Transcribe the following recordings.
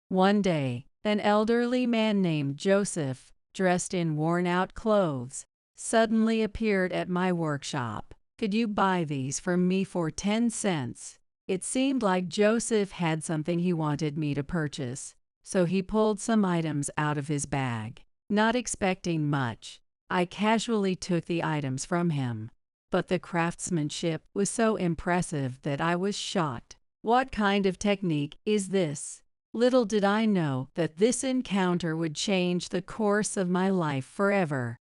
One day, an elderly man named Joseph, dressed in worn-out clothes, suddenly appeared at my workshop. "Could you buy these for me for 10 cents? It seemed like Joseph had something he wanted me to purchase, so he pulled some items out of his bag. Not expecting much, I casually took the items from him, but the craftsmanship was so impressive that I was shocked. What kind of technique is this? Little did I know that this encounter would change the course of my life forever.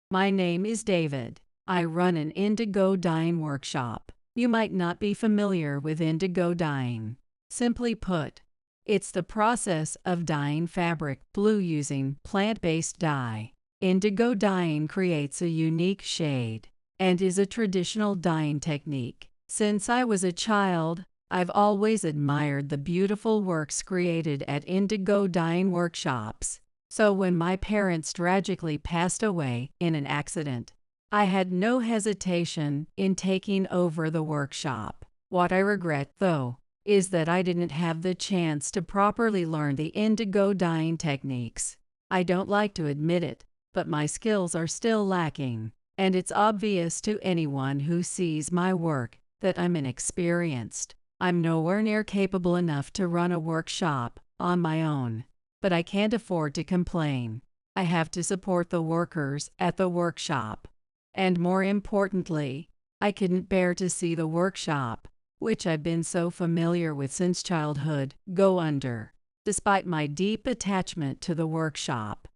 My name is David. I run an indigo dyeing workshop. You might not be familiar with indigo dyeing. Simply put, it's the process of dyeing fabric blue using plant-based dye. Indigo dyeing creates a unique shade and is a traditional dyeing technique. Since I was a child, I've always admired the beautiful works created at indigo dyeing workshops. So when my parents tragically passed away in an accident, I had no hesitation in taking over the workshop. What I regret, though, is that I didn't have the chance to properly learn the indigo dyeing techniques. I don't like to admit it, but my skills are still lacking, and it's obvious to anyone who sees my work that I'm inexperienced. I'm nowhere near capable enough to run a workshop on my own, but I can't afford to complain. I have to support the workers at the workshop. And more importantly, I couldn't bear to see the workshop, which I've been so familiar with since childhood, go under. Despite my deep attachment to the workshop,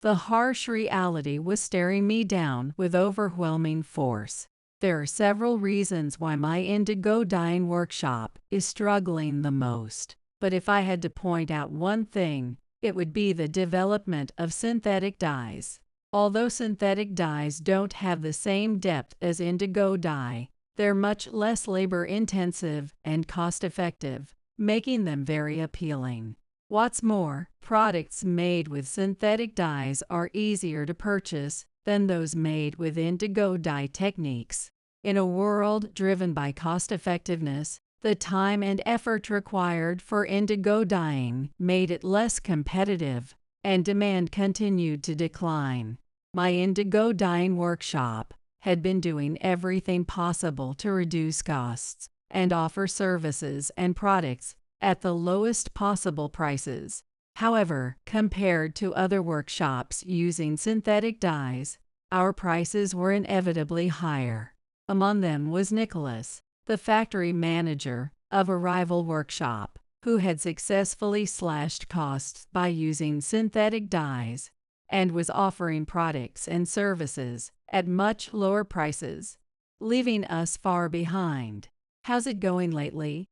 the harsh reality was staring me down with overwhelming force. There are several reasons why my indigo dyeing workshop is struggling the most, but if I had to point out one thing, it would be the development of synthetic dyes. Although synthetic dyes don't have the same depth as indigo dye, they're much less labor-intensive and cost-effective, making them very appealing. What's more, products made with synthetic dyes are easier to purchase than those made with indigo dye techniques. In a world driven by cost-effectiveness, the time and effort required for indigo dyeing made it less competitive, and demand continued to decline. My indigo dyeing workshop had been doing everything possible to reduce costs and offer services and products at the lowest possible prices. However, compared to other workshops using synthetic dyes, our prices were inevitably higher. Among them was Nicholas, the factory manager of a rival workshop, who had successfully slashed costs by using synthetic dyes and was offering products and services at much lower prices, leaving us far behind. "How's it going lately?"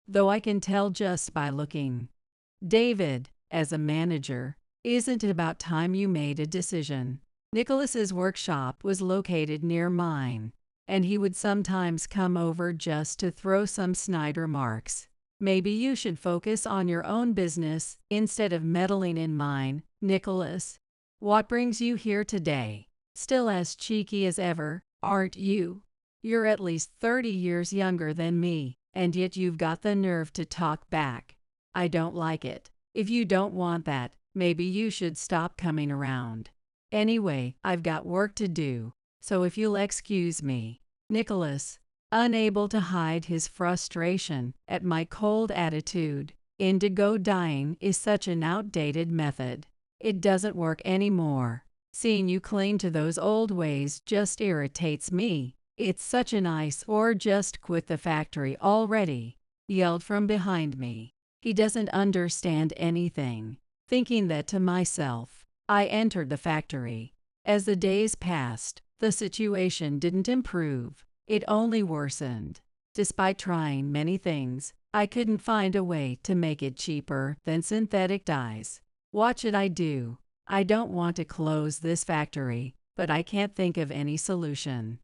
Though I can tell just by looking. "David, as a manager, isn't it about time you made a decision?" Nicholas's workshop was located near mine, and he would sometimes come over just to throw some snide remarks. "Maybe you should focus on your own business instead of meddling in mine, Nicholas. What brings you here today? Still as cheeky as ever, aren't you? You're at least 30 years younger than me, and yet you've got the nerve to talk back. I don't like it. If you don't want that, maybe you should stop coming around. Anyway, I've got work to do, so if you'll excuse me." Nicholas, unable to hide his frustration at my cold attitude. "Indigo dyeing is such an outdated method. It doesn't work anymore. Seeing you cling to those old ways just irritates me. It's such an eyesore. Just quit the factory already," yelled from behind me. "He doesn't understand anything." Thinking that to myself, I entered the factory. As the days passed, the situation didn't improve. It only worsened. Despite trying many things, I couldn't find a way to make it cheaper than synthetic dyes. What should I do? I don't want to close this factory, but I can't think of any solution.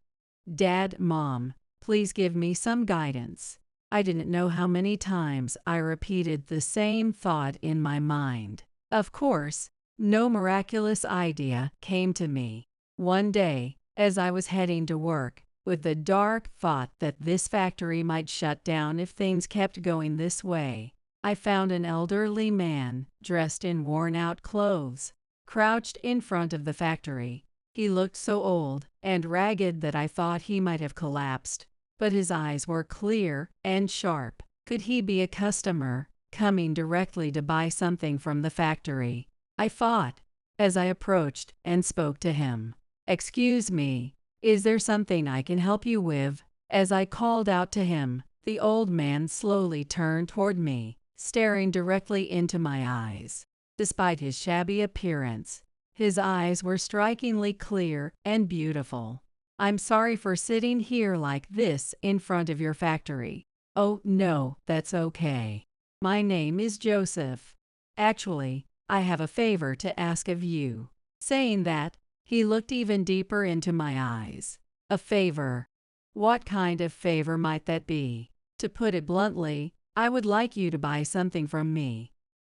"Dad, Mom, please give me some guidance." I didn't know how many times I repeated the same thought in my mind. Of course, no miraculous idea came to me. One day, as I was heading to work, with the dark thought that this factory might shut down if things kept going this way, I found an elderly man, dressed in worn-out clothes, crouched in front of the factory. He looked so old and ragged that I thought he might have collapsed, but his eyes were clear and sharp. Could he be a customer, coming directly to buy something from the factory? I thought, as I approached and spoke to him. "Excuse me, is there something I can help you with?" As I called out to him, the old man slowly turned toward me, staring directly into my eyes. Despite his shabby appearance, his eyes were strikingly clear and beautiful. "I'm sorry for sitting here like this in front of your factory." "Oh, no, that's okay. My name is Joseph. Actually, I have a favor to ask of you." Saying that, he looked even deeper into my eyes. "A favor? What kind of favor might that be?" "To put it bluntly, I would like you to buy something from me.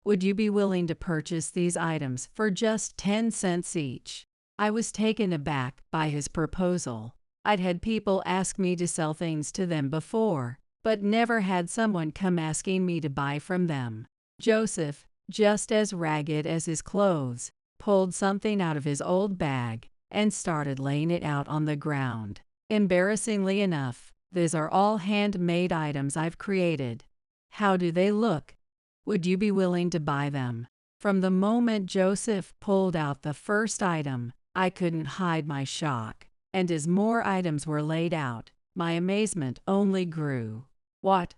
Would you be willing to purchase these items for just 10 cents each?" I was taken aback by his proposal. I'd had people ask me to sell things to them before, but never had someone come asking me to buy from them. Joseph, just as ragged as his clothes, pulled something out of his old bag and started laying it out on the ground. "Embarrassingly enough, these are all handmade items I've created. How do they look? Would you be willing to buy them?" From the moment Joseph pulled out the first item, I couldn't hide my shock, and as more items were laid out, my amazement only grew. What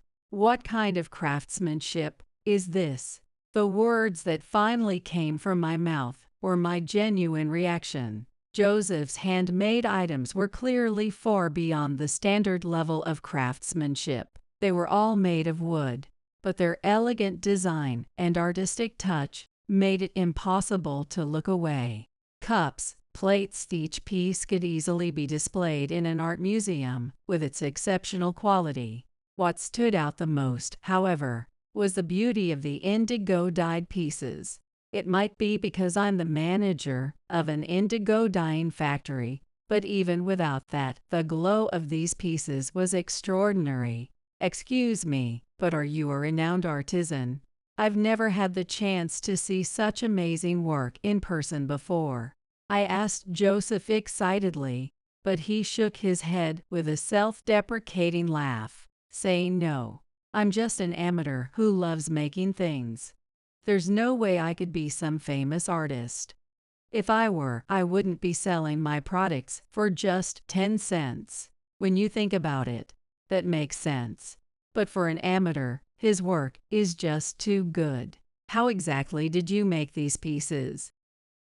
kind of craftsmanship is this?" The words that finally came from my mouth were my genuine reaction. Joseph's handmade items were clearly far beyond the standard level of craftsmanship. They were all made of wood, but their elegant design and artistic touch made it impossible to look away. Cups, plates, each piece could easily be displayed in an art museum with its exceptional quality. What stood out the most, however, was the beauty of the indigo-dyed pieces. It might be because I'm the manager of an indigo dyeing factory, but even without that, the glow of these pieces was extraordinary. "Excuse me, but are you a renowned artisan? I've never had the chance to see such amazing work in person before." I asked Joseph excitedly, but he shook his head with a self-deprecating laugh, saying, "No, I'm just an amateur who loves making things. There's no way I could be some famous artist. If I were, I wouldn't be selling my products for just 10 cents. When you think about it, that makes sense. But for an amateur, his work is just too good." "How exactly did you make these pieces?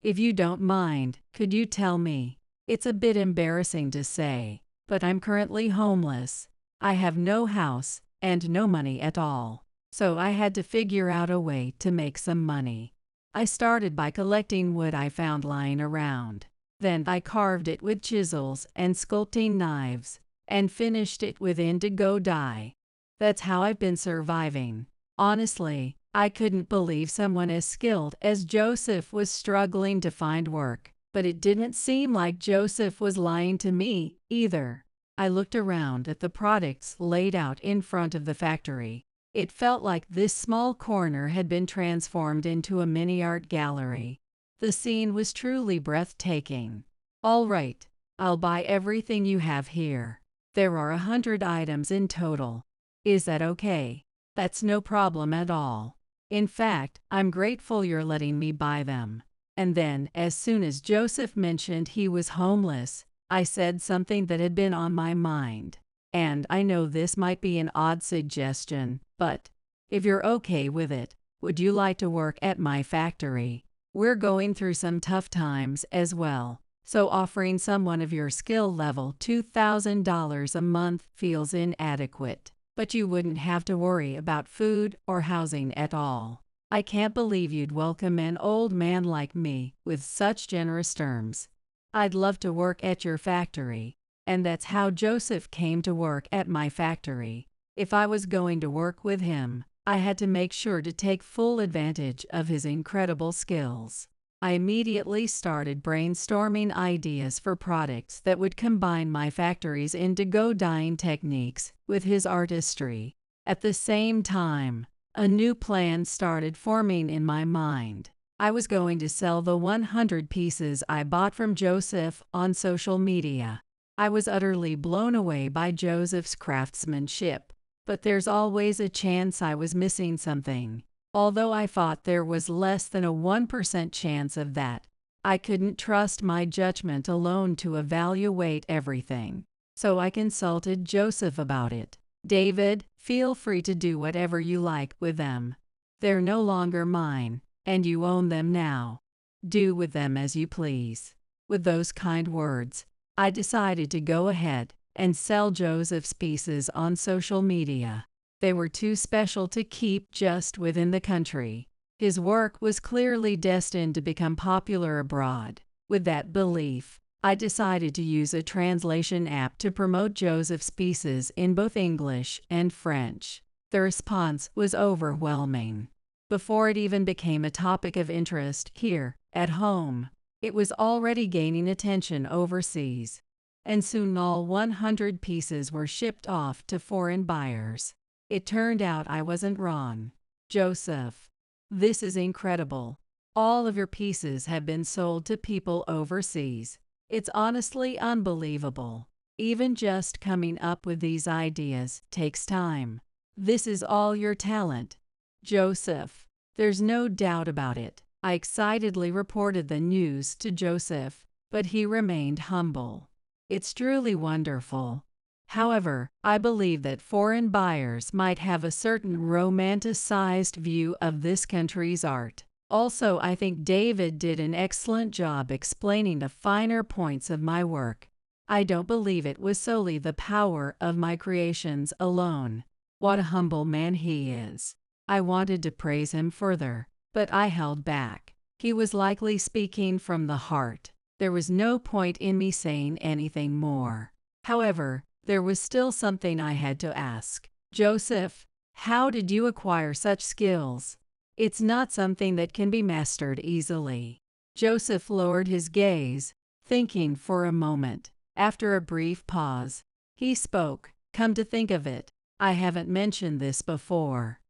If you don't mind, could you tell me?" "It's a bit embarrassing to say, but I'm currently homeless. I have no house and no money at all, so I had to figure out a way to make some money. I started by collecting wood I found lying around. Then I carved it with chisels and sculpting knives, and finished it with indigo dye. That's how I've been surviving." Honestly, I couldn't believe someone as skilled as Joseph was struggling to find work, but it didn't seem like Joseph was lying to me either. I looked around at the products laid out in front of the factory. It felt like this small corner had been transformed into a mini art gallery. The scene was truly breathtaking. "All right, I'll buy everything you have here. There are 100 items in total. Is that okay?" "That's no problem at all. In fact, I'm grateful you're letting me buy them." And then, as soon as Joseph mentioned he was homeless, I said something that had been on my mind. "And I know this might be an odd suggestion, but if you're okay with it, would you like to work at my factory? We're going through some tough times as well, so offering someone of your skill level $2,000 a month feels inadequate. But you wouldn't have to worry about food or housing at all. I can't believe you'd welcome an old man like me with such generous terms. I'd love to work at your factory." And that's how Joseph came to work at my factory. If I was going to work with him, I had to make sure to take full advantage of his incredible skills. I immediately started brainstorming ideas for products that would combine my factory's indigo dyeing techniques with his artistry. At the same time, A new plan started forming in my mind. I was going to sell the 100 pieces I bought from Joseph on social media. I was utterly blown away by Joseph's craftsmanship, but there's always a chance I was missing something. Although I thought there was less than a 1% chance of that, I couldn't trust my judgment alone to evaluate everything. So I consulted Joseph about it. David, feel free to do whatever you like with them. They're no longer mine, and you own them now. Do with them as you please. With those kind words, I decided to go ahead and sell Joseph's pieces on social media. They were too special to keep just within the country. His work was clearly destined to become popular abroad. With that belief, I decided to use a translation app to promote Joseph's pieces in both English and French. The response was overwhelming. Before it even became a topic of interest here, at home, it was already gaining attention overseas. And soon all 100 pieces were shipped off to foreign buyers. It turned out I wasn't wrong. Joseph, this is incredible. All of your pieces have been sold to people overseas. It's honestly unbelievable. Even just coming up with these ideas takes time. This is all your talent. Joseph, there's no doubt about it. I excitedly reported the news to Joseph, but he remained humble. It's truly wonderful. However, I believe that foreign buyers might have a certain romanticized view of this country's art. Also, I think David did an excellent job explaining the finer points of my work. I don't believe it was solely the power of my creations alone. What a humble man he is. I wanted to praise him further, but I held back. He was likely speaking from the heart. There was no point in me saying anything more. However, there was still something I had to ask. Joseph, how did you acquire such skills? It's not something that can be mastered easily. Joseph lowered his gaze, thinking for a moment. After a brief pause, he spoke. Come to think of it, I haven't mentioned this before.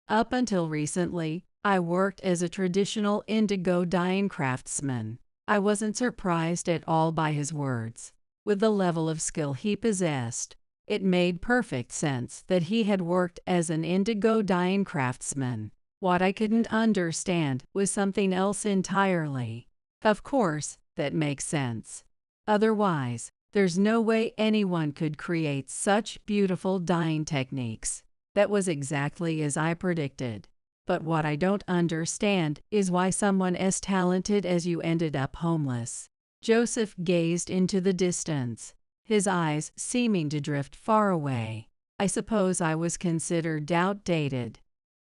Up until recently, I worked as a traditional indigo dyeing craftsman. I wasn't surprised at all by his words. With the level of skill he possessed, it made perfect sense that he had worked as an indigo dyeing craftsman. What I couldn't understand was something else entirely. Of course, that makes sense. Otherwise, there's no way anyone could create such beautiful dyeing techniques. That was exactly as I predicted. But what I don't understand is why someone as talented as you ended up homeless. Joseph gazed into the distance, his eyes seeming to drift far away. I suppose I was considered outdated.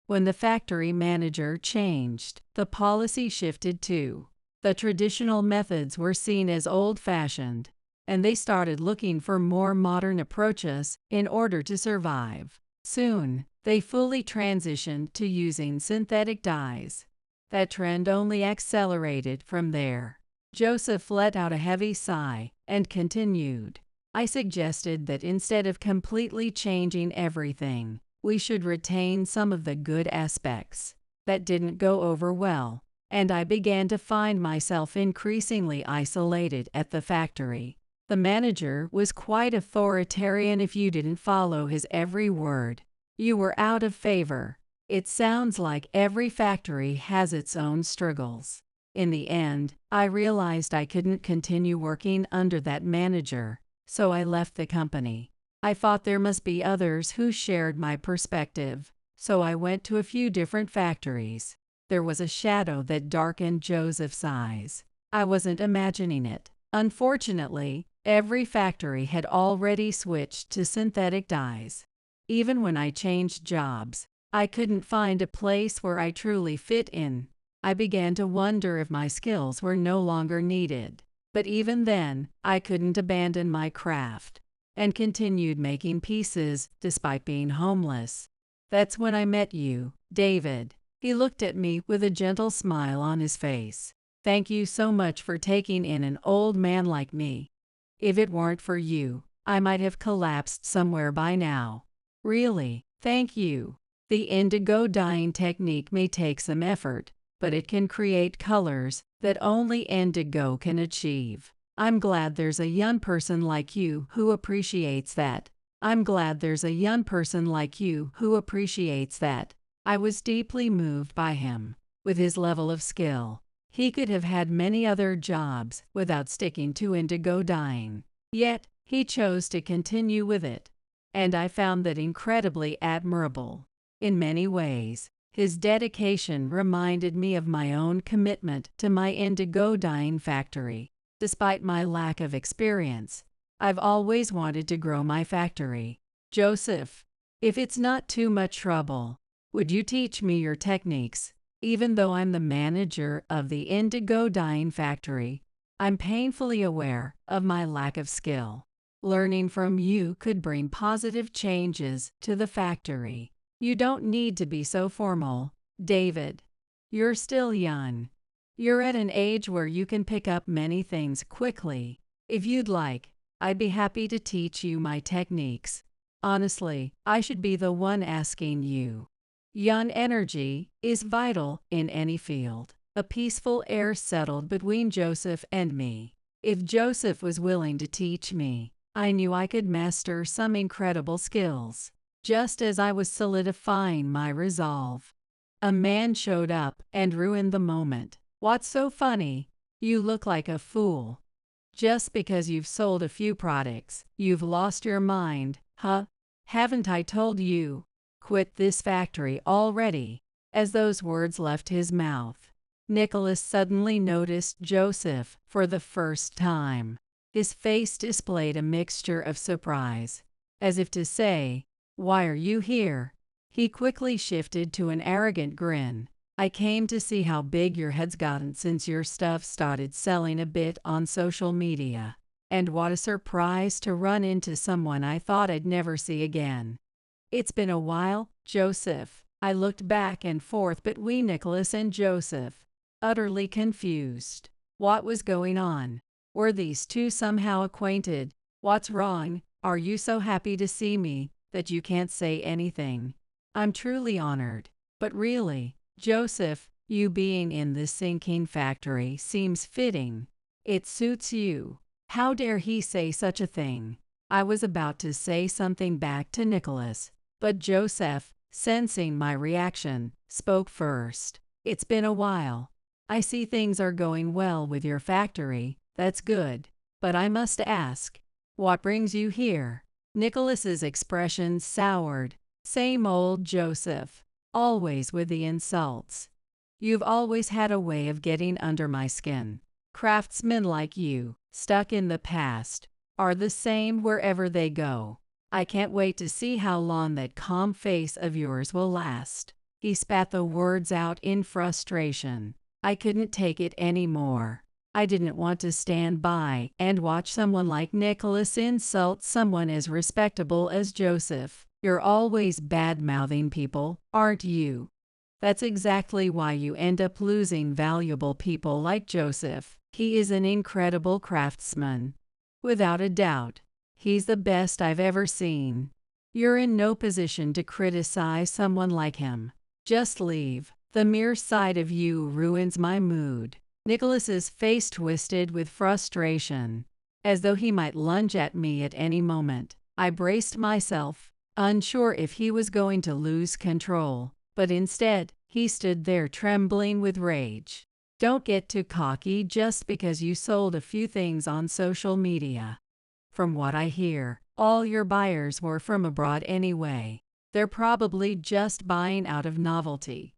When the factory manager changed, the policy shifted too. The traditional methods were seen as old-fashioned, and they started looking for more modern approaches in order to survive. Soon, they fully transitioned to using synthetic dyes. That trend only accelerated from there. Joseph let out a heavy sigh and continued. I suggested that instead of completely changing everything, we should retain some of the good aspects. That didn't go over well, and I began to find myself increasingly isolated at the factory. The manager was quite authoritarian. If you didn't follow his every word, you were out of favor. It sounds like every factory has its own struggles. In the end, I realized I couldn't continue working under that manager, so I left the company. I thought there must be others who shared my perspective, so I went to a few different factories. There was a shadow that darkened Joseph's eyes. I wasn't imagining it. Unfortunately, every factory had already switched to synthetic dyes. Even when I changed jobs, I couldn't find a place where I truly fit in. I began to wonder if my skills were no longer needed. But even then, I couldn't abandon my craft, and continued making pieces despite being homeless. That's when I met you, David. He looked at me with a gentle smile on his face. Thank you so much for taking in an old man like me. If it weren't for you, I might have collapsed somewhere by now. Really, thank you. The indigo dyeing technique may take some effort, but it can create colors that only indigo can achieve. I'm glad there's a young person like you who appreciates that. I'm glad there's a young person like you who appreciates that. I was deeply moved by him. With his level of skill, he could have had many other jobs without sticking to indigo dyeing. Yet, he chose to continue with it. And I found that incredibly admirable. In many ways, his dedication reminded me of my own commitment to my indigo dyeing factory. Despite my lack of experience, I've always wanted to grow my factory. Joseph, if it's not too much trouble, would you teach me your techniques? Even though I'm the manager of the indigo dyeing factory, I'm painfully aware of my lack of skill. Learning from you could bring positive changes to the factory. You don't need to be so formal, David. You're still young. You're at an age where you can pick up many things quickly. If you'd like, I'd be happy to teach you my techniques. Honestly, I should be the one asking you. Young energy is vital in any field. A peaceful air settled between Joseph and me. If Joseph was willing to teach me, I knew I could master some incredible skills. Just as I was solidifying my resolve, a man showed up and ruined the moment. What's so funny? You look like a fool. Just because you've sold a few products, you've lost your mind, huh? Haven't I told you? Quit this factory already. As those words left his mouth, Nicholas suddenly noticed Joseph for the first time. His face displayed a mixture of surprise, as if to say, "Why are you here?" He quickly shifted to an arrogant grin. "I came to see how big your head's gotten since your stuff started selling a bit on social media. And what a surprise to run into someone I thought I'd never see again." "It's been a while, Joseph." I looked back and forth between Nicholas and Joseph, utterly confused. What was going on? Were these two somehow acquainted? "What's wrong? Are you so happy to see me that you can't say anything?" "I'm truly honored. But really, Joseph, you being in this sinking factory seems fitting. It suits you." How dare he say such a thing? I was about to say something back to Nicholas, but Joseph, sensing my reaction, spoke first. "It's been a while. I see things are going well with your factory. That's good. But I must ask, what brings you here?" Nicholas's expression soured. Same old Joseph. Always with the insults. "You've always had a way of getting under my skin. Craftsmen like you, stuck in the past, are the same wherever they go. I can't wait to see how long that calm face of yours will last." He spat the words out in frustration. I couldn't take it anymore. I didn't want to stand by and watch someone like Nicholas insult someone as respectable as Joseph. "You're always bad-mouthing people, aren't you? That's exactly why you end up losing valuable people like Joseph. He is an incredible craftsman. Without a doubt, he's the best I've ever seen. You're in no position to criticize someone like him. Just leave. The mere sight of you ruins my mood." Nicholas's face twisted with frustration, as though he might lunge at me at any moment. I braced myself, unsure if he was going to lose control, but instead, he stood there trembling with rage. "Don't get too cocky just because you sold a few things on social media. From what I hear, all your buyers were from abroad anyway. They're probably just buying out of novelty.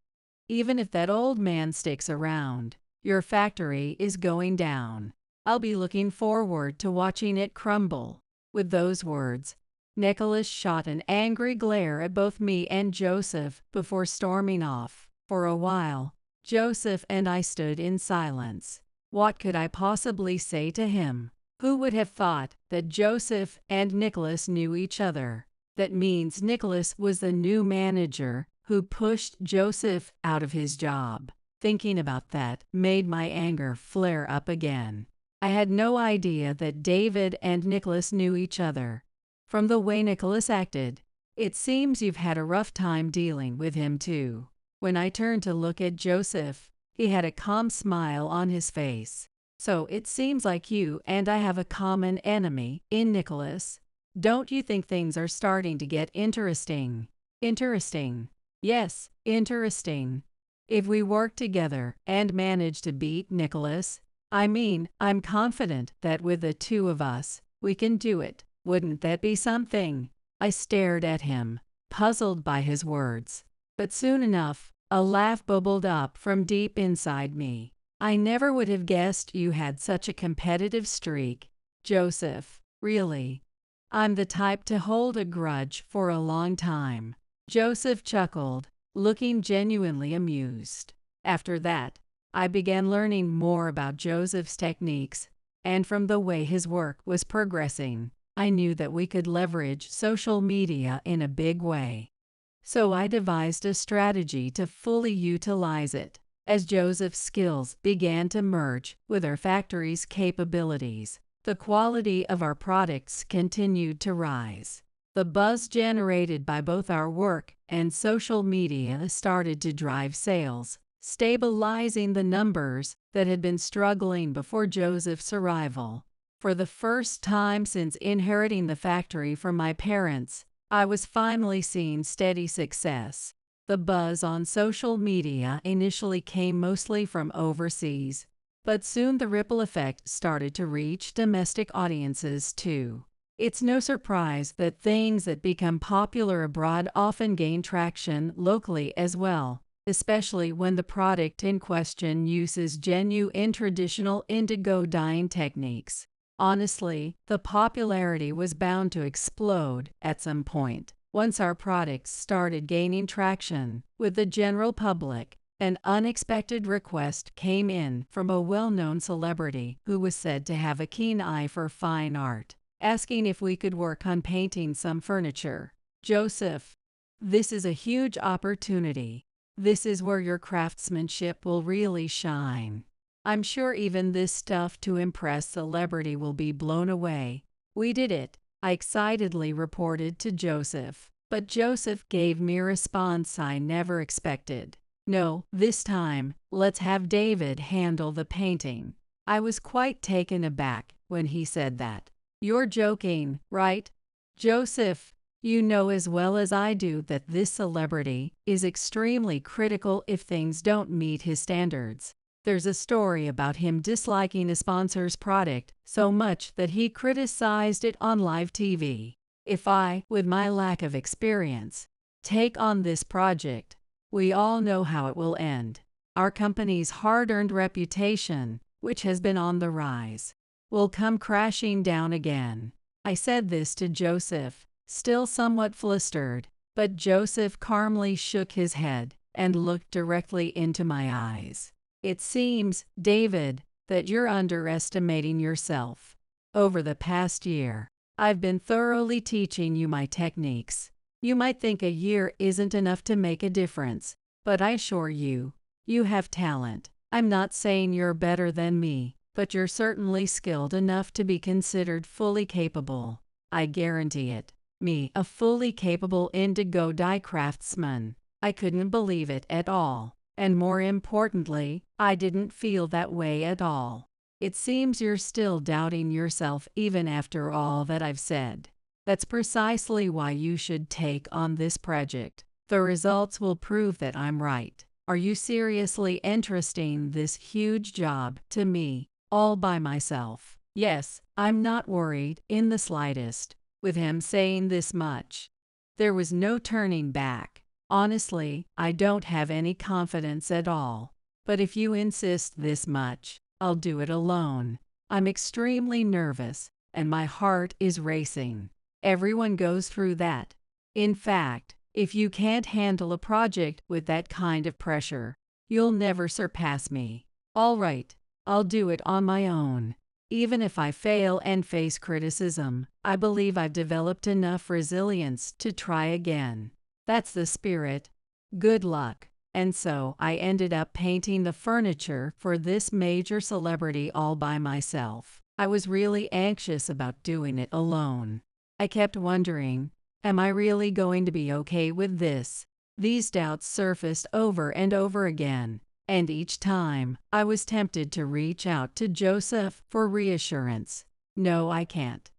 Even if that old man sticks around, your factory is going down. I'll be looking forward to watching it crumble." With those words, Nicholas shot an angry glare at both me and Joseph before storming off. For a while, Joseph and I stood in silence. What could I possibly say to him? Who would have thought that Joseph and Nicholas knew each other? That means Nicholas was the new manager who pushed Joseph out of his job. Thinking about that made my anger flare up again. I had no idea that David and Nicholas knew each other. From the way Nicholas acted, It seems you've had a rough time dealing with him too. When I turned to look at Joseph, he had a calm smile on his face. So it seems like you and I have a common enemy in Nicholas. Don't you think things are starting to get interesting? Interesting. Yes, interesting. If we work together and manage to beat Nicholas, I'm confident that with the two of us, we can do it. Wouldn't that be something? I stared at him, puzzled by his words. But soon enough, a laugh bubbled up from deep inside me. I never would have guessed you had such a competitive streak, Joseph. Really. I'm the type to hold a grudge for a long time. Joseph chuckled, looking genuinely amused. After that, I began learning more about Joseph's techniques, and from the way his work was progressing, I knew that we could leverage social media in a big way. So I devised a strategy to fully utilize it. As Joseph's skills began to merge with our factory's capabilities, the quality of our products continued to rise. The buzz generated by both our work and social media started to drive sales, stabilizing the numbers that had been struggling before Joseph's arrival. For the first time since inheriting the factory from my parents, I was finally seeing steady success. The buzz on social media initially came mostly from overseas, but soon the ripple effect started to reach domestic audiences too. It's no surprise that things that become popular abroad often gain traction locally as well, especially when the product in question uses genuine traditional indigo dyeing techniques. Honestly, the popularity was bound to explode at some point. Once our products started gaining traction with the general public, an unexpected request came in from a well-known celebrity who was said to have a keen eye for fine art, asking if we could work on painting some furniture. Joseph, this is a huge opportunity. This is where your craftsmanship will really shine. I'm sure even this stuff to impress celebrity will be blown away. We did it, I excitedly reported to Joseph. But Joseph gave me a response I never expected. No, this time, let's have David handle the painting. I was quite taken aback when he said that. You're joking, right? Joseph, you know as well as I do that this celebrity is extremely critical if things don't meet his standards. There's a story about him disliking a sponsor's product so much that he criticized it on live TV. If I, with my lack of experience, take on this project, we all know how it will end. Our company's hard-earned reputation, which has been on the rise, will come crashing down again. I said this to Joseph, still somewhat flustered, but Joseph calmly shook his head and looked directly into my eyes. It seems, David, that you're underestimating yourself. Over the past year, I've been thoroughly teaching you my techniques. You might think a year isn't enough to make a difference, but I assure you, you have talent. I'm not saying you're better than me, but you're certainly skilled enough to be considered fully capable. I guarantee it. Me, a fully capable indigo dye craftsman. I couldn't believe it at all. And more importantly, I didn't feel that way at all. It seems you're still doubting yourself even after all that I've said. That's precisely why you should take on this project. The results will prove that I'm right. Are you seriously entrusting this huge job to me, all by myself? Yes, I'm not worried in the slightest. With him saying this much, there was no turning back. Honestly, I don't have any confidence at all. But if you insist this much, I'll do it alone. I'm extremely nervous, and my heart is racing. Everyone goes through that. In fact, if you can't handle a project with that kind of pressure, you'll never surpass me. All right, I'll do it on my own. Even if I fail and face criticism, I believe I've developed enough resilience to try again. That's the spirit. Good luck. And so I ended up painting the furniture for this major celebrity all by myself. I was really anxious about doing it alone. I kept wondering, Am I really going to be okay with this? These doubts surfaced over and over again, and each time I was tempted to reach out to Joseph for reassurance. No, I can't.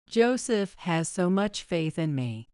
Joseph has so much faith in me.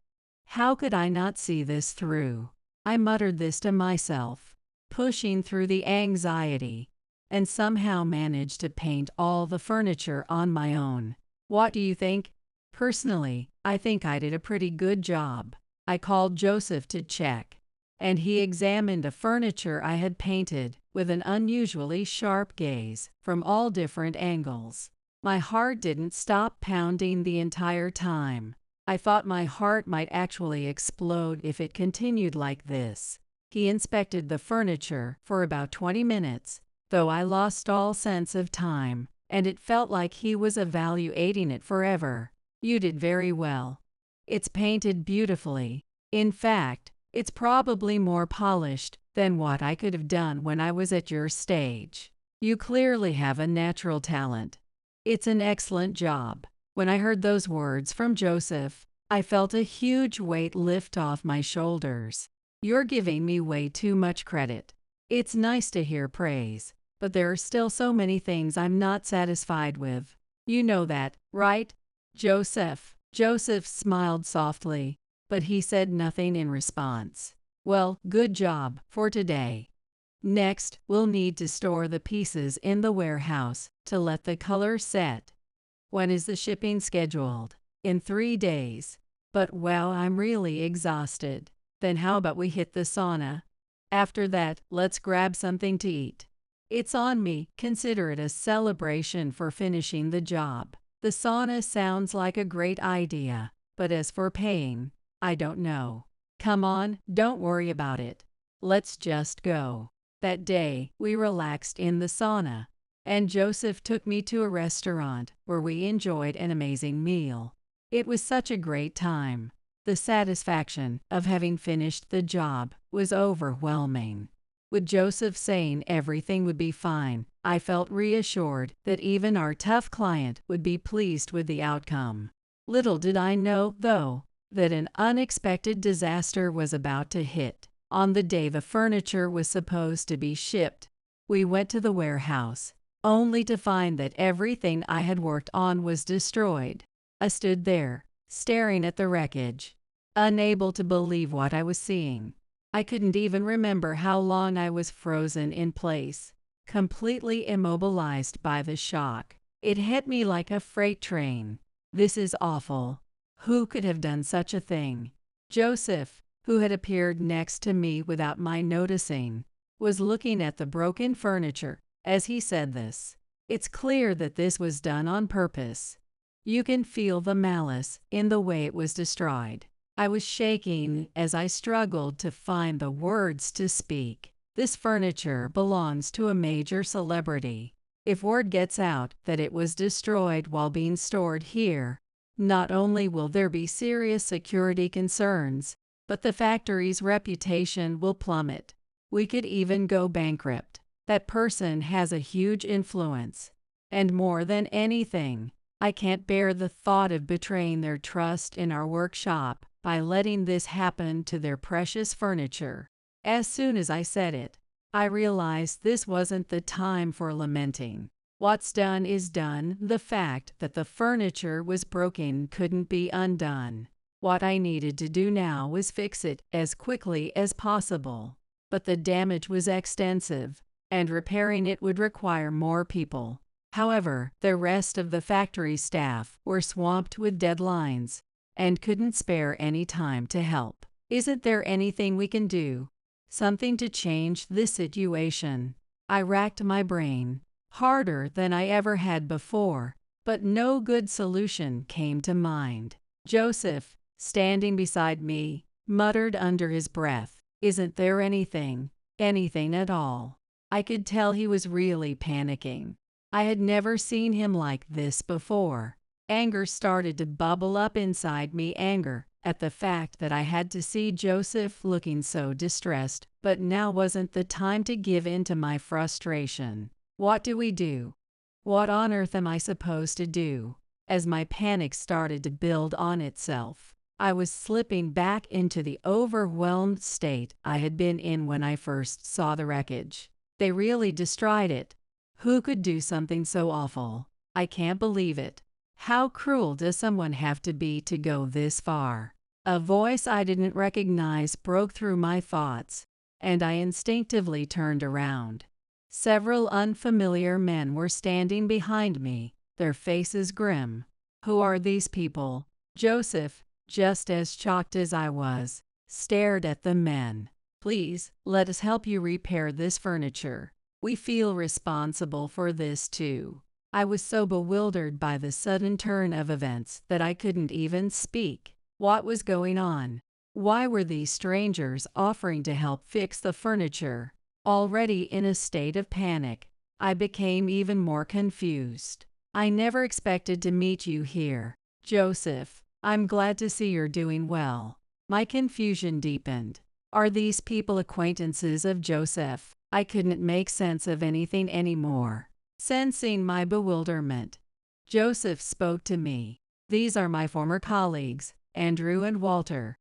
How could I not see this through? I muttered this to myself, pushing through the anxiety, and somehow managed to paint all the furniture on my own. What do you think? Personally, I think I did a pretty good job. I called Joseph to check, and he examined the furniture I had painted with an unusually sharp gaze from all different angles. My heart didn't stop pounding the entire time. I thought my heart might actually explode if it continued like this. He inspected the furniture for about 20 minutes, though I lost all sense of time, and it felt like he was evaluating it forever. You did very well. It's painted beautifully. In fact, it's probably more polished than what I could have done when I was at your stage. You clearly have a natural talent. It's an excellent job. When I heard those words from Joseph, I felt a huge weight lift off my shoulders. You're giving me way too much credit. It's nice to hear praise, but there are still so many things I'm not satisfied with. You know that, right, Joseph? Joseph smiled softly, but he said nothing in response. Well, good job for today. Next, we'll need to store the pieces in the warehouse to let the color set. When is the shipping scheduled? In 3 days. But wow, I'm really exhausted. Then how about we hit the sauna? After that, let's grab something to eat. It's on me. Consider it a celebration for finishing the job. The sauna sounds like a great idea, but as for paying, I don't know. Come on, don't worry about it. Let's just go. That day, we relaxed in the sauna, and Joseph took me to a restaurant where we enjoyed an amazing meal. It was such a great time. The satisfaction of having finished the job was overwhelming. With Joseph saying everything would be fine, I felt reassured that even our tough client would be pleased with the outcome. Little did I know, though, that an unexpected disaster was about to hit. On the day the furniture was supposed to be shipped, we went to the warehouse, only to find that everything I had worked on was destroyed. I stood there, staring at the wreckage, unable to believe what I was seeing. I couldn't even remember how long I was frozen in place, completely immobilized by the shock. It hit me like a freight train. This is awful. Who could have done such a thing? Joseph, who had appeared next to me without my noticing, was looking at the broken furniture as he said this. It's clear that this was done on purpose. You can feel the malice in the way it was destroyed. I was shaking as I struggled to find the words to speak. This furniture belongs to a major celebrity. If word gets out that it was destroyed while being stored here, not only will there be serious security concerns, but the factory's reputation will plummet. We could even go bankrupt. That person has a huge influence. And more than anything, I can't bear the thought of betraying their trust in our workshop by letting this happen to their precious furniture. As soon as I said it, I realized this wasn't the time for lamenting. What's done is done. The fact that the furniture was broken couldn't be undone. What I needed to do now was fix it as quickly as possible. But the damage was extensive, and repairing it would require more people. However, the rest of the factory staff were swamped with deadlines and couldn't spare any time to help. Isn't there anything we can do? Something to change this situation? I racked my brain, harder than I ever had before, but no good solution came to mind. Joseph, standing beside me, muttered under his breath, "Isn't there anything at all?" I could tell he was really panicking. I had never seen him like this before. Anger started to bubble up inside me, anger at the fact that I had to see Joseph looking so distressed, but now wasn't the time to give in to my frustration. What do we do? What on earth am I supposed to do? As my panic started to build on itself, I was slipping back into the overwhelmed state I had been in when I first saw the wreckage. They really destroyed it. Who could do something so awful? I can't believe it. How cruel does someone have to be to go this far? A voice I didn't recognize broke through my thoughts, and I instinctively turned around. Several unfamiliar men were standing behind me, their faces grim. Who are these people? Joseph, just as shocked as I was, stared at the men. Please, let us help you repair this furniture. We feel responsible for this too. I was so bewildered by the sudden turn of events that I couldn't even speak. What was going on? Why were these strangers offering to help fix the furniture? Already in a state of panic, I became even more confused. I never expected to meet you here, Joseph. I'm glad to see you're doing well. My confusion deepened. Are these people acquaintances of Joseph? I couldn't make sense of anything anymore. Sensing my bewilderment, Joseph spoke to me. These are my former colleagues, Andrew and Walter.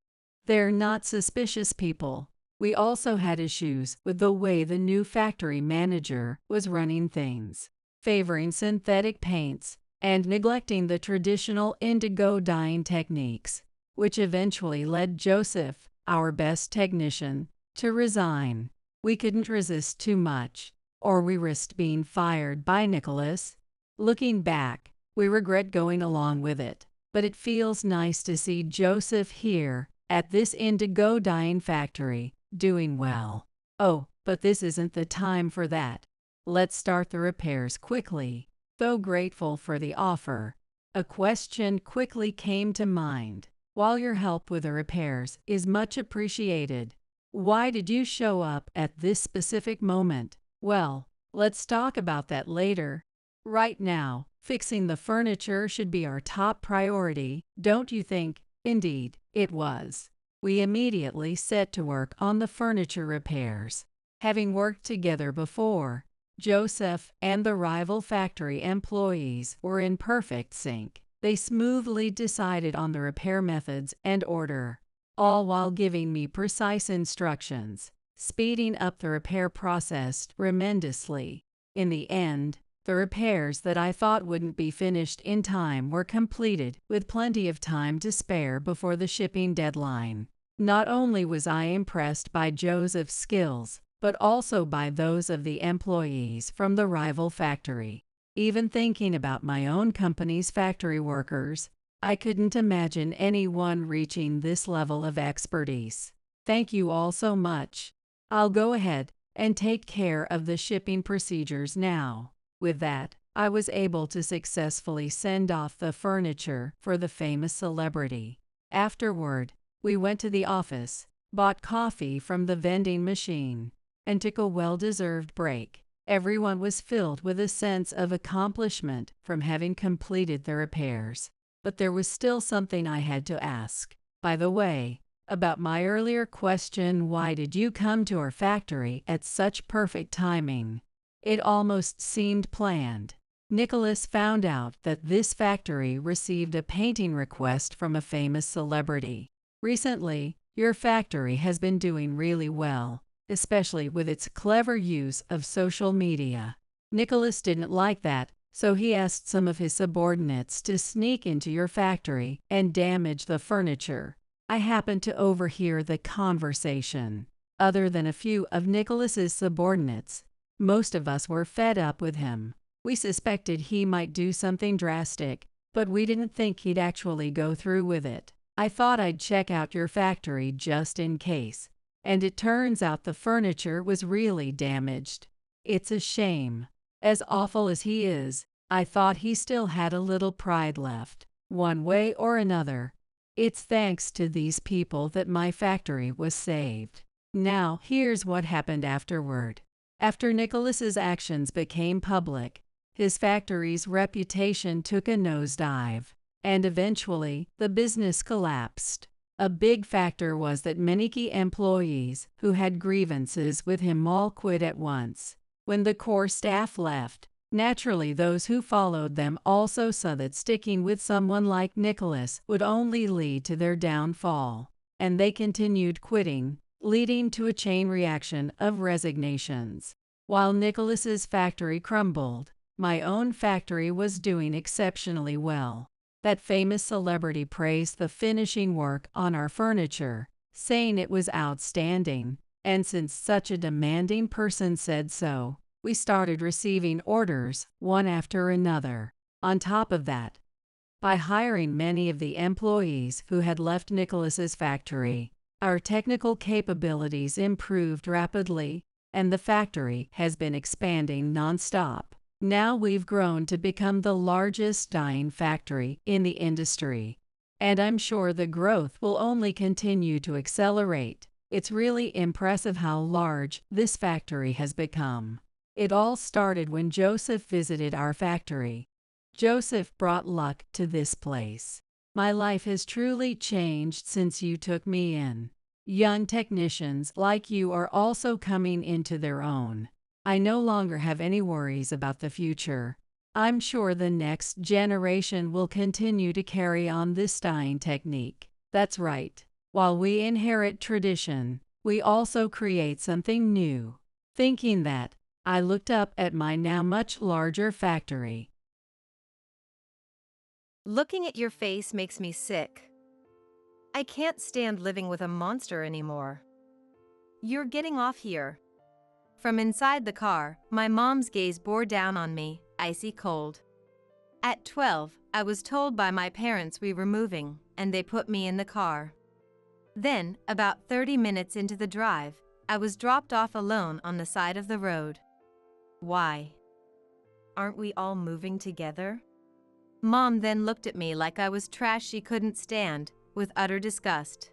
They're not suspicious people. We also had issues with the way the new factory manager was running things, favoring synthetic paints and neglecting the traditional indigo dyeing techniques, which eventually led Joseph, our best technician, to resign. We couldn't resist too much, or we risked being fired by Nicholas. Looking back, we regret going along with it, but it feels nice to see Joseph here, at this indigo dyeing factory, doing well. Oh, but this isn't the time for that. Let's start the repairs quickly. Though grateful for the offer, a question quickly came to mind. While your help with the repairs is much appreciated, why did you show up at this specific moment? Well, let's talk about that later. Right now, fixing the furniture should be our top priority, don't you think? Indeed, it was. We immediately set to work on the furniture repairs. Having worked together before, Joseph and the rival factory employees were in perfect sync. They smoothly decided on the repair methods and order, all while giving me precise instructions, speeding up the repair process tremendously. In the end, the repairs that I thought wouldn't be finished in time were completed with plenty of time to spare before the shipping deadline. Not only was I impressed by Joseph's skills, but also by those of the employees from the rival factory. Even thinking about my own company's factory workers, I couldn't imagine anyone reaching this level of expertise. Thank you all so much. I'll go ahead and take care of the shipping procedures now. With that, I was able to successfully send off the furniture for the famous celebrity. Afterward, we went to the office, bought coffee from the vending machine, and took a well-deserved break. Everyone was filled with a sense of accomplishment from having completed the repairs. But there was still something I had to ask. By the way, about my earlier question, why did you come to our factory at such perfect timing? It almost seemed planned. Nicholas found out that this factory received a painting request from a famous celebrity. Recently, your factory has been doing really well, especially with its clever use of social media. Nicholas didn't like that, so he asked some of his subordinates to sneak into your factory and damage the furniture. I happened to overhear the conversation. Other than a few of Nicholas's subordinates, most of us were fed up with him. We suspected he might do something drastic, but we didn't think he'd actually go through with it. I thought I'd check out your factory just in case, and it turns out the furniture was really damaged. It's a shame. As awful as he is, I thought he still had a little pride left. One way or another, it's thanks to these people that my factory was saved. Now, here's what happened afterward. After Nicholas's actions became public, his factory's reputation took a nosedive, and eventually, the business collapsed. A big factor was that many key employees who had grievances with him all quit at once. When the core staff left, Naturally, those who followed them also saw that sticking with someone like Nicholas would only lead to their downfall, and they continued quitting, leading to a chain reaction of resignations. While Nicholas's factory crumbled, my own factory was doing exceptionally well. That famous celebrity praised the finishing work on our furniture, saying it was outstanding, and since such a demanding person said so, we started receiving orders, one after another. On top of that, by hiring many of the employees who had left Nicholas's factory, our technical capabilities improved rapidly, and the factory has been expanding nonstop. Now we've grown to become the largest dyeing factory in the industry, and I'm sure the growth will only continue to accelerate. It's really impressive how large this factory has become. It all started when Joseph visited our factory. Joseph brought luck to this place. My life has truly changed since you took me in. Young technicians like you are also coming into their own. I no longer have any worries about the future. I'm sure the next generation will continue to carry on this dyeing technique. That's right. While we inherit tradition, we also create something new. Thinking that, I looked up at my now much larger factory. Looking at your face makes me sick. I can't stand living with a monster anymore. You're getting off here. From inside the car, my mom's gaze bore down on me, icy cold. At 12, I was told by my parents we were moving, and they put me in the car. Then, about 30 minutes into the drive, I was dropped off alone on the side of the road. Why? Aren't we all moving together? Mom then looked at me like I was trash she couldn't stand, with utter disgust.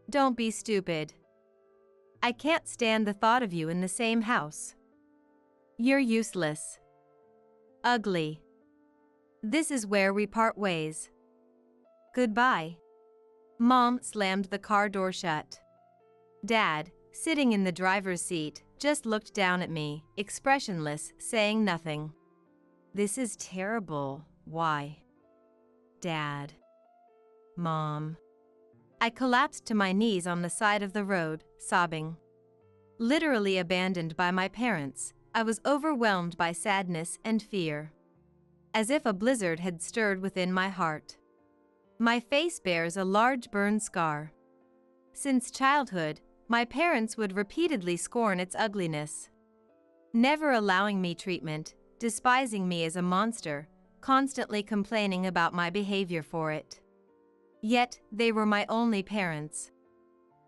Don't be stupid. I can't stand the thought of you in the same house. You're useless. Ugly. This is where we part ways. Goodbye. Mom slammed the car door shut. Dad, sitting in the driver's seat, just looked down at me, expressionless, saying nothing. This is terrible. Why? Dad. Mom. I collapsed to my knees on the side of the road, sobbing. Literally abandoned by my parents, I was overwhelmed by sadness and fear. As if a blizzard had stirred within my heart. My face bears a large burn scar. Since childhood, my parents would repeatedly scorn its ugliness. Never allowing me treatment, despising me as a monster, constantly complaining about my behavior for it. Yet, they were my only parents.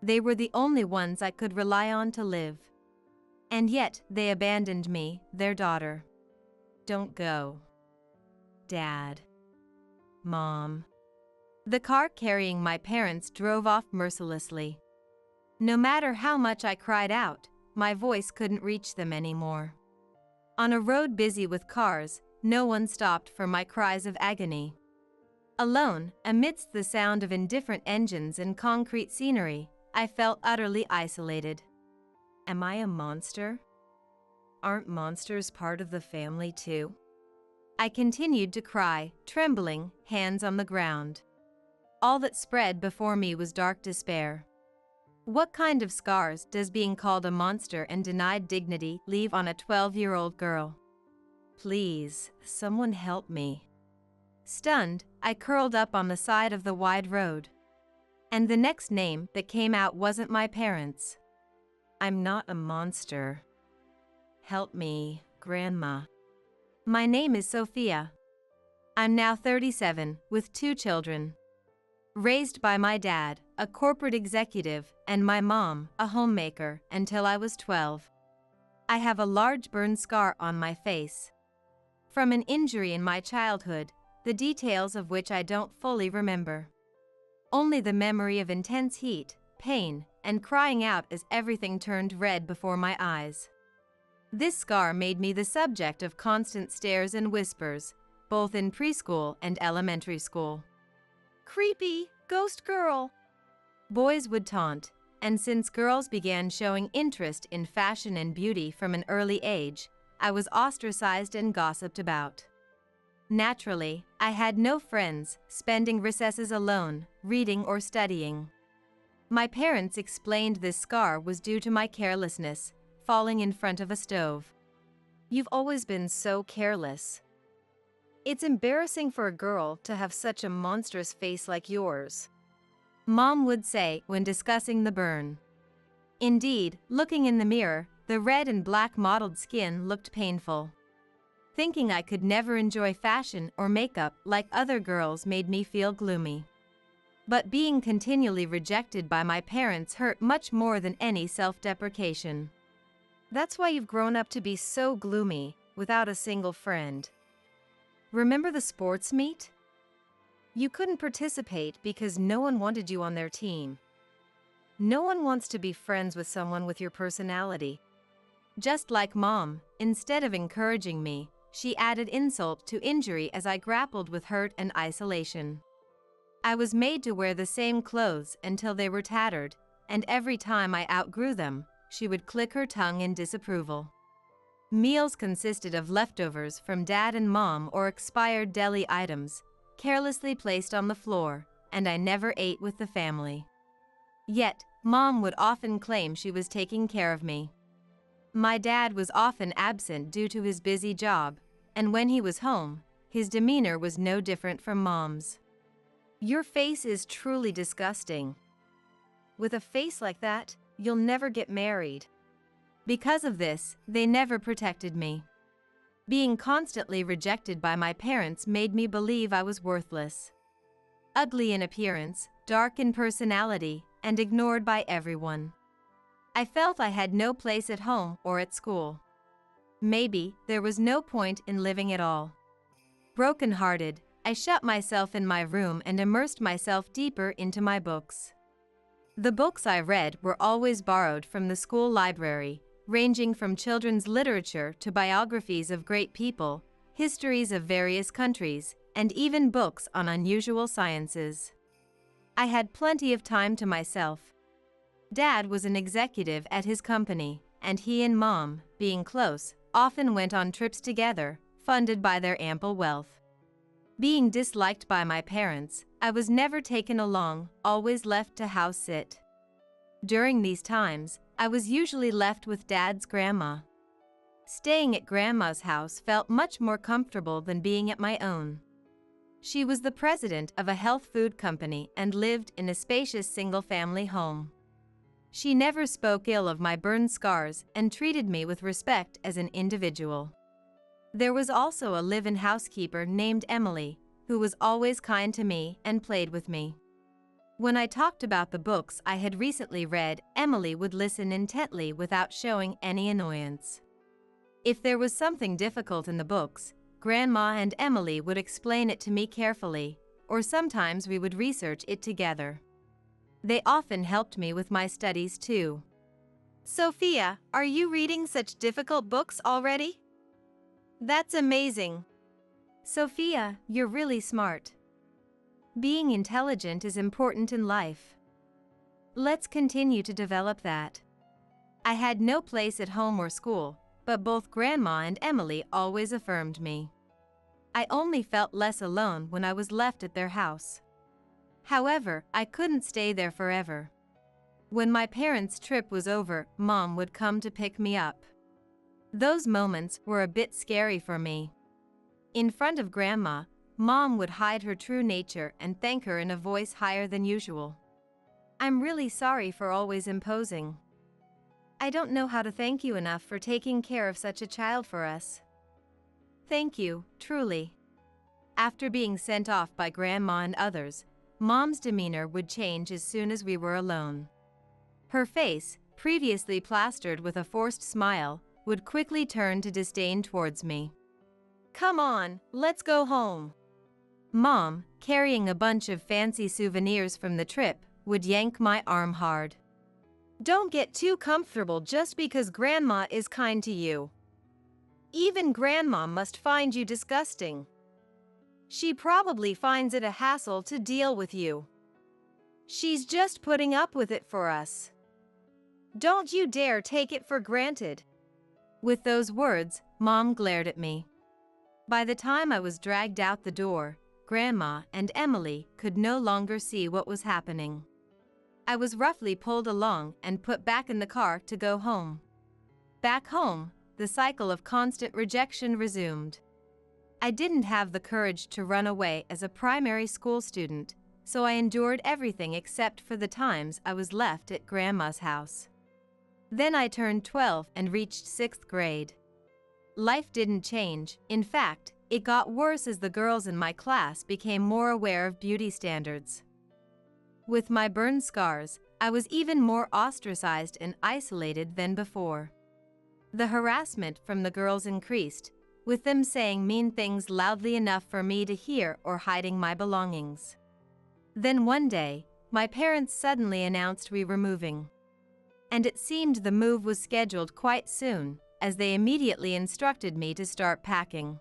They were the only ones I could rely on to live. And yet, they abandoned me, their daughter. Don't go. Dad. Mom. The car carrying my parents drove off mercilessly. No matter how much I cried out, my voice couldn't reach them anymore. On a road busy with cars, no one stopped for my cries of agony. Alone, amidst the sound of indifferent engines and concrete scenery, I felt utterly isolated. Am I a monster? Aren't monsters part of the family too? I continued to cry, trembling, hands on the ground. All that spread before me was dark despair. What kind of scars does being called a monster and denied dignity leave on a 12-year-old girl? Please, someone help me. Stunned, I curled up on the side of the wide road. And the next name that came out wasn't my parents'. I'm not a monster. Help me, Grandma. My name is Sophia. I'm now 37, with 2 children. Raised by my dad, a corporate executive, and my mom, a homemaker, until I was 12. I have a large burn scar on my face. From an injury in my childhood, the details of which I don't fully remember. Only the memory of intense heat, pain, and crying out as everything turned red before my eyes. This scar made me the subject of constant stares and whispers, both in preschool and elementary school. Creepy, ghost girl. Boys would taunt, and since girls began showing interest in fashion and beauty from an early age, I was ostracized and gossiped about. Naturally, I had no friends, spending recesses alone, reading or studying. My parents explained this scar was due to my carelessness, falling in front of a stove. "You've always been so careless. It's embarrassing for a girl to have such a monstrous face like yours," Mom would say when discussing the burn. Indeed, looking in the mirror, the red and black mottled skin looked painful. Thinking I could never enjoy fashion or makeup like other girls made me feel gloomy. But being continually rejected by my parents hurt much more than any self-deprecation. "That's why you've grown up to be so gloomy, without a single friend. Remember the sports meet? You couldn't participate because no one wanted you on their team. No one wants to be friends with someone with your personality." Just like Mom, instead of encouraging me, she added insult to injury as I grappled with hurt and isolation. I was made to wear the same clothes until they were tattered, and every time I outgrew them, she would click her tongue in disapproval. Meals consisted of leftovers from Dad and Mom or expired deli items, carelessly placed on the floor, and I never ate with the family. Yet, Mom would often claim she was taking care of me. My dad was often absent due to his busy job, and when he was home, his demeanor was no different from Mom's. "Your face is truly disgusting. With a face like that, you'll never get married." Because of this, they never protected me. Being constantly rejected by my parents made me believe I was worthless. Ugly in appearance, dark in personality, and ignored by everyone. I felt I had no place at home or at school. Maybe there was no point in living at all. Broken-hearted, I shut myself in my room and immersed myself deeper into my books. The books I read were always borrowed from the school library, ranging from children's literature to biographies of great people, histories of various countries, and even books on unusual sciences. I had plenty of time to myself. Dad was an executive at his company, and he and Mom, being close, often went on trips together, funded by their ample wealth. Being disliked by my parents, I was never taken along, always left to house sit. During these times, I was usually left with Dad's grandma. Staying at Grandma's house felt much more comfortable than being at my own. She was the president of a health food company and lived in a spacious single-family home. She never spoke ill of my burn scars and treated me with respect as an individual. There was also a live-in housekeeper named Emily, who was always kind to me and played with me. When I talked about the books I had recently read, Emily would listen intently without showing any annoyance. If there was something difficult in the books, Grandma and Emily would explain it to me carefully, or sometimes we would research it together. They often helped me with my studies too. "Sophia, are you reading such difficult books already? That's amazing. Sophia, you're really smart. Being intelligent is important in life. Let's continue to develop that." I had no place at home or school, but both Grandma and Emily always affirmed me. I only felt less alone when I was left at their house. However, I couldn't stay there forever. When my parents' trip was over, Mom would come to pick me up. Those moments were a bit scary for me. In front of Grandma, Mom would hide her true nature and thank her in a voice higher than usual. "I'm really sorry for always imposing. I don't know how to thank you enough for taking care of such a child for us." "Thank you, truly." After being sent off by Grandma and others, Mom's demeanor would change as soon as we were alone. Her face, previously plastered with a forced smile, would quickly turn to disdain towards me. "Come on, let's go home." Mom, carrying a bunch of fancy souvenirs from the trip, would yank my arm hard. "Don't get too comfortable just because Grandma is kind to you. Even Grandma must find you disgusting. She probably finds it a hassle to deal with you. She's just putting up with it for us. Don't you dare take it for granted." With those words, Mom glared at me. By the time I was dragged out the door, Grandma and Emily could no longer see what was happening. I was roughly pulled along and put back in the car to go home. Back home, the cycle of constant rejection resumed. I didn't have the courage to run away as a primary school student, so I endured everything except for the times I was left at Grandma's house. Then I turned 12 and reached 6th grade. Life didn't change. In fact, it got worse as the girls in my class became more aware of beauty standards. With my burn scars, I was even more ostracized and isolated than before. The harassment from the girls increased, with them saying mean things loudly enough for me to hear or hiding my belongings. Then one day, my parents suddenly announced we were moving. And it seemed the move was scheduled quite soon, as they immediately instructed me to start packing.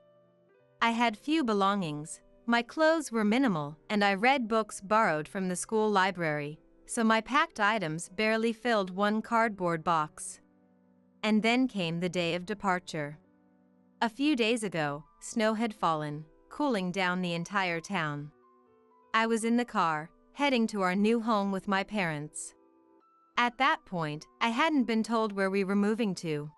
I had few belongings. My clothes were minimal, and I read books borrowed from the school library, so my packed items barely filled one cardboard box. And then came the day of departure. A few days ago, snow had fallen, cooling down the entire town. I was in the car, heading to our new home with my parents. At that point, I hadn't been told where we were moving to.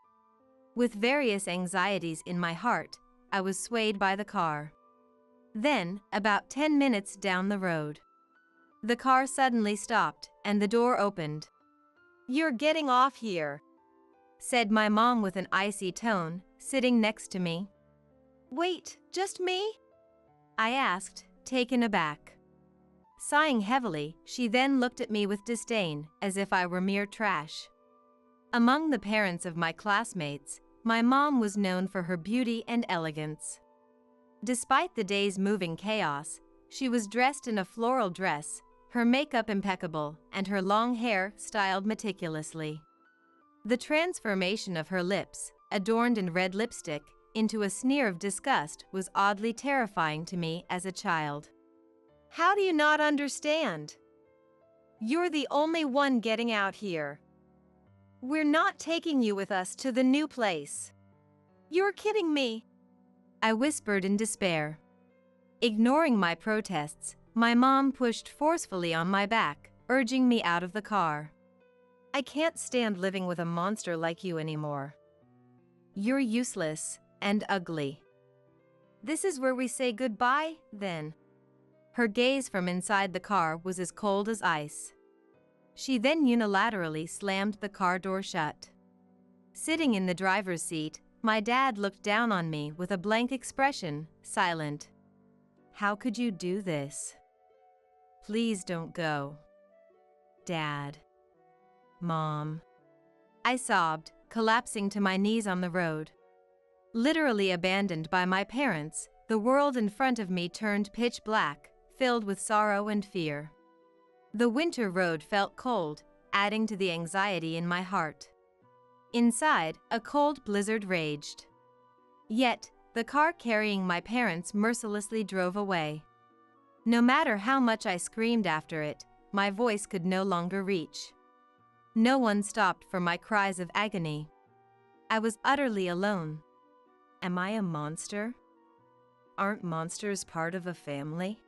With various anxieties in my heart, I was swayed by the car. Then, about 10 minutes down the road, the car suddenly stopped and the door opened. "You're getting off here," said my mom with an icy tone, sitting next to me. "Wait, just me?" I asked, taken aback. Sighing heavily, she then looked at me with disdain, as if I were mere trash. Among the parents of my classmates, my mom was known for her beauty and elegance. Despite the day's moving chaos, she was dressed in a floral dress, her makeup impeccable, and her long hair styled meticulously. The transformation of her lips, adorned in red lipstick, into a sneer of disgust was oddly terrifying to me as a child. "How do you not understand? You're the only one getting out here. We're not taking you with us to the new place." "You're kidding me," I whispered in despair. Ignoring my protests, my mom pushed forcefully on my back, urging me out of the car. "I can't stand living with a monster like you anymore. You're useless and ugly. This is where we say goodbye, then." Her gaze from inside the car was as cold as ice. She then unilaterally slammed the car door shut. Sitting in the driver's seat, my dad looked down on me with a blank expression, silent. "How could you do this? Please don't go. Dad. Mom." I sobbed, collapsing to my knees on the road. Literally abandoned by my parents, the world in front of me turned pitch black, filled with sorrow and fear. The winter road felt cold, adding to the anxiety in my heart. Inside, a cold blizzard raged. Yet, the car carrying my parents mercilessly drove away. No matter how much I screamed after it, my voice could no longer reach. No one stopped for my cries of agony. I was utterly alone. Am I a monster? Aren't monsters part of a family?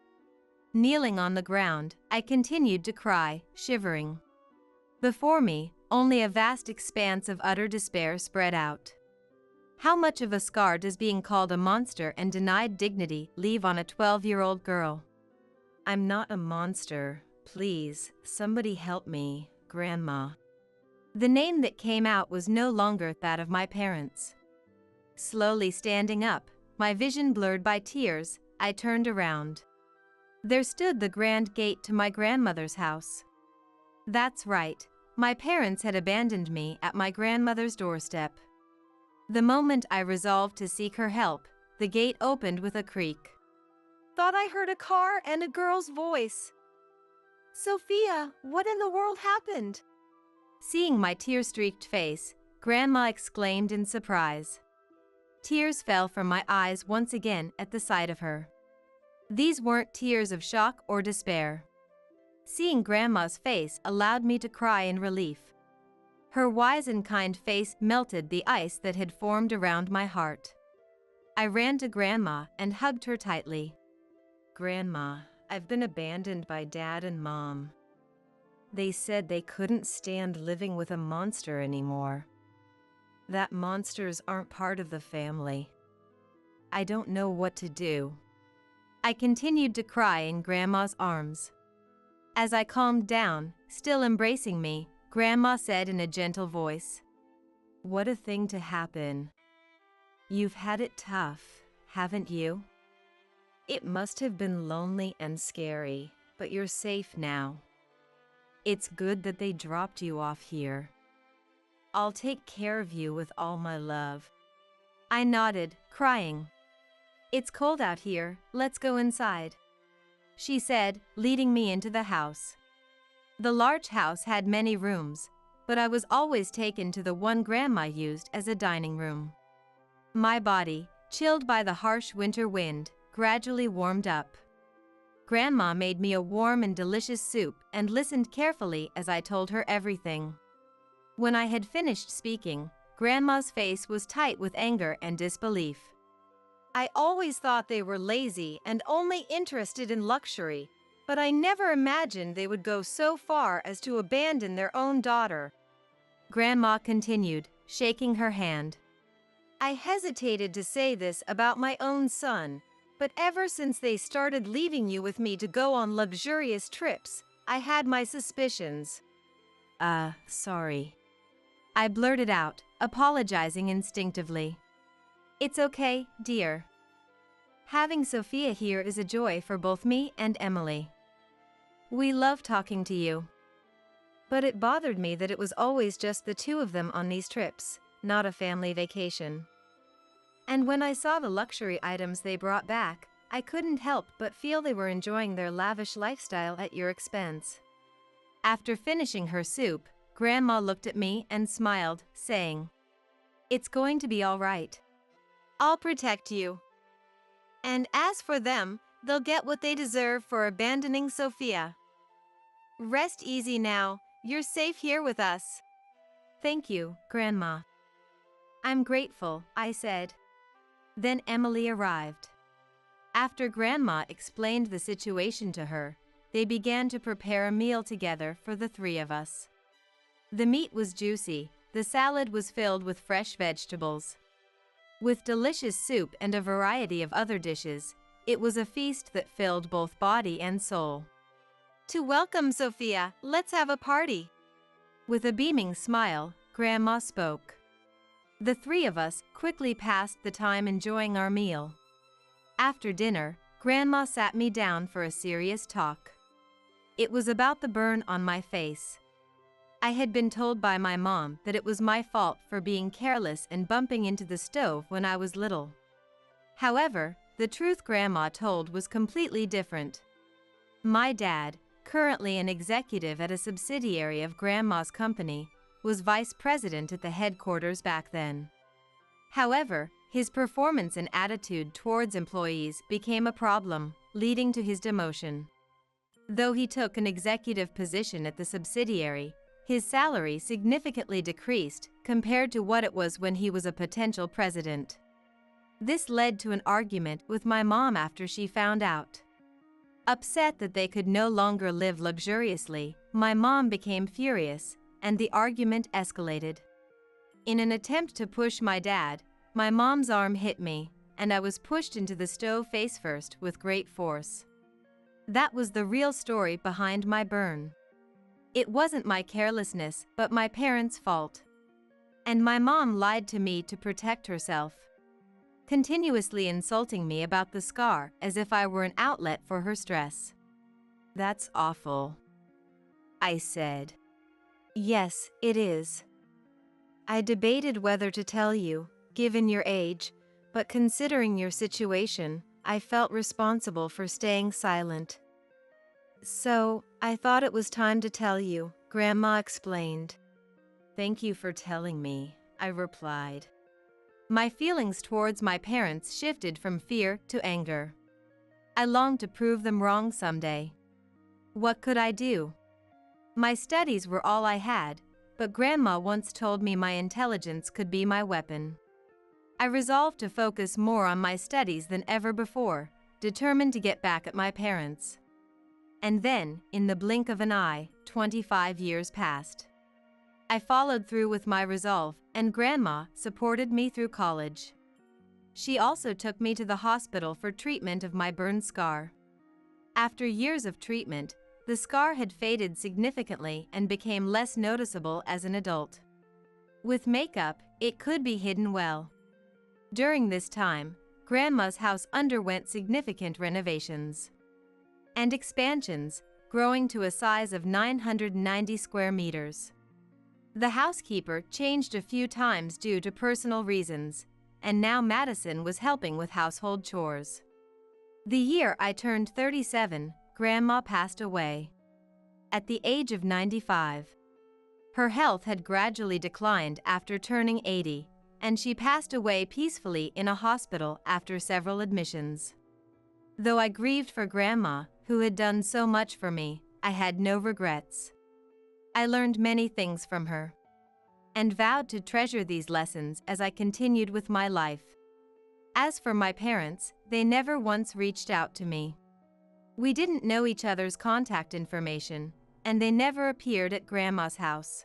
Kneeling on the ground, I continued to cry, shivering. Before me, only a vast expanse of utter despair spread out. How much of a scar does being called a monster and denied dignity leave on a 12-year-old girl? "I'm not a monster. Please, somebody help me, Grandma." The name that came out was no longer that of my parents. Slowly standing up, my vision blurred by tears, I turned around. There stood the grand gate to my grandmother's house. That's right, my parents had abandoned me at my grandmother's doorstep. The moment I resolved to seek her help, the gate opened with a creak. "Thought I heard a car and a girl's voice. Sophia, what in the world happened?" Seeing my tear-streaked face, Grandma exclaimed in surprise. Tears fell from my eyes once again at the sight of her. These weren't tears of shock or despair. Seeing Grandma's face allowed me to cry in relief. Her wise and kind face melted the ice that had formed around my heart. I ran to Grandma and hugged her tightly. "Grandma, I've been abandoned by Dad and Mom. They said they couldn't stand living with a monster anymore. That monsters aren't part of the family. I don't know what to do." I continued to cry in Grandma's arms. As I calmed down, still embracing me, Grandma said in a gentle voice, "What a thing to happen. You've had it tough, haven't you? It must have been lonely and scary, but you're safe now. It's good that they dropped you off here. I'll take care of you with all my love." I nodded, crying. "It's cold out here, let's go inside," she said, leading me into the house. The large house had many rooms, but I was always taken to the one Grandma used as a dining room. My body, chilled by the harsh winter wind, gradually warmed up. Grandma made me a warm and delicious soup and listened carefully as I told her everything. When I had finished speaking, Grandma's face was tight with anger and disbelief. "I always thought they were lazy and only interested in luxury, but I never imagined they would go so far as to abandon their own daughter," Grandma continued, shaking her hand. "I hesitated to say this about my own son, but ever since they started leaving you with me to go on luxurious trips, I had my suspicions." Sorry," I blurted out, apologizing instinctively. "It's okay, dear. Having Sophia here is a joy for both me and Emily. We love talking to you." But it bothered me that it was always just the two of them on these trips, not a family vacation. And when I saw the luxury items they brought back, I couldn't help but feel they were enjoying their lavish lifestyle at your expense. After finishing her soup, Grandma looked at me and smiled, saying, "It's going to be all right. I'll protect you. And as for them, they'll get what they deserve for abandoning Sophia. Rest easy now, you're safe here with us." "Thank you, Grandma." "I'm grateful," I said. Then Emily arrived. After Grandma explained the situation to her, they began to prepare a meal together for the three of us. The meat was juicy, the salad was filled with fresh vegetables. With delicious soup and a variety of other dishes, it was a feast that filled both body and soul. "To welcome Sophia, let's have a party." With a beaming smile, Grandma spoke. The three of us quickly passed the time enjoying our meal. After dinner, Grandma sat me down for a serious talk. It was about the burn on my face. I had been told by my mom that it was my fault for being careless and bumping into the stove when I was little. However, the truth Grandma told was completely different. My dad, currently an executive at a subsidiary of Grandma's company, was vice president at the headquarters back then. However, his performance and attitude towards employees became a problem, leading to his demotion. Though he took an executive position at the subsidiary, his salary significantly decreased compared to what it was when he was a potential president. This led to an argument with my mom after she found out. Upset that they could no longer live luxuriously, my mom became furious, and the argument escalated. In an attempt to push my dad, my mom's arm hit me, and I was pushed into the stove face first with great force. That was the real story behind my burn. It wasn't my carelessness, but my parents' fault. And my mom lied to me to protect herself, continuously insulting me about the scar as if I were an outlet for her stress. "That's awful," I said. "Yes, it is. I debated whether to tell you, given your age, but considering your situation, I felt responsible for staying silent. So, I thought it was time to tell you," Grandma explained. "Thank you for telling me," I replied. My feelings towards my parents shifted from fear to anger. I longed to prove them wrong someday. What could I do? My studies were all I had, but Grandma once told me my intelligence could be my weapon. I resolved to focus more on my studies than ever before, determined to get back at my parents. And then, in the blink of an eye, 25 years passed. I followed through with my resolve, and Grandma supported me through college. She also took me to the hospital for treatment of my burn scar. After years of treatment, the scar had faded significantly and became less noticeable as an adult. With makeup, it could be hidden well. During this time, Grandma's house underwent significant renovations and expansions, growing to a size of 990 square meters. The housekeeper changed a few times due to personal reasons, and now Madison was helping with household chores. The year I turned 37, Grandma passed away. At the age of 95. Her health had gradually declined after turning 80, and she passed away peacefully in a hospital after several admissions. Though I grieved for Grandma, who had done so much for me, I had no regrets. I learned many things from her, and vowed to treasure these lessons as I continued with my life. As for my parents, they never once reached out to me. We didn't know each other's contact information, and they never appeared at Grandma's house.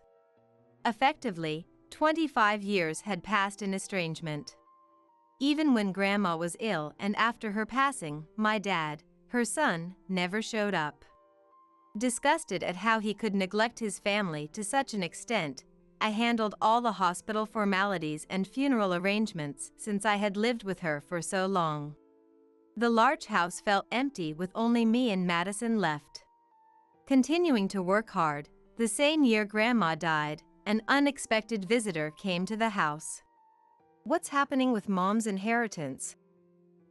Effectively, 25 years had passed in estrangement. Even when Grandma was ill and after her passing, my dad, her son, never showed up. Disgusted at how he could neglect his family to such an extent, I handled all the hospital formalities and funeral arrangements since I had lived with her for so long. The large house felt empty with only me and Madison left. Continuing to work hard, the same year Grandma died, an unexpected visitor came to the house. "What's happening with Mom's inheritance?"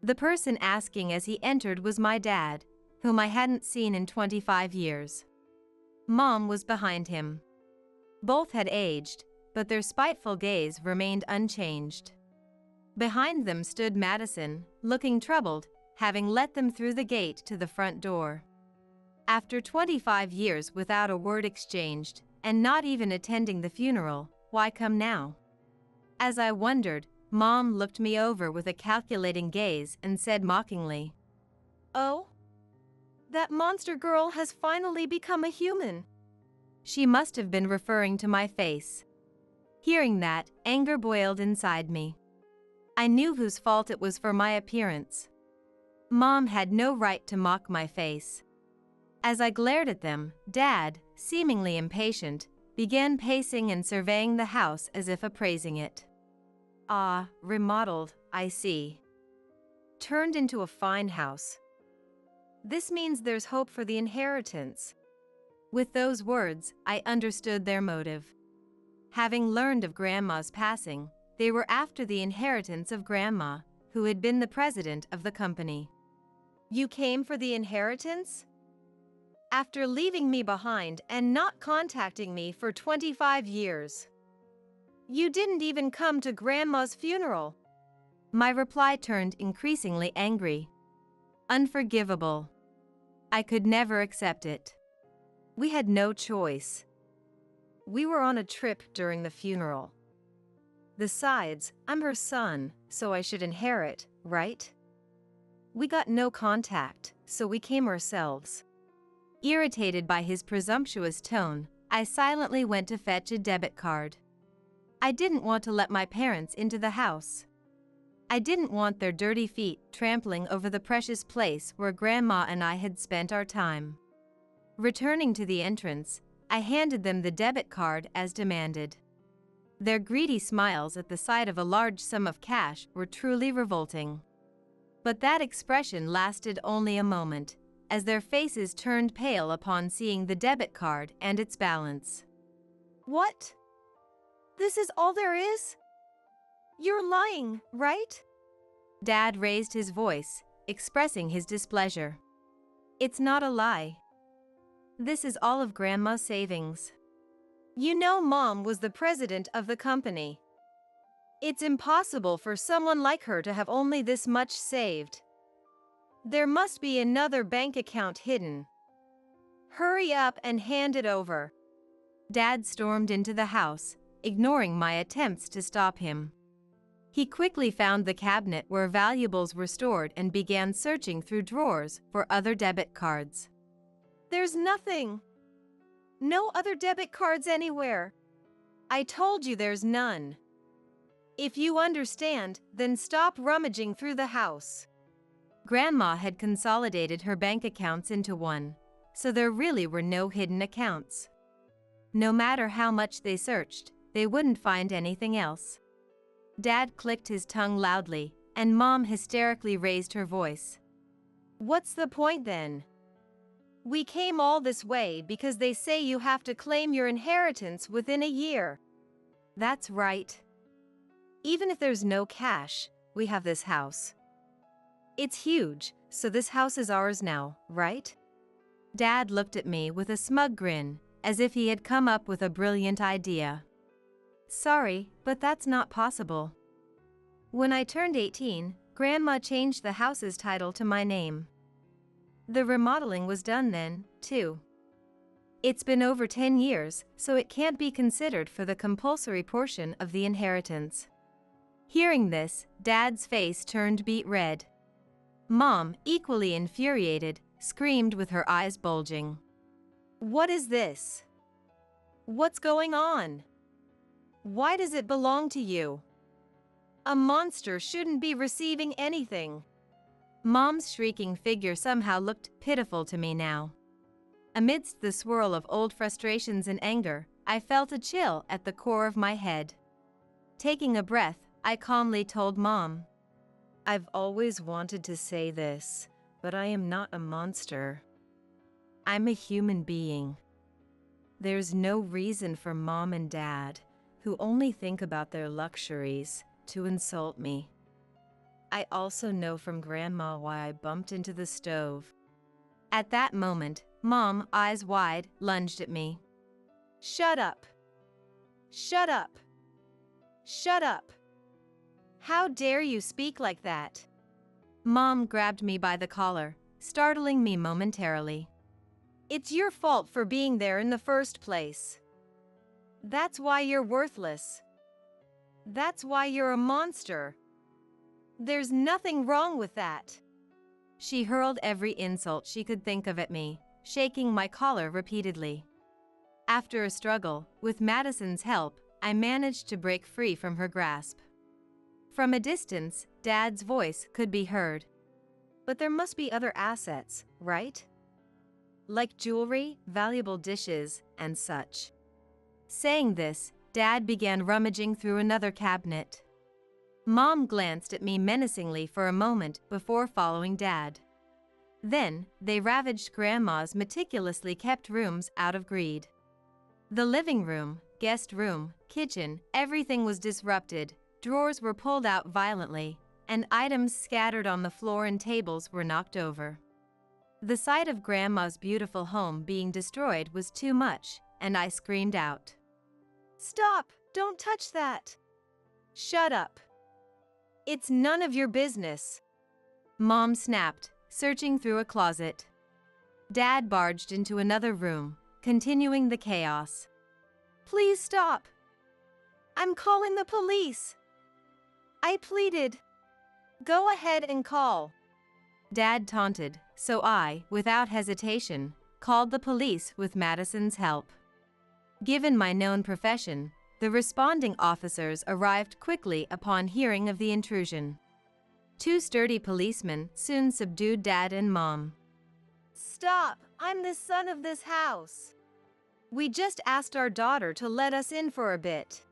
The person asking as he entered was my dad, whom I hadn't seen in 25 years. Mom was behind him. Both had aged, but their spiteful gaze remained unchanged. Behind them stood Madison, looking troubled, having let them through the gate to the front door. After 25 years without a word exchanged, and not even attending the funeral, why come now? As I wondered, Mom looked me over with a calculating gaze and said mockingly, "Oh? That monster girl has finally become a human." She must have been referring to my face. Hearing that, anger boiled inside me. I knew whose fault it was for my appearance. Mom had no right to mock my face. As I glared at them, Dad, seemingly impatient, began pacing and surveying the house as if appraising it. "Ah, remodeled, I see. Turned into a fine house. This means there's hope for the inheritance." With those words, I understood their motive. Having learned of Grandma's passing, they were after the inheritance of Grandma, who had been the president of the company. "You came for the inheritance? After leaving me behind and not contacting me for 25 years. You didn't even come to Grandma's funeral." My reply turned increasingly angry. Unforgivable. I could never accept it. We had no choice. We were on a trip during the funeral. Besides, I'm her son, so I should inherit, right? We got no contact, so we came ourselves. Irritated by his presumptuous tone, I silently went to fetch a debit card. I didn't want to let my parents into the house. I didn't want their dirty feet trampling over the precious place where Grandma and I had spent our time. Returning to the entrance, I handed them the debit card as demanded. Their greedy smiles at the sight of a large sum of cash were truly revolting. But that expression lasted only a moment, as their faces turned pale upon seeing the debit card and its balance. "What? This is all there is? You're lying, right?" Dad raised his voice, expressing his displeasure. "It's not a lie. This is all of Grandma's savings. You know Mom was the president of the company. It's impossible for someone like her to have only this much saved. There must be another bank account hidden. Hurry up and hand it over." Dad stormed into the house, ignoring my attempts to stop him. He quickly found the cabinet where valuables were stored and began searching through drawers for other debit cards. "There's nothing. No other debit cards anywhere. I told you there's none. If you understand, then stop rummaging through the house." Grandma had consolidated her bank accounts into one, so there really were no hidden accounts. No matter how much they searched, they wouldn't find anything else. Dad clicked his tongue loudly, and Mom hysterically raised her voice. "What's the point then? We came all this way because they say you have to claim your inheritance within a year." "That's right. Even if there's no cash, we have this house. It's huge, so this house is ours now, right?" Dad looked at me with a smug grin, as if he had come up with a brilliant idea. "Sorry, but that's not possible. When I turned 18, Grandma changed the house's title to my name. The remodeling was done then, too. It's been over 10 years, so it can't be considered for the compulsory portion of the inheritance." Hearing this, Dad's face turned beet red. Mom, equally infuriated, screamed with her eyes bulging. "What is this? What's going on? Why does it belong to you? A monster shouldn't be receiving anything." Mom's shrieking figure somehow looked pitiful to me now. Amidst the swirl of old frustrations and anger, I felt a chill at the core of my head. Taking a breath, I calmly told Mom, "I've always wanted to say this, but I am not a monster. I'm a human being. There's no reason for Mom and Dad, who only think about their luxuries, to insult me. I also know from Grandma why I bumped into the stove." At that moment, Mom, eyes wide, lunged at me. "Shut up! Shut up! Shut up! How dare you speak like that?" Mom grabbed me by the collar, startling me momentarily. "It's your fault for being there in the first place. That's why you're worthless. That's why you're a monster. There's nothing wrong with that." She hurled every insult she could think of at me, shaking my collar repeatedly. After a struggle, with Madison's help, I managed to break free from her grasp. From a distance, Dad's voice could be heard. "But there must be other assets, right? Like jewelry, valuable dishes, and such." Saying this, Dad began rummaging through another cabinet. Mom glanced at me menacingly for a moment before following Dad. Then, they ravaged Grandma's meticulously kept rooms out of greed. The living room, guest room, kitchen, everything was disrupted, drawers were pulled out violently, and items scattered on the floor and tables were knocked over. The sight of Grandma's beautiful home being destroyed was too much, and I screamed out, "Stop! Don't touch that! Shut up! It's none of your business!" Mom snapped, searching through a closet. Dad barged into another room, continuing the chaos. "Please stop! I'm calling the police!" I pleaded. "Go ahead and call." Dad taunted, so I, without hesitation, called the police with Madison's help. Given my known profession, the responding officers arrived quickly upon hearing of the intrusion. 2 sturdy policemen soon subdued Dad and Mom. "Stop! I'm the son of this house. We just asked our daughter to let us in for a bit."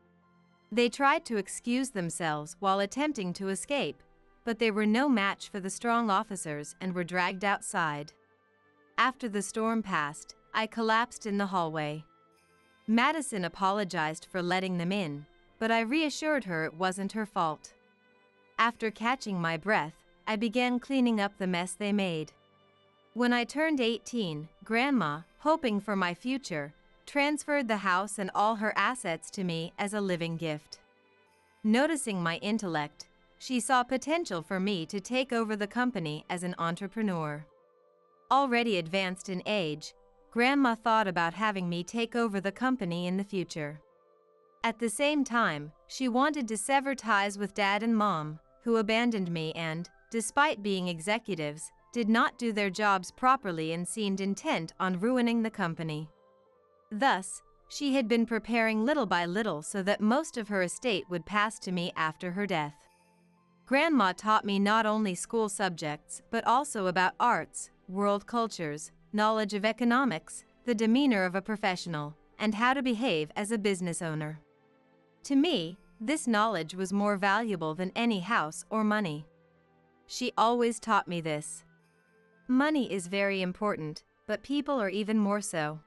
They tried to excuse themselves while attempting to escape, but they were no match for the strong officers and were dragged outside. After the storm passed, I collapsed in the hallway. Madison apologized for letting them in, but I reassured her it wasn't her fault. After catching my breath, I began cleaning up the mess they made. When I turned 18, Grandma, hoping for my future, transferred the house and all her assets to me as a living gift. Noticing my intellect, she saw potential for me to take over the company as an entrepreneur. Already advanced in age, Grandma thought about having me take over the company in the future. At the same time, she wanted to sever ties with Dad and Mom, who abandoned me and, despite being executives, did not do their jobs properly and seemed intent on ruining the company. Thus, she had been preparing little by little so that most of her estate would pass to me after her death. Grandma taught me not only school subjects but also about arts, world cultures, knowledge of economics, the demeanor of a professional, and how to behave as a business owner. To me, this knowledge was more valuable than any house or money. She always taught me this. Money is very important, but people are even more so.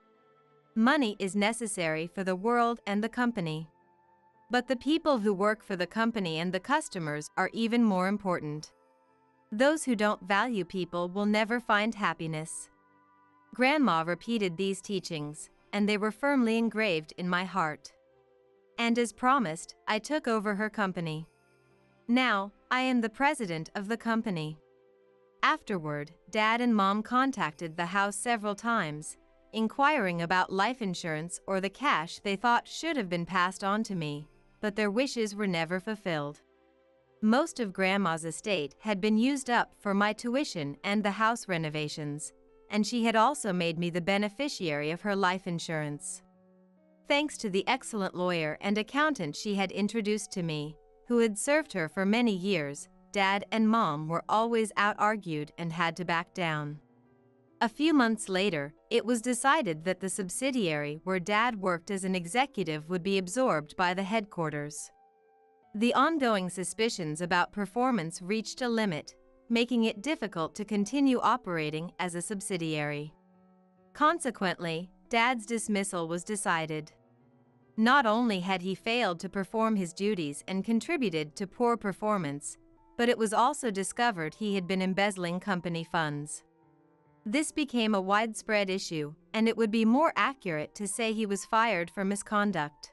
Money is necessary for the world and the company. But the people who work for the company and the customers are even more important. Those who don't value people will never find happiness. Grandma repeated these teachings, and they were firmly engraved in my heart. And as promised, I took over her company. Now, I am the president of the company. Afterward, Dad and Mom contacted the house several times, inquiring about life insurance or the cash they thought should have been passed on to me, but their wishes were never fulfilled. Most of Grandma's estate had been used up for my tuition and the house renovations, and she had also made me the beneficiary of her life insurance. Thanks to the excellent lawyer and accountant she had introduced to me, who had served her for many years, Dad and Mom were always out-argued and had to back down. A few months later, it was decided that the subsidiary where Dad worked as an executive would be absorbed by the headquarters. The ongoing suspicions about performance reached a limit, making it difficult to continue operating as a subsidiary. Consequently, Dad's dismissal was decided. Not only had he failed to perform his duties and contributed to poor performance, but it was also discovered he had been embezzling company funds. This became a widespread issue, and it would be more accurate to say he was fired for misconduct.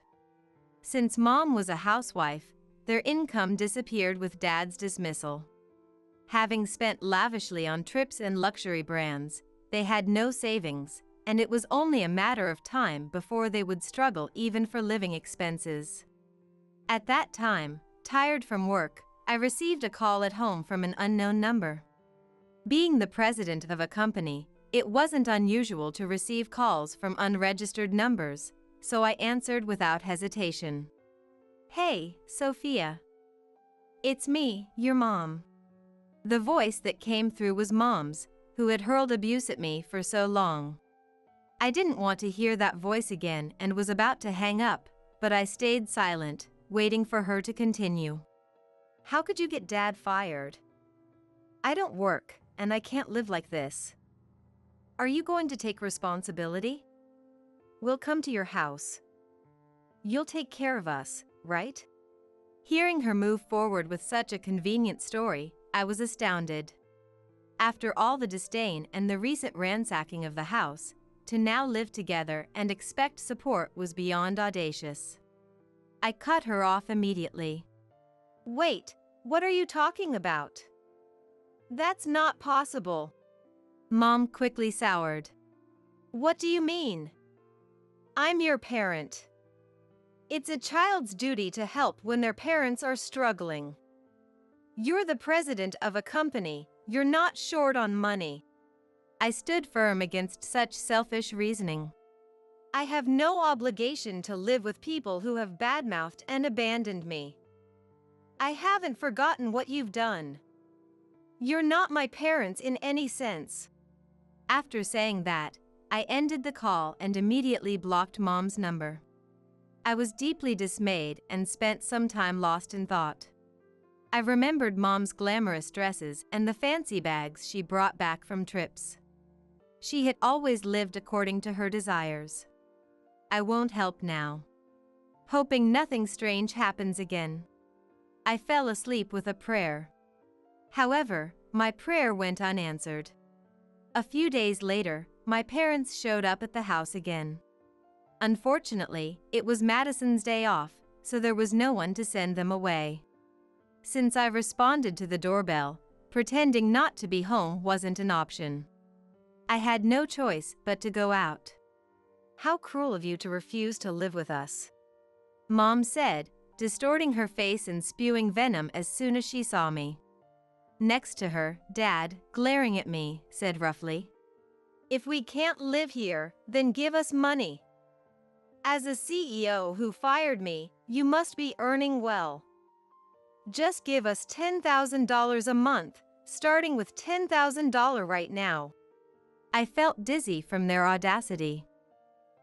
Since Mom was a housewife, their income disappeared with Dad's dismissal. Having spent lavishly on trips and luxury brands, they had no savings, and it was only a matter of time before they would struggle even for living expenses. At that time, tired from work, I received a call at home from an unknown number. Being the president of a company, it wasn't unusual to receive calls from unregistered numbers, so I answered without hesitation. "Hey, Sophia. It's me, your mom." The voice that came through was Mom's, who had hurled abuse at me for so long. I didn't want to hear that voice again and was about to hang up, but I stayed silent, waiting for her to continue. "How could you get Dad fired? I don't work, and I can't live like this. Are you going to take responsibility? We'll come to your house. You'll take care of us, right?" Hearing her move forward with such a convenient story, I was astounded. After all the disdain and the recent ransacking of the house, to now live together and expect support was beyond audacious. I cut her off immediately. "Wait, what are you talking about? That's not possible." Mom quickly soured. "What do you mean? I'm your parent. It's a child's duty to help when their parents are struggling. You're the president of a company, you're not short on money." I stood firm against such selfish reasoning. "I have no obligation to live with people who have badmouthed and abandoned me. I haven't forgotten what you've done. You're not my parents in any sense." After saying that, I ended the call and immediately blocked Mom's number. I was deeply dismayed and spent some time lost in thought. I remembered Mom's glamorous dresses and the fancy bags she brought back from trips. She had always lived according to her desires. I won't help now. Hoping nothing strange happens again, I fell asleep with a prayer. However, my prayer went unanswered. A few days later, my parents showed up at the house again. Unfortunately, it was Madison's day off, so there was no one to send them away. Since I responded to the doorbell, pretending not to be home wasn't an option. I had no choice but to go out. How cruel of you to refuse to live with us, Mom said, distorting her face and spewing venom as soon as she saw me. Next to her, Dad, glaring at me, said roughly, "If we can't live here, then give us money. As a CEO who fired me, you must be earning well. Just give us $10,000 a month, starting with $10,000 right now." I felt dizzy from their audacity.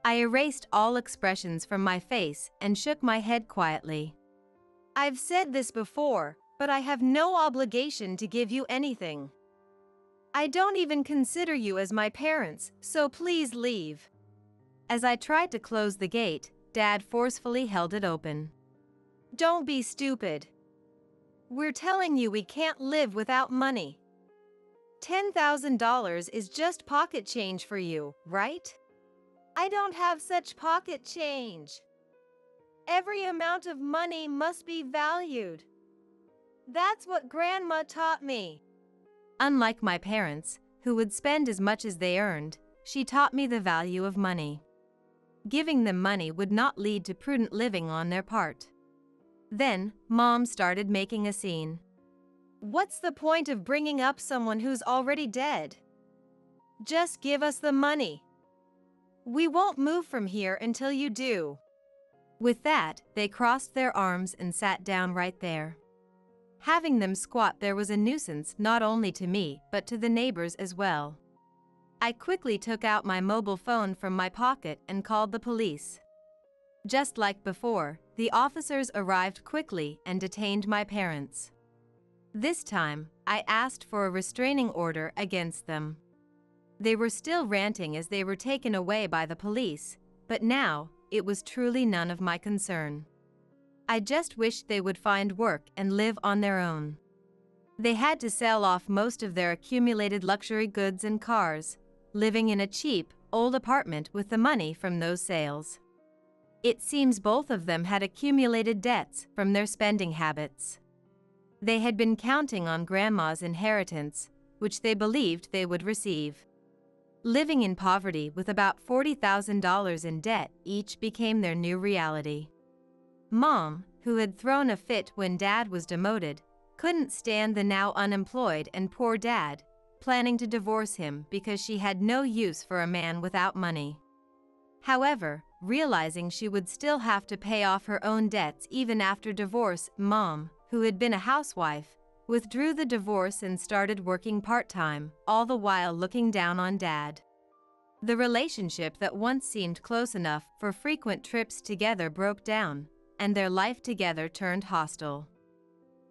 I erased all expressions from my face and shook my head quietly. "I've said this before, but I have no obligation to give you anything. I don't even consider you as my parents, so please leave." As I tried to close the gate, Dad forcefully held it open. "Don't be stupid. We're telling you we can't live without money. $10,000 is just pocket change for you, right? I don't have such pocket change. Every amount of money must be valued. That's what Grandma taught me." Unlike my parents, who would spend as much as they earned, she taught me the value of money. Giving them money would not lead to prudent living on their part. Then, Mom started making a scene. "What's the point of bringing up someone who's already dead? Just give us the money. We won't move from here until you do." With that, they crossed their arms and sat down right there. Having them squat there was a nuisance not only to me but to the neighbors as well. I quickly took out my mobile phone from my pocket and called the police. Just like before, the officers arrived quickly and detained my parents. This time, I asked for a restraining order against them. They were still ranting as they were taken away by the police, but now, it was truly none of my concern. I just wished they would find work and live on their own. They had to sell off most of their accumulated luxury goods and cars, living in a cheap, old apartment with the money from those sales. It seems both of them had accumulated debts from their spending habits. They had been counting on Grandma's inheritance, which they believed they would receive. Living in poverty with about $40,000 in debt each became their new reality. Mom, who had thrown a fit when Dad was demoted, couldn't stand the now unemployed and poor Dad, planning to divorce him because she had no use for a man without money. However, realizing she would still have to pay off her own debts even after divorce, Mom, who had been a housewife, withdrew the divorce and started working part-time, all the while looking down on Dad. The relationship that once seemed close enough for frequent trips together broke down, and their life together turned hostile.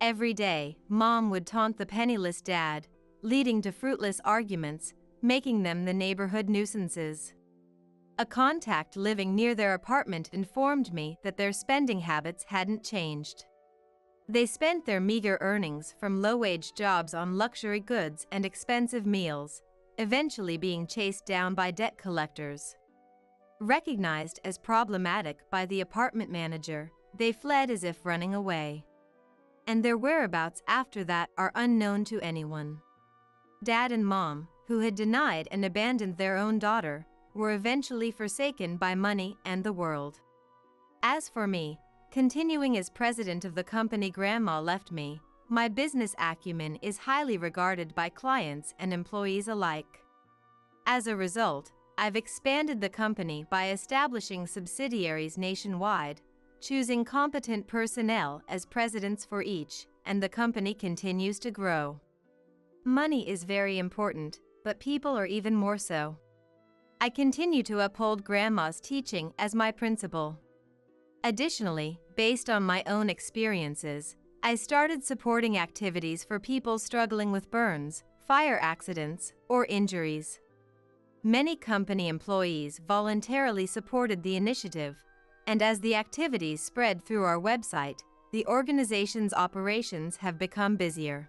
Every day, Mom would taunt the penniless Dad, leading to fruitless arguments, making them the neighborhood nuisances. A contact living near their apartment informed me that their spending habits hadn't changed. They spent their meager earnings from low-wage jobs on luxury goods and expensive meals, eventually being chased down by debt collectors. Recognized as problematic by the apartment manager, they fled as if running away. And their whereabouts after that are unknown to anyone. Dad and Mom, who had denied and abandoned their own daughter, were eventually forsaken by money and the world. As for me, continuing as president of the company Grandma left me, my business acumen is highly regarded by clients and employees alike. As a result, I've expanded the company by establishing subsidiaries nationwide, choosing competent personnel as presidents for each, and the company continues to grow. Money is very important, but people are even more so. I continue to uphold Grandma's teaching as my principle. Additionally, based on my own experiences, I started supporting activities for people struggling with burns, fire accidents, or injuries. Many company employees voluntarily supported the initiative, and as the activities spread through our website, the organization's operations have become busier.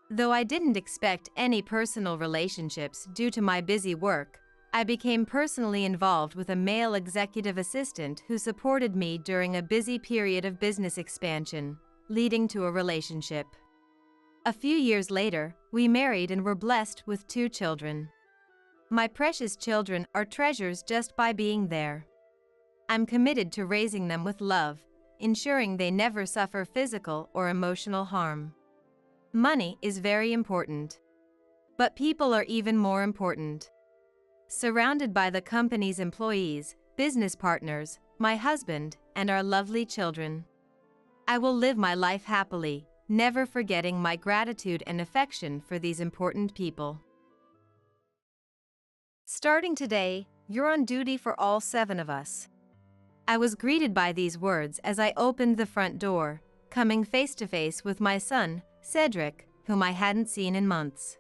Though I didn't expect any personal relationships due to my busy work, I became personally involved with a male executive assistant who supported me during a busy period of business expansion, leading to a relationship. A few years later, we married and were blessed with 2 children. My precious children are treasures just by being there. I'm committed to raising them with love, ensuring they never suffer physical or emotional harm. Money is very important. But people are even more important. Surrounded by the company's employees, business partners, my husband, and our lovely children. I will live my life happily, never forgetting my gratitude and affection for these important people. Starting today, you're on duty for all 7 of us. I was greeted by these words as I opened the front door, coming face to face with my son, Cedric, whom I hadn't seen in months.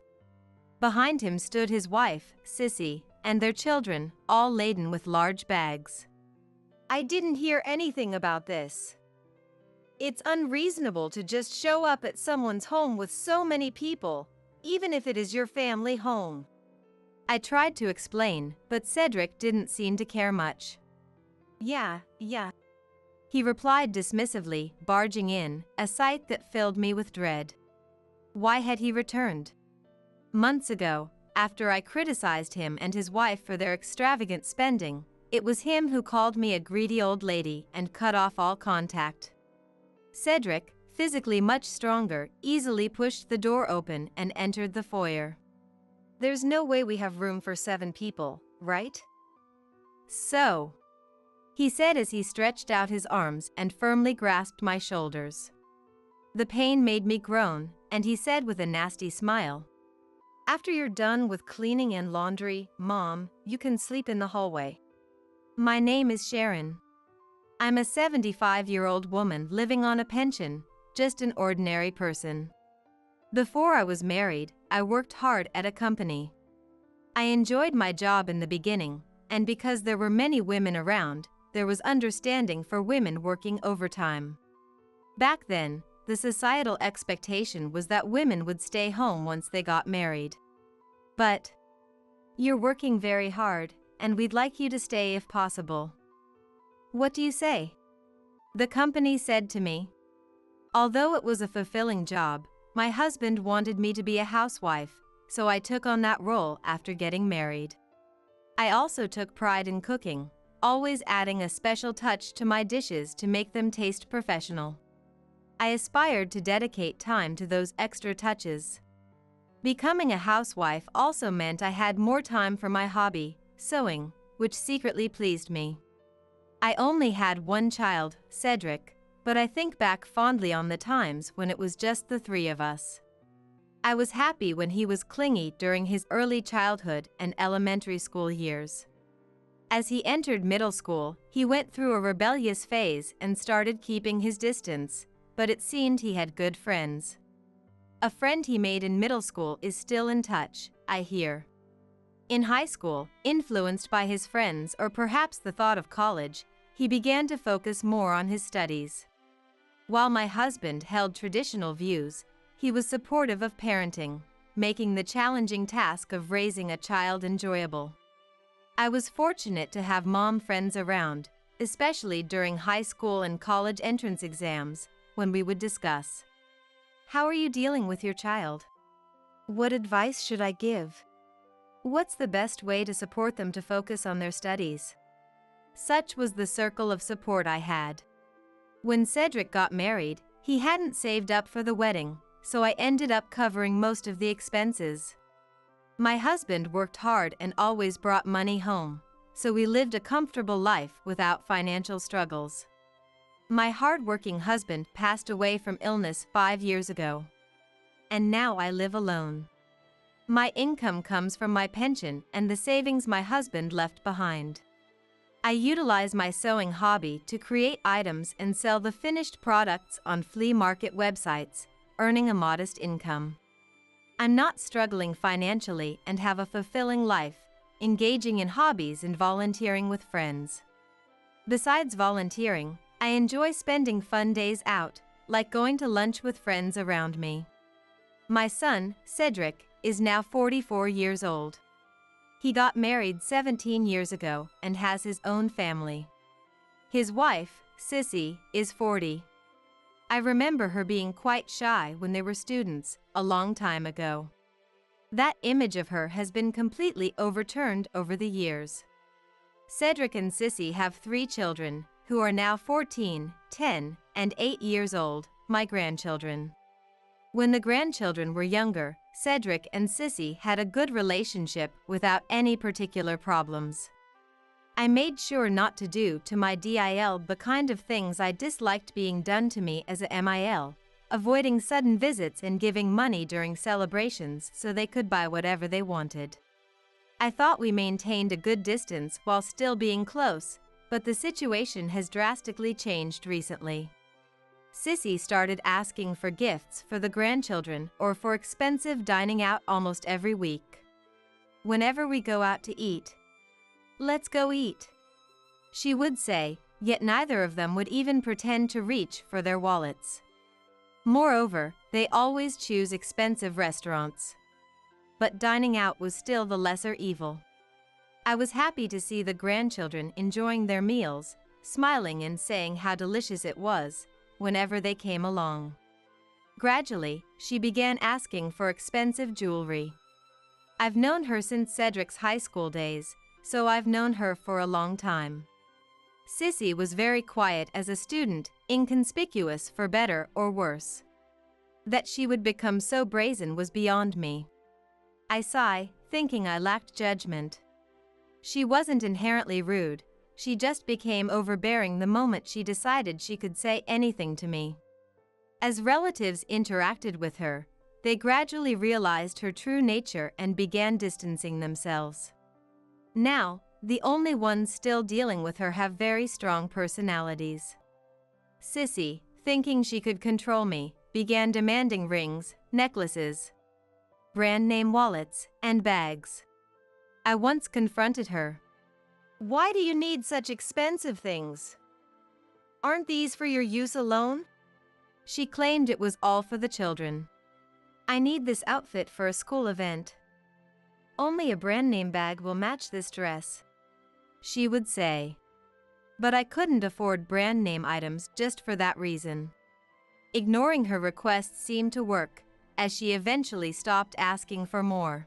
Behind him stood his wife, Sissy, and their children, all laden with large bags. I didn't hear anything about this. It's unreasonable to just show up at someone's home with so many people, even if it is your family home. I tried to explain, but Cedric didn't seem to care much. Yeah. He replied dismissively, barging in, a sight that filled me with dread. Why had he returned? Months ago, after I criticized him and his wife for their extravagant spending, it was him who called me a greedy old lady and cut off all contact. Cedric, physically much stronger, easily pushed the door open and entered the foyer. There's no way we have room for 7 people, right? So, he said as he stretched out his arms and firmly grasped my shoulders. The pain made me groan, and he said with a nasty smile, "After you're done with cleaning and laundry, Mom, you can sleep in the hallway." My name is Sharon. I'm a 75-year-old woman living on a pension, just an ordinary person. Before I was married, I worked hard at a company. I enjoyed my job in the beginning, and because there were many women around, there was understanding for women working overtime. Back then, the societal expectation was that women would stay home once they got married. But, "You're working very hard, and we'd like you to stay if possible. What do you say?" the company said to me. Although it was a fulfilling job, my husband wanted me to be a housewife, so I took on that role after getting married. I also took pride in cooking, always adding a special touch to my dishes to make them taste professional. I aspired to dedicate time to those extra touches. Becoming a housewife also meant I had more time for my hobby, sewing, which secretly pleased me. I only had one child, Cedric, but I think back fondly on the times when it was just the 3 of us. I was happy when he was clingy during his early childhood and elementary school years. As he entered middle school, he went through a rebellious phase and started keeping his distance, but it seemed he had good friends. A friend he made in middle school is still in touch, I hear. In high school, influenced by his friends or perhaps the thought of college, he began to focus more on his studies. While my husband held traditional views, he was supportive of parenting, making the challenging task of raising a child enjoyable. I was fortunate to have mom friends around, especially during high school and college entrance exams, when we would discuss, "How are you dealing with your child? What advice should I give? What's the best way to support them to focus on their studies?" Such was the circle of support I had. When Cedric got married, he hadn't saved up for the wedding, so I ended up covering most of the expenses. My husband worked hard and always brought money home, so we lived a comfortable life without financial struggles. My hard-working husband passed away from illness 5 years ago. And now I live alone. My income comes from my pension and the savings my husband left behind. I utilize my sewing hobby to create items and sell the finished products on flea market websites, earning a modest income. I'm not struggling financially and have a fulfilling life, engaging in hobbies and volunteering with friends. Besides volunteering, I enjoy spending fun days out, like going to lunch with friends around me. My son, Cedric, is now 44 years old. He got married 17 years ago and has his own family. His wife, Sissy, is 40. I remember her being quite shy when they were students, a long time ago. That image of her has been completely overturned over the years. Cedric and Sissy have 3 children, who are now 14, 10, and 8 years old, my grandchildren. When the grandchildren were younger, Cedric and Sissy had a good relationship without any particular problems. I made sure not to do to my DIL the kind of things I disliked being done to me as a MIL, avoiding sudden visits and giving money during celebrations so they could buy whatever they wanted. I thought we maintained a good distance while still being close, but the situation has drastically changed recently. Sissy started asking for gifts for the grandchildren or for expensive dining out almost every week. Whenever we go out to eat, "Let's go eat," she would say, yet neither of them would even pretend to reach for their wallets. Moreover, they always choose expensive restaurants. But dining out was still the lesser evil. I was happy to see the grandchildren enjoying their meals, smiling and saying how delicious it was whenever they came along. Gradually, she began asking for expensive jewelry. I've known her since Cedric's high school days, so I've known her for a long time. Sissy was very quiet as a student, inconspicuous for better or worse. That she would become so brazen was beyond me. I sigh, thinking I lacked judgment. She wasn't inherently rude, she just became overbearing the moment she decided she could say anything to me. As relatives interacted with her, they gradually realized her true nature and began distancing themselves. Now, the only ones still dealing with her have very strong personalities. Sissy, thinking she could control me, began demanding rings, necklaces, brand name wallets, and bags. I once confronted her. "Why do you need such expensive things? Aren't these for your use alone?" She claimed it was all for the children. "I need this outfit for a school event. Only a brand name bag will match this dress," she would say. But I couldn't afford brand name items just for that reason. Ignoring her requests seemed to work, as she eventually stopped asking for more.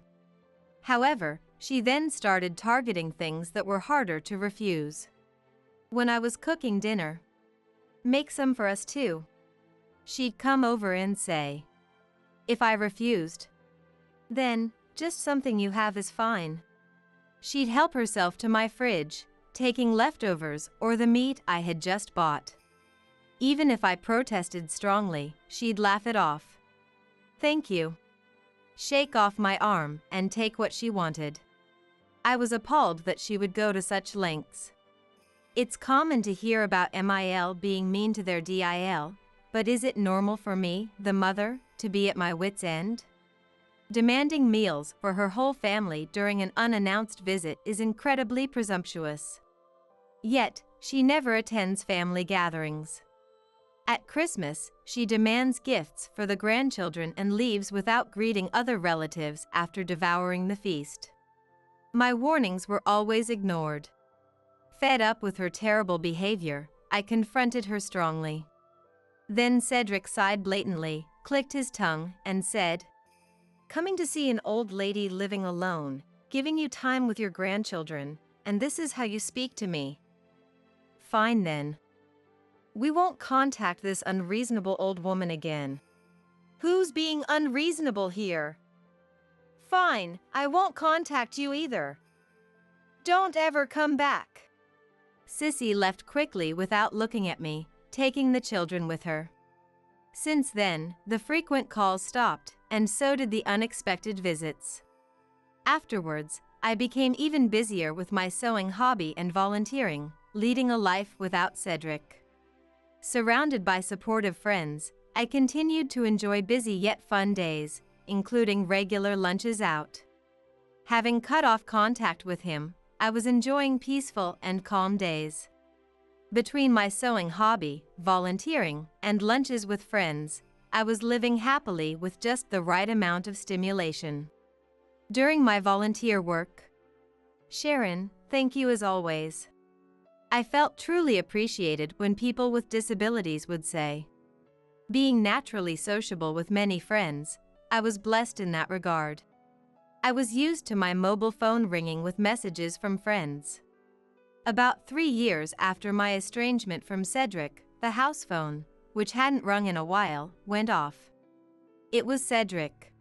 However, she then started targeting things that were harder to refuse. When I was cooking dinner, "Make some for us too," she'd come over and say. If I refused, "Then, just something you have is fine." She'd help herself to my fridge, taking leftovers or the meat I had just bought. Even if I protested strongly, she'd laugh it off. "Thank you," shake off my arm, and take what she wanted. I was appalled that she would go to such lengths. It's common to hear about MIL being mean to their DIL, but is it normal for me, the mother, to be at my wit's end? Demanding meals for her whole family during an unannounced visit is incredibly presumptuous. Yet, she never attends family gatherings. At Christmas, she demands gifts for the grandchildren and leaves without greeting other relatives after devouring the feast. My warnings were always ignored. Fed up with her terrible behavior, I confronted her strongly. Then Cedric sighed blatantly, clicked his tongue, and said, "Coming to see an old lady living alone, giving you time with your grandchildren, and this is how you speak to me? Fine then. We won't contact this unreasonable old woman again." "Who's being unreasonable here?" "Fine, I won't contact you either. Don't ever come back." Sissy left quickly without looking at me, taking the children with her. Since then, the frequent calls stopped, and so did the unexpected visits. Afterwards, I became even busier with my sewing hobby and volunteering, leading a life without Cedric. Surrounded by supportive friends, I continued to enjoy busy yet fun days, including regular lunches out. Having cut off contact with him, I was enjoying peaceful and calm days. Between my sewing hobby, volunteering, and lunches with friends, I was living happily with just the right amount of stimulation. During my volunteer work, "Sharon, thank you as always." I felt truly appreciated when people with disabilities would say. Being naturally sociable with many friends, I was blessed in that regard. I was used to my mobile phone ringing with messages from friends. About 3 years after my estrangement from Cedric, the house phone, which hadn't rung in a while, went off. It was Cedric.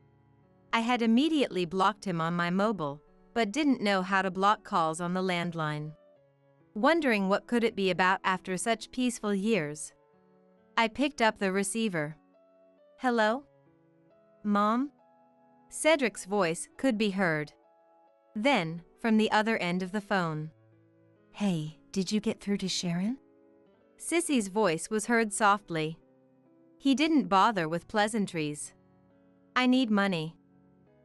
I had immediately blocked him on my mobile, but didn't know how to block calls on the landline. Wondering what could it be about after such peaceful years, I picked up the receiver. "Hello? Mom?" Cedric's voice could be heard. Then, from the other end of the phone, "Hey, did you get through to Sharon?" Sissy's voice was heard softly. He didn't bother with pleasantries. "I need money."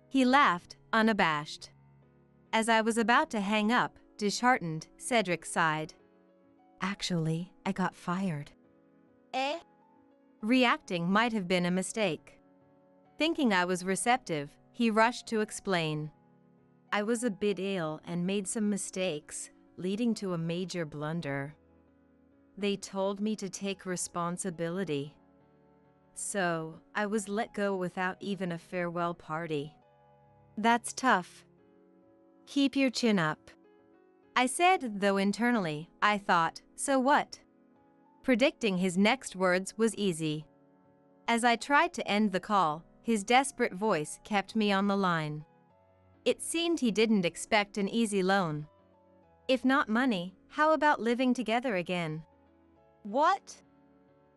He laughed, unabashed. As I was about to hang up, disheartened, Cedric sighed. "Actually, I got fired." "Eh?" Reacting might have been a mistake. Thinking I was receptive, he rushed to explain. "I was a bit ill and made some mistakes, leading to a major blunder. They told me to take responsibility. So, I was let go without even a farewell party." "That's tough. Keep your chin up," I said, though internally, I thought, so what? Predicting his next words was easy. As I tried to end the call, his desperate voice kept me on the line. It seemed he didn't expect an easy loan. "If not money, how about living together again?" "What?"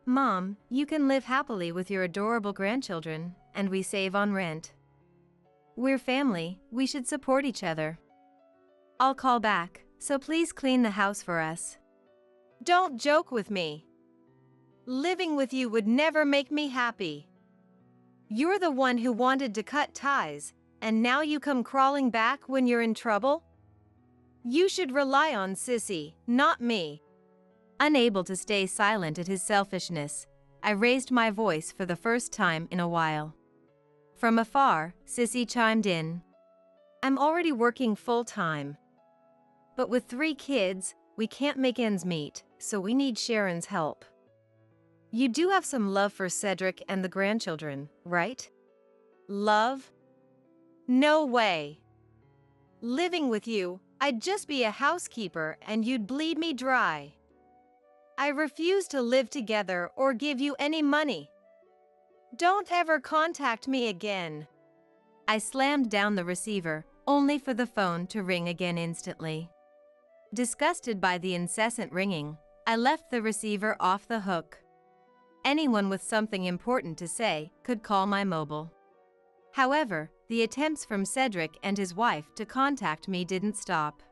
"Mom, you can live happily with your adorable grandchildren, and we save on rent. We're family, we should support each other. I'll call back, so please clean the house for us." "Don't joke with me. Living with you would never make me happy. You're the one who wanted to cut ties, and now you come crawling back when you're in trouble? You should rely on Sissy, not me." Unable to stay silent at his selfishness, I raised my voice for the first time in a while. From afar, Sissy chimed in. "I'm already working full-time. But with 3 kids, we can't make ends meet, so we need Sharon's help. You do have some love for Cedric and the grandchildren, right?" "Love? No way. Living with you, I'd just be a housekeeper and you'd bleed me dry. I refuse to live together or give you any money. Don't ever contact me again." I slammed down the receiver, only for the phone to ring again instantly. Disgusted by the incessant ringing, I left the receiver off the hook. Anyone with something important to say could call my mobile. However, the attempts from Cedric and his wife to contact me didn't stop.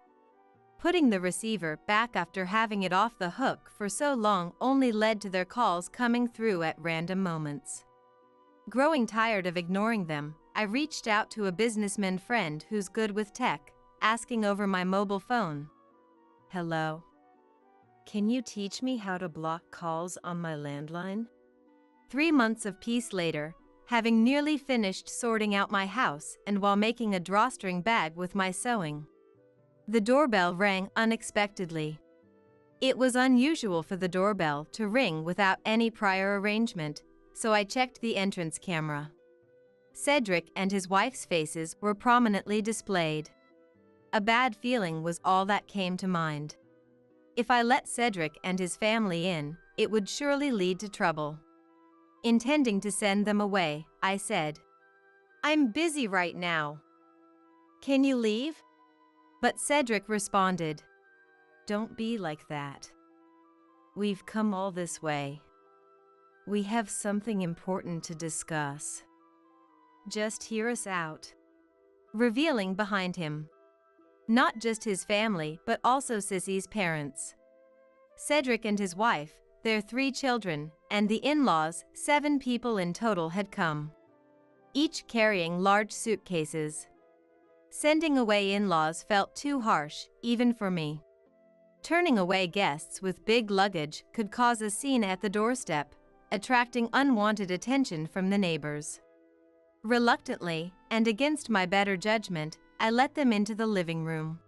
Putting the receiver back after having it off the hook for so long only led to their calls coming through at random moments. Growing tired of ignoring them, I reached out to a businessman friend who's good with tech, asking over my mobile phone. "Hello. Can you teach me how to block calls on my landline?" 3 months of peace later, having nearly finished sorting out my house and while making a drawstring bag with my sewing, the doorbell rang unexpectedly. It was unusual for the doorbell to ring without any prior arrangement, so I checked the entrance camera. Cedric and his wife's faces were prominently displayed. A bad feeling was all that came to mind. If I let Cedric and his family in, it would surely lead to trouble. Intending to send them away, I said, "I'm busy right now. Can you leave?" But Cedric responded, "Don't be like that. We've come all this way. We have something important to discuss. Just hear us out." Revealing behind him not just his family but also Sissy's parents. Cedric and his wife, their 3 children, and the in-laws, 7 people in total had come, each carrying large suitcases. Sending away in-laws felt too harsh, even for me. Turning away guests with big luggage could cause a scene at the doorstep, attracting unwanted attention from the neighbors. Reluctantly, and against my better judgment, I let them into the living room.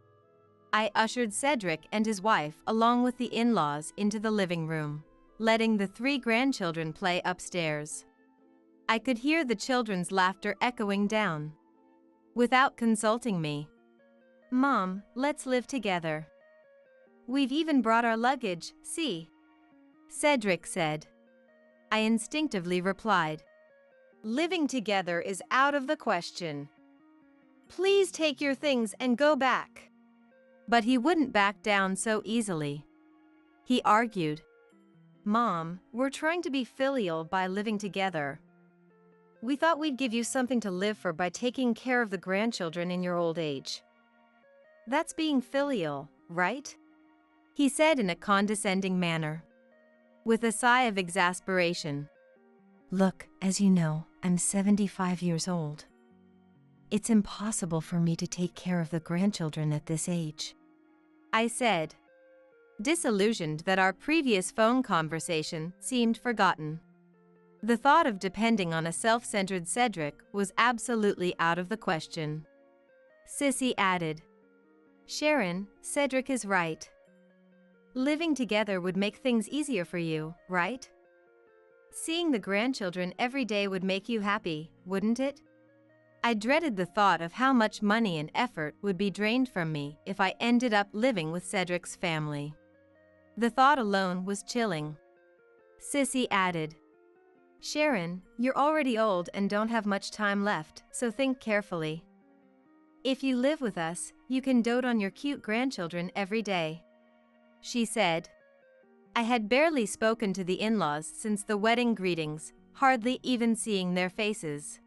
I ushered Cedric and his wife along with the in-laws into the living room, letting the 3 grandchildren play upstairs. I could hear the children's laughter echoing down. without consulting me. Mom, let's live together. We've even brought our luggage, see? Cedric said. I instinctively replied, living together is out of the question. Please take your things and go back. But he wouldn't back down so easily. He argued, Mom, we're trying to be filial by living together. We thought we'd give you something to live for by taking care of the grandchildren in your old age. That's being filial, right? He said in a condescending manner. With a sigh of exasperation. Look, as you know, I'm 75 years old. It's impossible for me to take care of the grandchildren at this age. I said, disillusioned that our previous phone conversation seemed forgotten. The thought of depending on a self-centered Cedric was absolutely out of the question. Sissy added, Sharon, Cedric is right. Living together would make things easier for you, right? Seeing the grandchildren every day would make you happy, wouldn't it? I dreaded the thought of how much money and effort would be drained from me if I ended up living with Cedric's family. The thought alone was chilling. Sissy added, Sharon, you're already old and don't have much time left, so think carefully. If you live with us, you can dote on your cute grandchildren every day. She said. I had barely spoken to the in-laws since the wedding greetings, hardly even seeing their faces.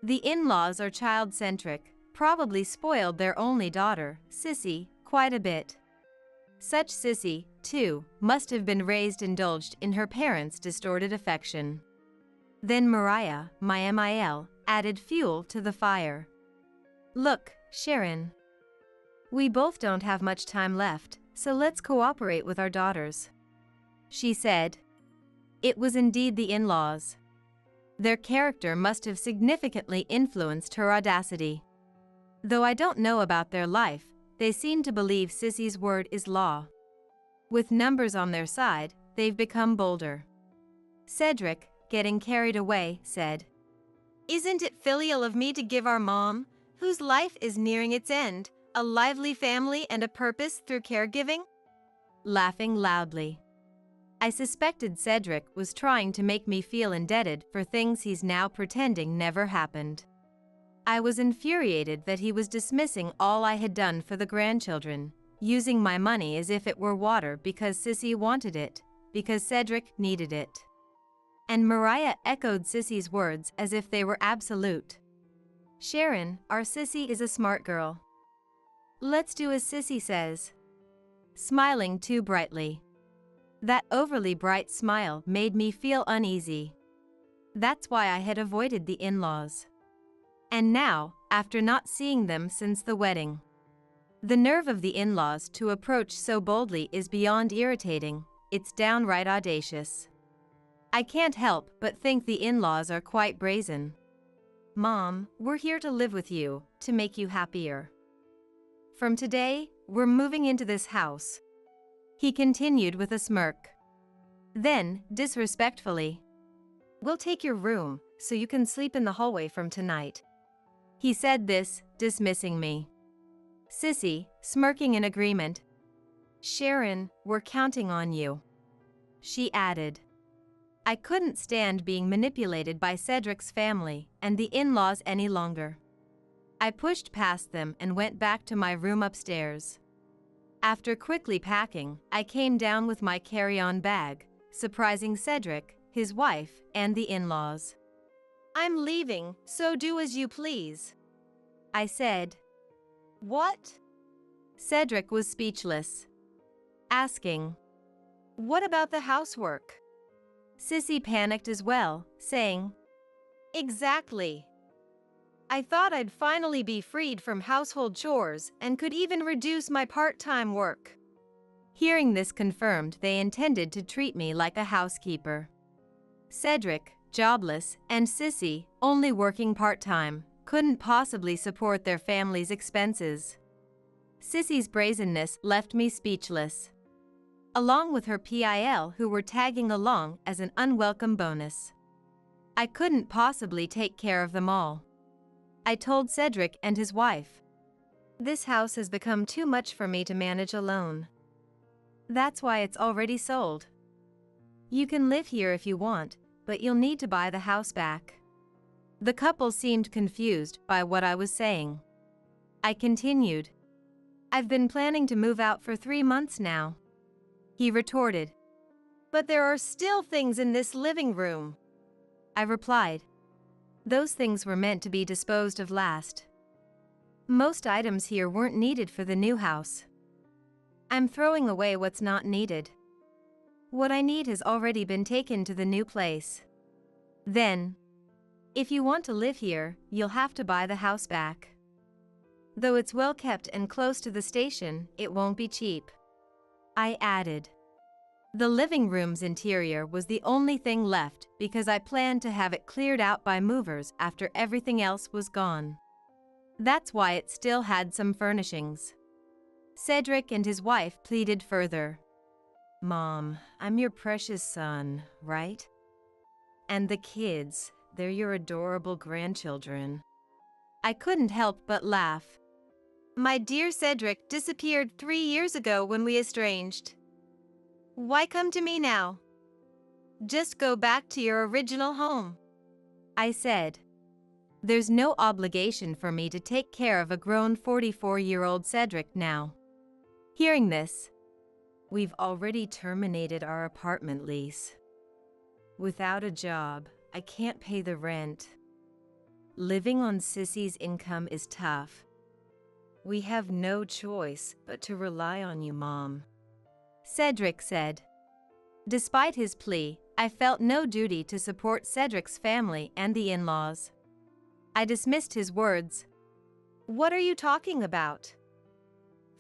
The in-laws are child-centric, probably spoiled their only daughter, Sissy, quite a bit. Such Sissy, too, must have been raised indulged in her parents' distorted affection. Then Mariah, my MIL, added fuel to the fire. Look, Sharon. We both don't have much time left, so let's cooperate with our daughters. She said. It was indeed the in-laws. Their character must have significantly influenced her audacity. Though I don't know about their life, they seem to believe Sissy's word is law. With numbers on their side, they've become bolder. Cedric, getting carried away, said, Isn't it filial of me to give our mom, whose life is nearing its end, a lively family and a purpose through caregiving? Laughing loudly. I suspected Cedric was trying to make me feel indebted for things he's now pretending never happened. I was infuriated that he was dismissing all I had done for the grandchildren, using my money as if it were water because Sissy wanted it, because Cedric needed it. And Mariah echoed Sissy's words as if they were absolute. Sharon, our Sissy is a smart girl. Let's do as Sissy says. Smiling too brightly. That overly bright smile made me feel uneasy. That's why I had avoided the in-laws. And now, after not seeing them since the wedding. The nerve of the in-laws to approach so boldly is beyond irritating, it's downright audacious. I can't help but think the in-laws are quite brazen. Mom, we're here to live with you, to make you happier. From today, we're moving into this house. He continued with a smirk. Then, disrespectfully, we'll take your room, so you can sleep in the hallway from tonight. He said this, dismissing me. Sissy, smirking in agreement. Sharon, we're counting on you. She added. I couldn't stand being manipulated by Cedric's family and the in-laws any longer. I pushed past them and went back to my room upstairs. After quickly packing, I came down with my carry-on bag, surprising Cedric, his wife, and the in-laws. I'm leaving, so do as you please. I said. What? Cedric was speechless. Asking. What about the housework? Sissy panicked as well, saying. Exactly. I thought I'd finally be freed from household chores and could even reduce my part-time work. Hearing this confirmed they intended to treat me like a housekeeper. Cedric, jobless, and Sissy, only working part-time, couldn't possibly support their family's expenses. Sissy's brazenness left me speechless. Along with her PIL who were tagging along as an unwelcome bonus. I couldn't possibly take care of them all. I told Cedric and his wife. This house has become too much for me to manage alone. That's why it's already sold. You can live here if you want, but you'll need to buy the house back. The couple seemed confused by what I was saying. I continued. I've been planning to move out for 3 months now. He retorted. But there are still things in this living room. I replied. Those things were meant to be disposed of last. Most items here weren't needed for the new house. I'm throwing away what's not needed. What I need has already been taken to the new place. Then, if you want to live here, you'll have to buy the house back. Though it's well kept and close to the station, it won't be cheap. I added. The living room's interior was the only thing left because I planned to have it cleared out by movers after everything else was gone. That's why it still had some furnishings. Cedric and his wife pleaded further. Mom, I'm your precious son, right? And the kids, they're your adorable grandchildren. I couldn't help but laugh. My dear Cedric disappeared 3 years ago when we estranged. Why come to me now? Just go back to your original home. I said. There's no obligation for me to take care of a grown 44-year-old Cedric now. Hearing this, we've already terminated our apartment lease. Without a job, I can't pay the rent. Living on Sissy's income is tough. We have no choice but to rely on you, Mom. Cedric said. Despite his plea, I felt no duty to support Cedric's family and the in-laws. I dismissed his words. What are you talking about?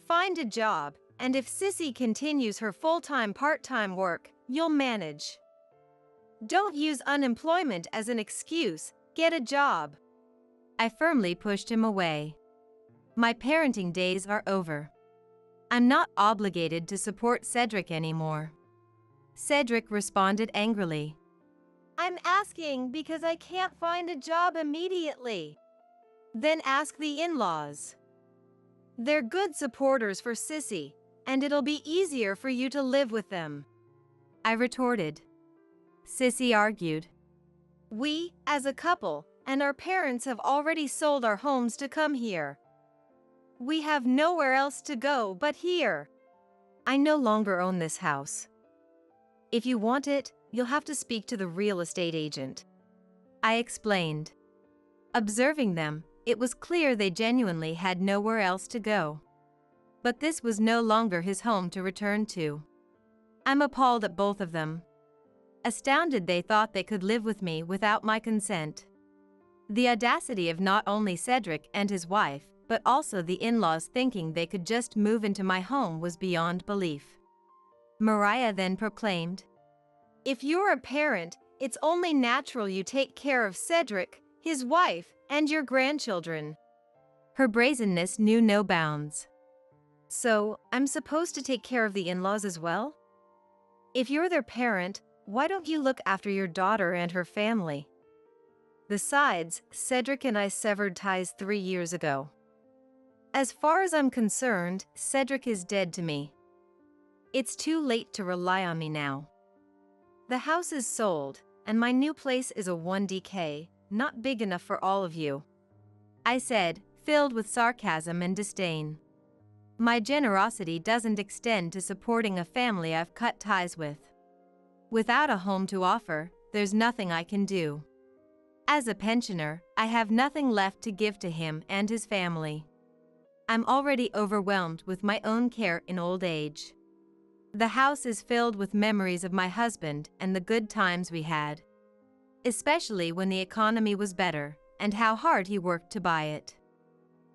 Find a job, and if Sissy continues her full-time part-time work, you'll manage. Don't use unemployment as an excuse, get a job. I firmly pushed him away. My parenting days are over. I'm not obligated to support Cedric anymore. Cedric responded angrily. I'm asking because I can't find a job immediately. Then ask the in-laws. They're good supporters for Sissy, and it'll be easier for you to live with them. I retorted. Sissy argued. We, as a couple, and our parents have already sold our homes to come here. We have nowhere else to go but here. I no longer own this house. If you want it, you'll have to speak to the real estate agent. I explained. Observing them, it was clear they genuinely had nowhere else to go. But this was no longer his home to return to. I'm appalled at both of them. Astounded they thought they could live with me without my consent. The audacity of not only Cedric and his wife, but also the in-laws thinking they could just move into my home was beyond belief. Mariah then proclaimed, If you're a parent, it's only natural you take care of Cedric, his wife, and your grandchildren. Her brazenness knew no bounds. So, I'm supposed to take care of the in-laws as well? If you're their parent, why don't you look after your daughter and her family? Besides, Cedric and I severed ties 3 years ago. As far as I'm concerned, Cedric is dead to me. It's too late to rely on me now. The house is sold, and my new place is a 1DK, not big enough for all of you. I said, filled with sarcasm and disdain. My generosity doesn't extend to supporting a family I've cut ties with. Without a home to offer, there's nothing I can do. As a pensioner, I have nothing left to give to him and his family. I'm already overwhelmed with my own care in old age. The house is filled with memories of my husband and the good times we had, especially when the economy was better, and how hard he worked to buy it.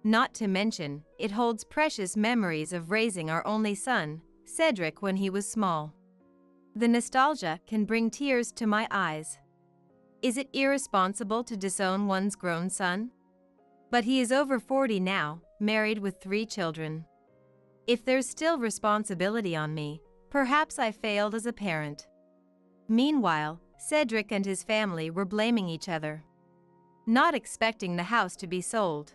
Not to mention, it holds precious memories of raising our only son, Cedric, when he was small. The nostalgia can bring tears to my eyes. Is it irresponsible to disown one's grown son? But he is over 40 now, married with 3 children. If there's still responsibility on me, perhaps I failed as a parent. Meanwhile, Cedric and his family were blaming each other. not expecting the house to be sold.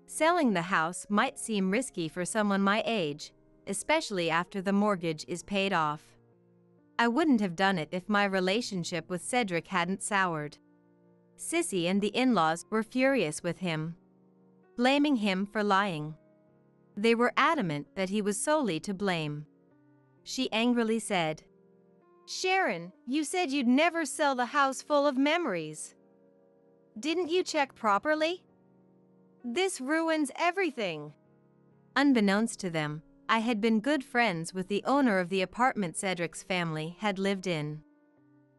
Selling the house might seem risky for someone my age, especially after the mortgage is paid off. I wouldn't have done it if my relationship with Cedric hadn't soured. Sissy and the in-laws were furious with him, blaming him for lying. They were adamant that he was solely to blame. She angrily said, "Sharon, you said you'd never sell the house full of memories. Didn't you check properly? This ruins everything." Unbeknownst to them, I had been good friends with the owner of the apartment Cedric's family had lived in.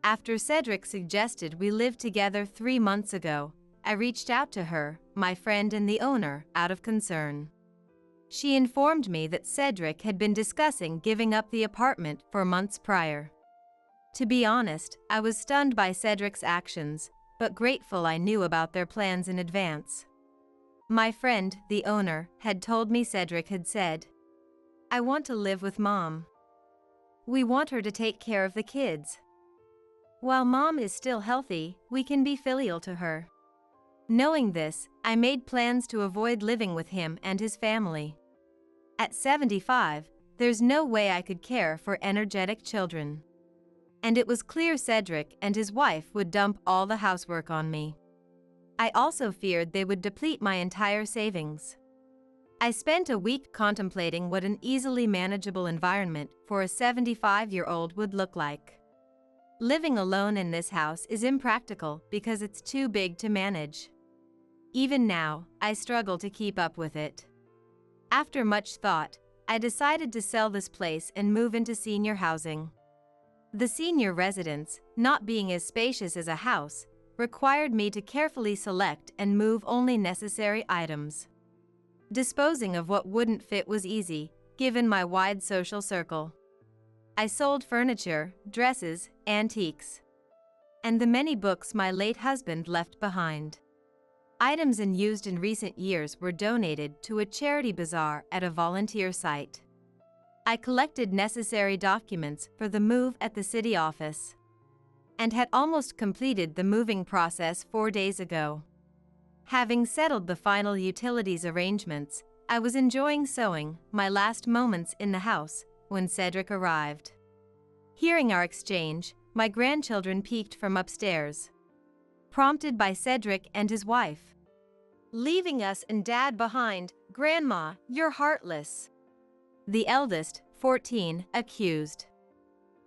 After Cedric suggested we live together 3 months ago, I reached out to her, my friend and the owner, out of concern. She informed me that Cedric had been discussing giving up the apartment for months prior. To be honest, I was stunned by Cedric's actions, but grateful I knew about their plans in advance. My friend, the owner, had told me Cedric had said, "I want to live with Mom. We want her to take care of the kids. While Mom is still healthy, we can be filial to her." Knowing this, I made plans to avoid living with him and his family. At 75, there's no way I could care for energetic children. And it was clear Cedric and his wife would dump all the housework on me. I also feared they would deplete my entire savings. I spent a week contemplating what an easily manageable environment for a 75-year-old would look like. Living alone in this house is impractical because it's too big to manage. Even now, I struggle to keep up with it. After much thought, I decided to sell this place and move into senior housing. The senior residence, not being as spacious as a house, required me to carefully select and move only necessary items. Disposing of what wouldn't fit was easy, given my wide social circle. I sold furniture, dresses, antiques, and the many books my late husband left behind. Items unused in recent years were donated to a charity bazaar at a volunteer site. I collected necessary documents for the move at the city office, and had almost completed the moving process 4 days ago. Having settled the final utilities arrangements, I was enjoying sewing my last moments in the house when Cedric arrived. Hearing our exchange, my grandchildren peeked from upstairs, prompted by Cedric and his wife. "Leaving us and Dad behind, Grandma, you're heartless," the eldest, 14, accused.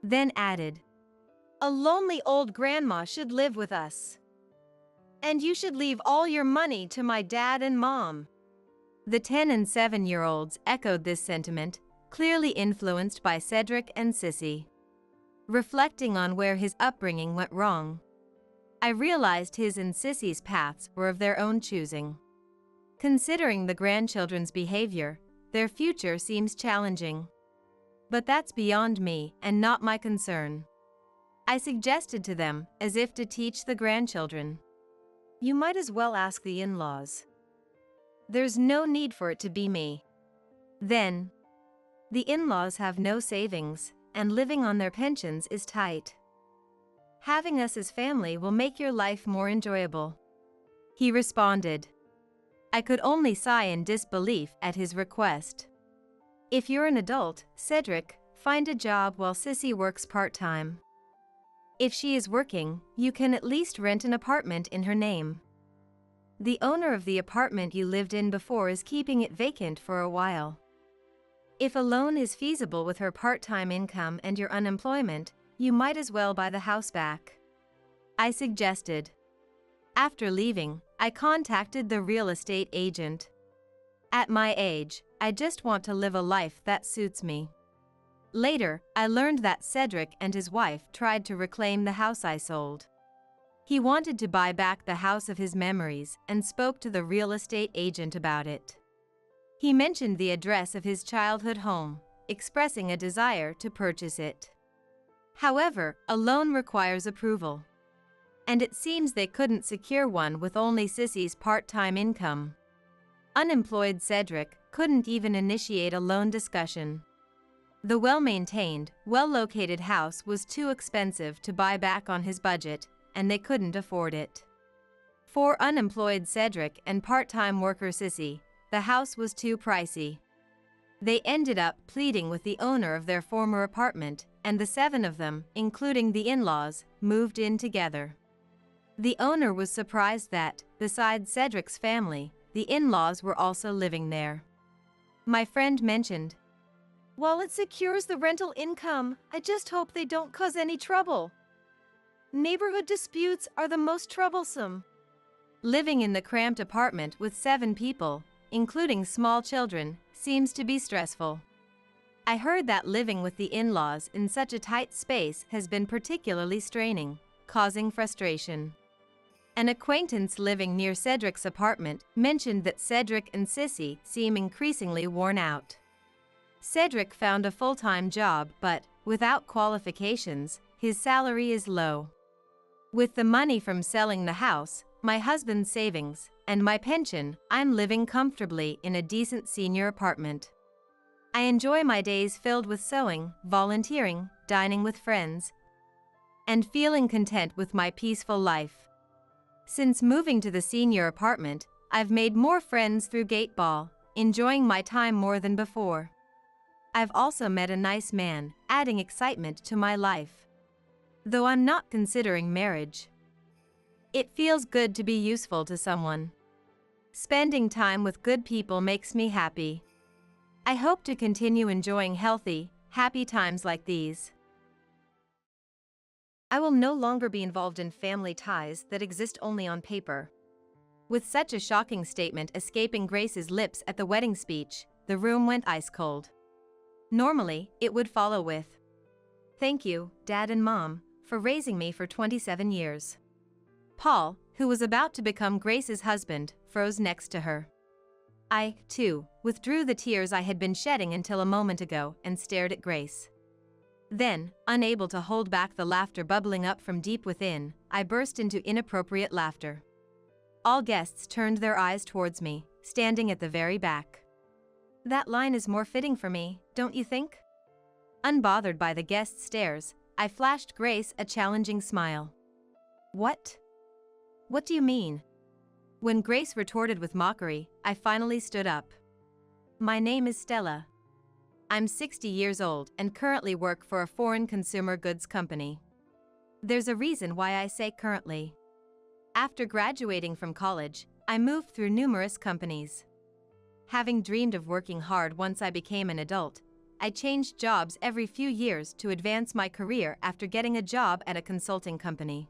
Then added, "A lonely old grandma should live with us. And you should leave all your money to my dad and Mom." The 10 and 7-year-olds echoed this sentiment, clearly influenced by Cedric and Sissy. Reflecting on where his upbringing went wrong, I realized his and Sissy's paths were of their own choosing. Considering the grandchildren's behavior, their future seems challenging. But that's beyond me and not my concern. I suggested to them, as if to teach the grandchildren, "You might as well ask the in-laws. There's no need for it to be me." Then, "The in-laws have no savings, and living on their pensions is tight. Having us as family will make your life more enjoyable," he responded. I could only sigh in disbelief at his request. "If you're an adult, Cedric, find a job while Sissy works part-time. If she is working, you can at least rent an apartment in her name. The owner of the apartment you lived in before is keeping it vacant for a while. If a loan is feasible with her part-time income and your unemployment, you might as well buy the house back," I suggested. After leaving, I contacted the real estate agent. At my age, I just want to live a life that suits me. Later, I learned that Cedric and his wife tried to reclaim the house I sold. He wanted to buy back the house of his memories and spoke to the real estate agent about it. He mentioned the address of his childhood home, expressing a desire to purchase it. However, a loan requires approval, and it seems they couldn't secure one with only Sissy's part-time income. Unemployed Cedric couldn't even initiate a loan discussion. The well-maintained, well-located house was too expensive to buy back on his budget, and they couldn't afford it. For unemployed Cedric and part-time worker Sissy, the house was too pricey. They ended up pleading with the owner of their former apartment, and the 7 of them, including the in-laws, moved in together. The owner was surprised that, besides Cedric's family, the in-laws were also living there. My friend mentioned, "While it secures the rental income, I just hope they don't cause any trouble. Neighborhood disputes are the most troublesome." Living in the cramped apartment with 7 people, including small children, seems to be stressful. I heard that living with the in-laws in such a tight space has been particularly straining, causing frustration. An acquaintance living near Cedric's apartment mentioned that Cedric and Sissy seem increasingly worn out. Cedric found a full-time job, but, without qualifications, his salary is low. With the money from selling the house, my husband's savings, and my pension, I'm living comfortably in a decent senior apartment. I enjoy my days filled with sewing, volunteering, dining with friends, and feeling content with my peaceful life. Since moving to the senior apartment, I've made more friends through Gateball, enjoying my time more than before. I've also met a nice man, adding excitement to my life. Though I'm not considering marriage. It feels good to be useful to someone. Spending time with good people makes me happy. I hope to continue enjoying healthy, happy times like these. I will no longer be involved in family ties that exist only on paper. With such a shocking statement escaping Grace's lips at the wedding speech, the room went ice cold. Normally, it would follow with, "Thank you, Dad and Mom, for raising me for 27 years." Paul, who was about to become Grace's husband, froze next to her. I, too, withdrew the tears I had been shedding until a moment ago and stared at Grace. Then, unable to hold back the laughter bubbling up from deep within, I burst into inappropriate laughter. All guests turned their eyes towards me, standing at the very back. That line is more fitting for me, don't you think? Unbothered by the guests' stares, I flashed Grace a challenging smile. What? What do you mean? When Grace retorted with mockery, I finally stood up. My name is Stella. I'm 60 years old and currently work for a foreign consumer goods company. There's a reason why I say currently. After graduating from college, I moved through numerous companies. Having dreamed of working hard once I became an adult, I changed jobs every few years to advance my career after getting a job at a consulting company.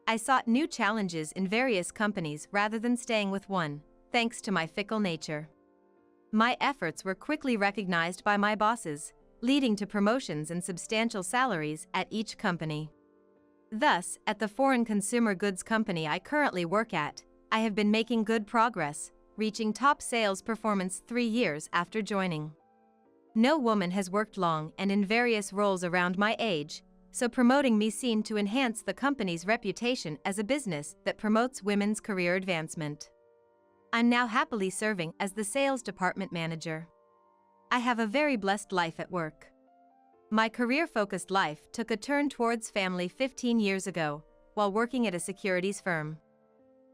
I sought new challenges in various companies rather than staying with one, thanks to my fickle nature. My efforts were quickly recognized by my bosses, leading to promotions and substantial salaries at each company. Thus, at the foreign consumer goods company I currently work at, I have been making good progress, reaching top sales performance 3 years after joining. No woman has worked long and in various roles around my age, so promoting me seemed to enhance the company's reputation as a business that promotes women's career advancement. I'm now happily serving as the sales department manager. I have a very blessed life at work. My career-focused life took a turn towards family 15 years ago, while working at a securities firm.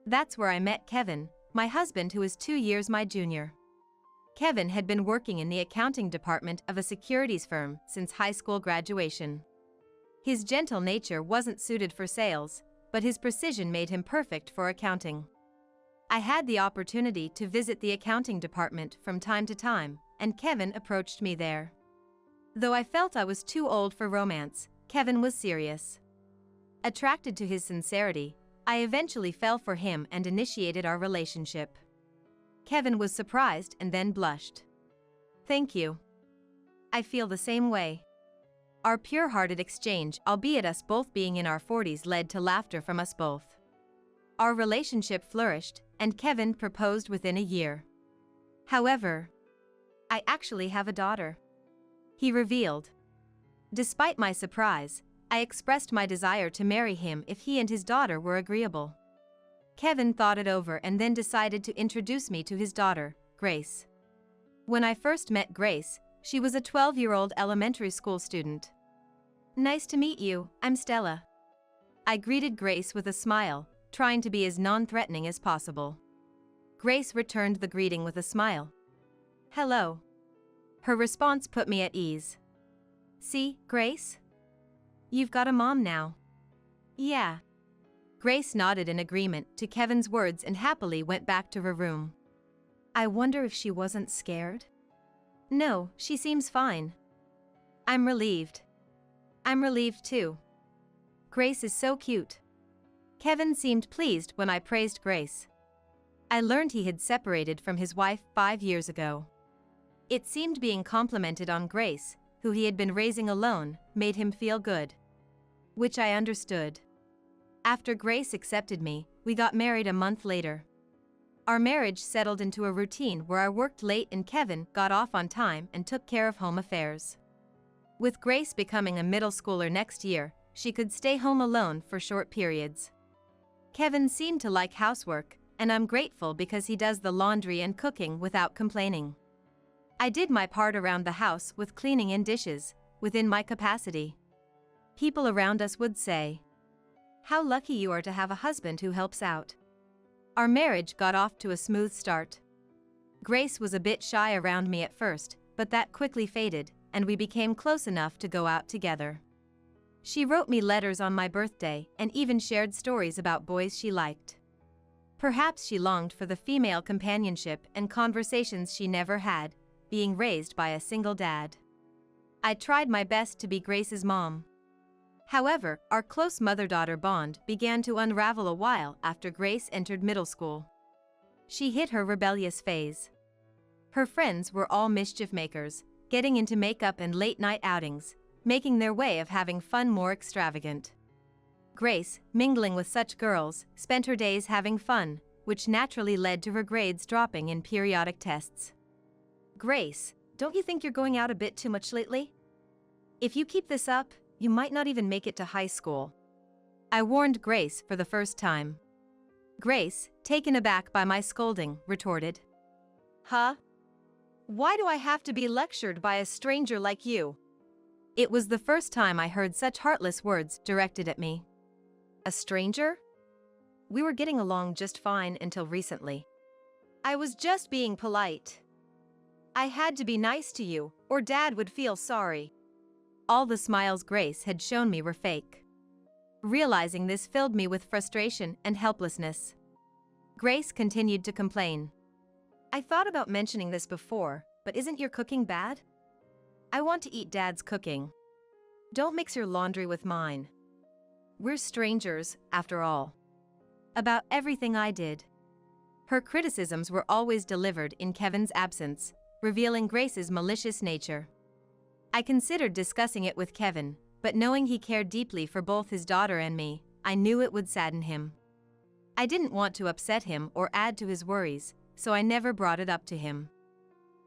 That's where I met Kevin, my husband who is 2 years my junior. Kevin had been working in the accounting department of a securities firm since high school graduation. His gentle nature wasn't suited for sales, but his precision made him perfect for accounting. I had the opportunity to visit the accounting department from time to time, and Kevin approached me there. Though I felt I was too old for romance, Kevin was serious. Attracted to his sincerity, I eventually fell for him and initiated our relationship. Kevin was surprised and then blushed. Thank you. I feel the same way. Our pure-hearted exchange, albeit us both being in our 40s, led to laughter from us both. Our relationship flourished, and Kevin proposed within a year. However, I actually have a daughter, he revealed. Despite my surprise, I expressed my desire to marry him if he and his daughter were agreeable. Kevin thought it over and then decided to introduce me to his daughter, Grace. When I first met Grace, she was a 12-year-old elementary school student. Nice to meet you, I'm Stella. I greeted Grace with a smile, trying to be as non-threatening as possible. Grace returned the greeting with a smile. "Hello." Her response put me at ease. "See, Grace? You've got a mom now." "Yeah." Grace nodded in agreement to Kevin's words and happily went back to her room. I wonder if she wasn't scared? No, she seems fine. I'm relieved. I'm relieved too. Grace is so cute. Kevin seemed pleased when I praised Grace. I learned he had separated from his wife 5 years ago. It seemed being complimented on Grace, who he had been raising alone, made him feel good. Which I understood. After Grace accepted me, we got married a month later. Our marriage settled into a routine where I worked late and Kevin got off on time and took care of home affairs. With Grace becoming a middle schooler next year, she could stay home alone for short periods. Kevin seemed to like housework, and I'm grateful because he does the laundry and cooking without complaining. I did my part around the house with cleaning and dishes, within my capacity. People around us would say, "How lucky you are to have a husband who helps out." Our marriage got off to a smooth start. Grace was a bit shy around me at first, but that quickly faded, and we became close enough to go out together. She wrote me letters on my birthday and even shared stories about boys she liked. Perhaps she longed for the female companionship and conversations she never had, being raised by a single dad. I tried my best to be Grace's mom. However, our close mother-daughter bond began to unravel a while after Grace entered middle school. She hit her rebellious phase. Her friends were all mischief makers, getting into makeup and late-night outings, making their way of having fun more extravagant. Grace, mingling with such girls, spent her days having fun, which naturally led to her grades dropping in periodic tests. "Grace, don't you think you're going out a bit too much lately? If you keep this up, you might not even make it to high school." I warned Grace for the first time. Grace, taken aback by my scolding, retorted, "Huh? Why do I have to be lectured by a stranger like you?" It was the first time I heard such heartless words directed at me. A stranger? We were getting along just fine until recently. I was just being polite. I had to be nice to you, or Dad would feel sorry. All the smiles Grace had shown me were fake. Realizing this filled me with frustration and helplessness. Grace continued to complain. "I thought about mentioning this before, but isn't your cooking bad? I want to eat Dad's cooking. Don't mix your laundry with mine. We're strangers, after all." About everything I did. Her criticisms were always delivered in Kevin's absence, revealing Grace's malicious nature. I considered discussing it with Kevin, but knowing he cared deeply for both his daughter and me, I knew it would sadden him. I didn't want to upset him or add to his worries, so I never brought it up to him.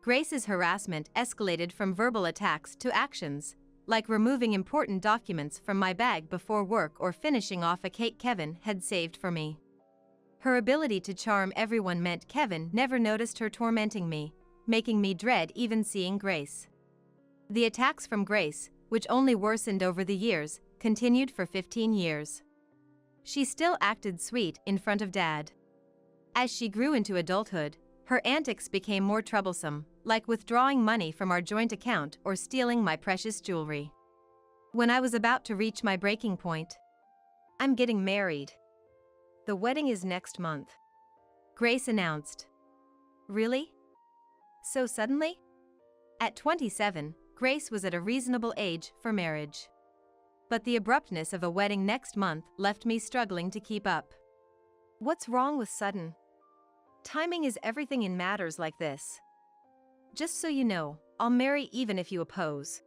Grace's harassment escalated from verbal attacks to actions, like removing important documents from my bag before work or finishing off a cake Kevin had saved for me. Her ability to charm everyone meant Kevin never noticed her tormenting me, making me dread even seeing Grace. The attacks from Grace, which only worsened over the years, continued for 15 years. She still acted sweet in front of Dad. As she grew into adulthood, her antics became more troublesome, like withdrawing money from our joint account or stealing my precious jewelry. When I was about to reach my breaking point, "I'm getting married. The wedding is next month," Grace announced. "Really? So suddenly?" At 27, Grace was at a reasonable age for marriage. But the abruptness of a wedding next month left me struggling to keep up. What's wrong with sudden? Timing is everything in matters like this. Just so you know, I'll marry even if you oppose.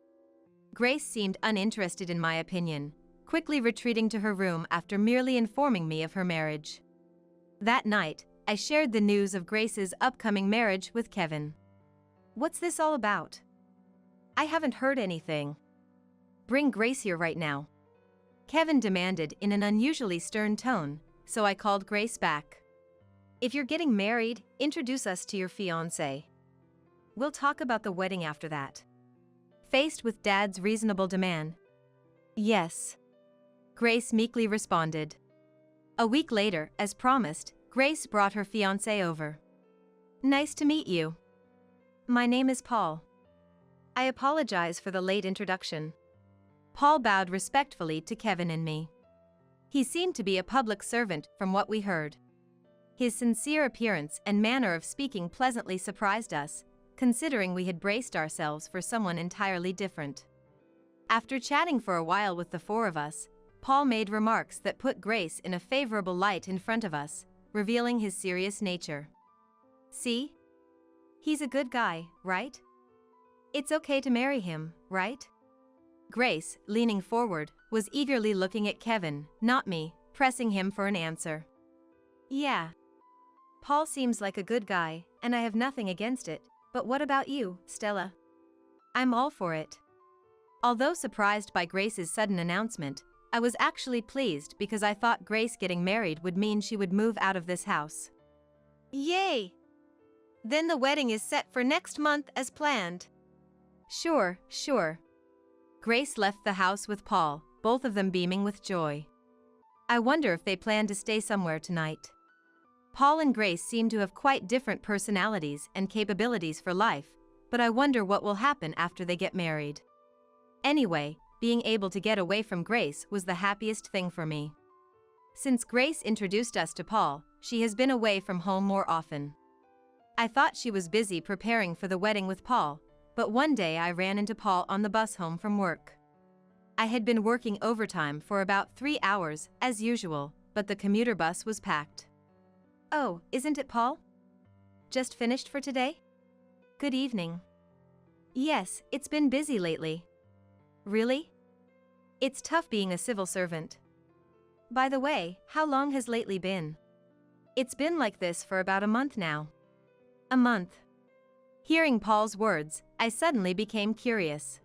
Grace seemed uninterested in my opinion, quickly retreating to her room after merely informing me of her marriage. That night, I shared the news of Grace's upcoming marriage with Kevin. "What's this all about? I haven't heard anything. Bring Grace here right now," Kevin demanded in an unusually stern tone, so I called Grace back. "If you're getting married, introduce us to your fiancé. We'll talk about the wedding after that." Faced with Dad's reasonable demand, "Yes," Grace meekly responded. A week later, as promised, Grace brought her fiancé over. Nice to meet you. My name is Paul. I apologize for the late introduction. Paul bowed respectfully to Kevin and me. He seemed to be a public servant from what we heard. His sincere appearance and manner of speaking pleasantly surprised us, considering we had braced ourselves for someone entirely different. After chatting for a while with the four of us, Paul made remarks that put Grace in a favorable light in front of us, revealing his serious nature. See? He's a good guy, right? It's okay to marry him, right? Grace, leaning forward, was eagerly looking at Kevin, not me, pressing him for an answer. Yeah. Paul seems like a good guy, and I have nothing against it, but what about you, Stella? I'm all for it. Although surprised by Grace's sudden announcement, I was actually pleased because I thought Grace getting married would mean she would move out of this house. Yay! Then the wedding is set for next month as planned. Sure. Grace left the house with Paul, both of them beaming with joy. I wonder if they plan to stay somewhere tonight. Paul and Grace seem to have quite different personalities and capabilities for life, but I wonder what will happen after they get married. Anyway, being able to get away from Grace was the happiest thing for me. Since Grace introduced us to Paul, she has been away from home more often. I thought she was busy preparing for the wedding with Paul, but one day I ran into Paul on the bus home from work. I had been working overtime for about 3 hours, as usual, but the commuter bus was packed. Oh, isn't it Paul? Just finished for today? Good evening. Yes, it's been busy lately. Really? It's tough being a civil servant. By the way, how long has lately been? It's been like this for about a month now. A month. Hearing Paul's words, I suddenly became curious.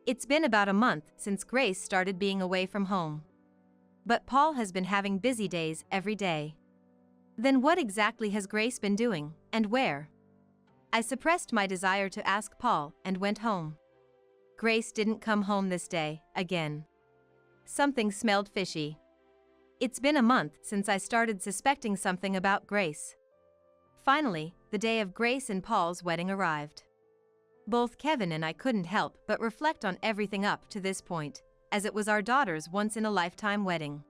It's been about a month since Grace started being away from home. But Paul has been having busy days every day. Then what exactly has Grace been doing, and where? I suppressed my desire to ask Paul and went home. Grace didn't come home this day, again. Something smelled fishy. It's been a month since I started suspecting something about Grace. Finally, the day of Grace and Paul's wedding arrived. Both Kevin and I couldn't help but reflect on everything up to this point, as it was our daughter's once-in-a-lifetime wedding.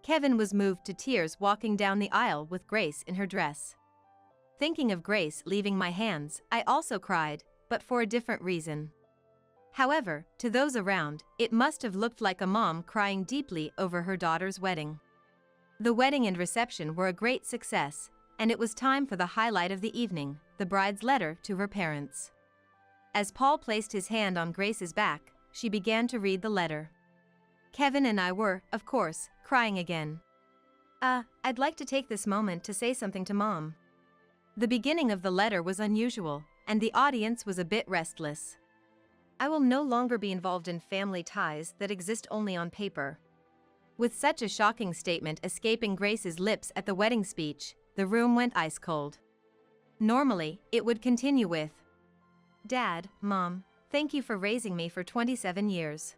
Kevin was moved to tears walking down the aisle with Grace in her dress. Thinking of Grace leaving my hands, I also cried, but for a different reason. However, to those around, it must have looked like a mom crying deeply over her daughter's wedding. The wedding and reception were a great success, and it was time for the highlight of the evening, the bride's letter to her parents. As Paul placed his hand on Grace's back, she began to read the letter. Kevin and I were, of course, crying again. I'd like to take this moment to say something to Mom. The beginning of the letter was unusual, and the audience was a bit restless. I will no longer be involved in family ties that exist only on paper. With such a shocking statement escaping Grace's lips at the wedding speech, the room went ice cold. Normally, it would continue with, Dad, Mom, thank you for raising me for 27 years.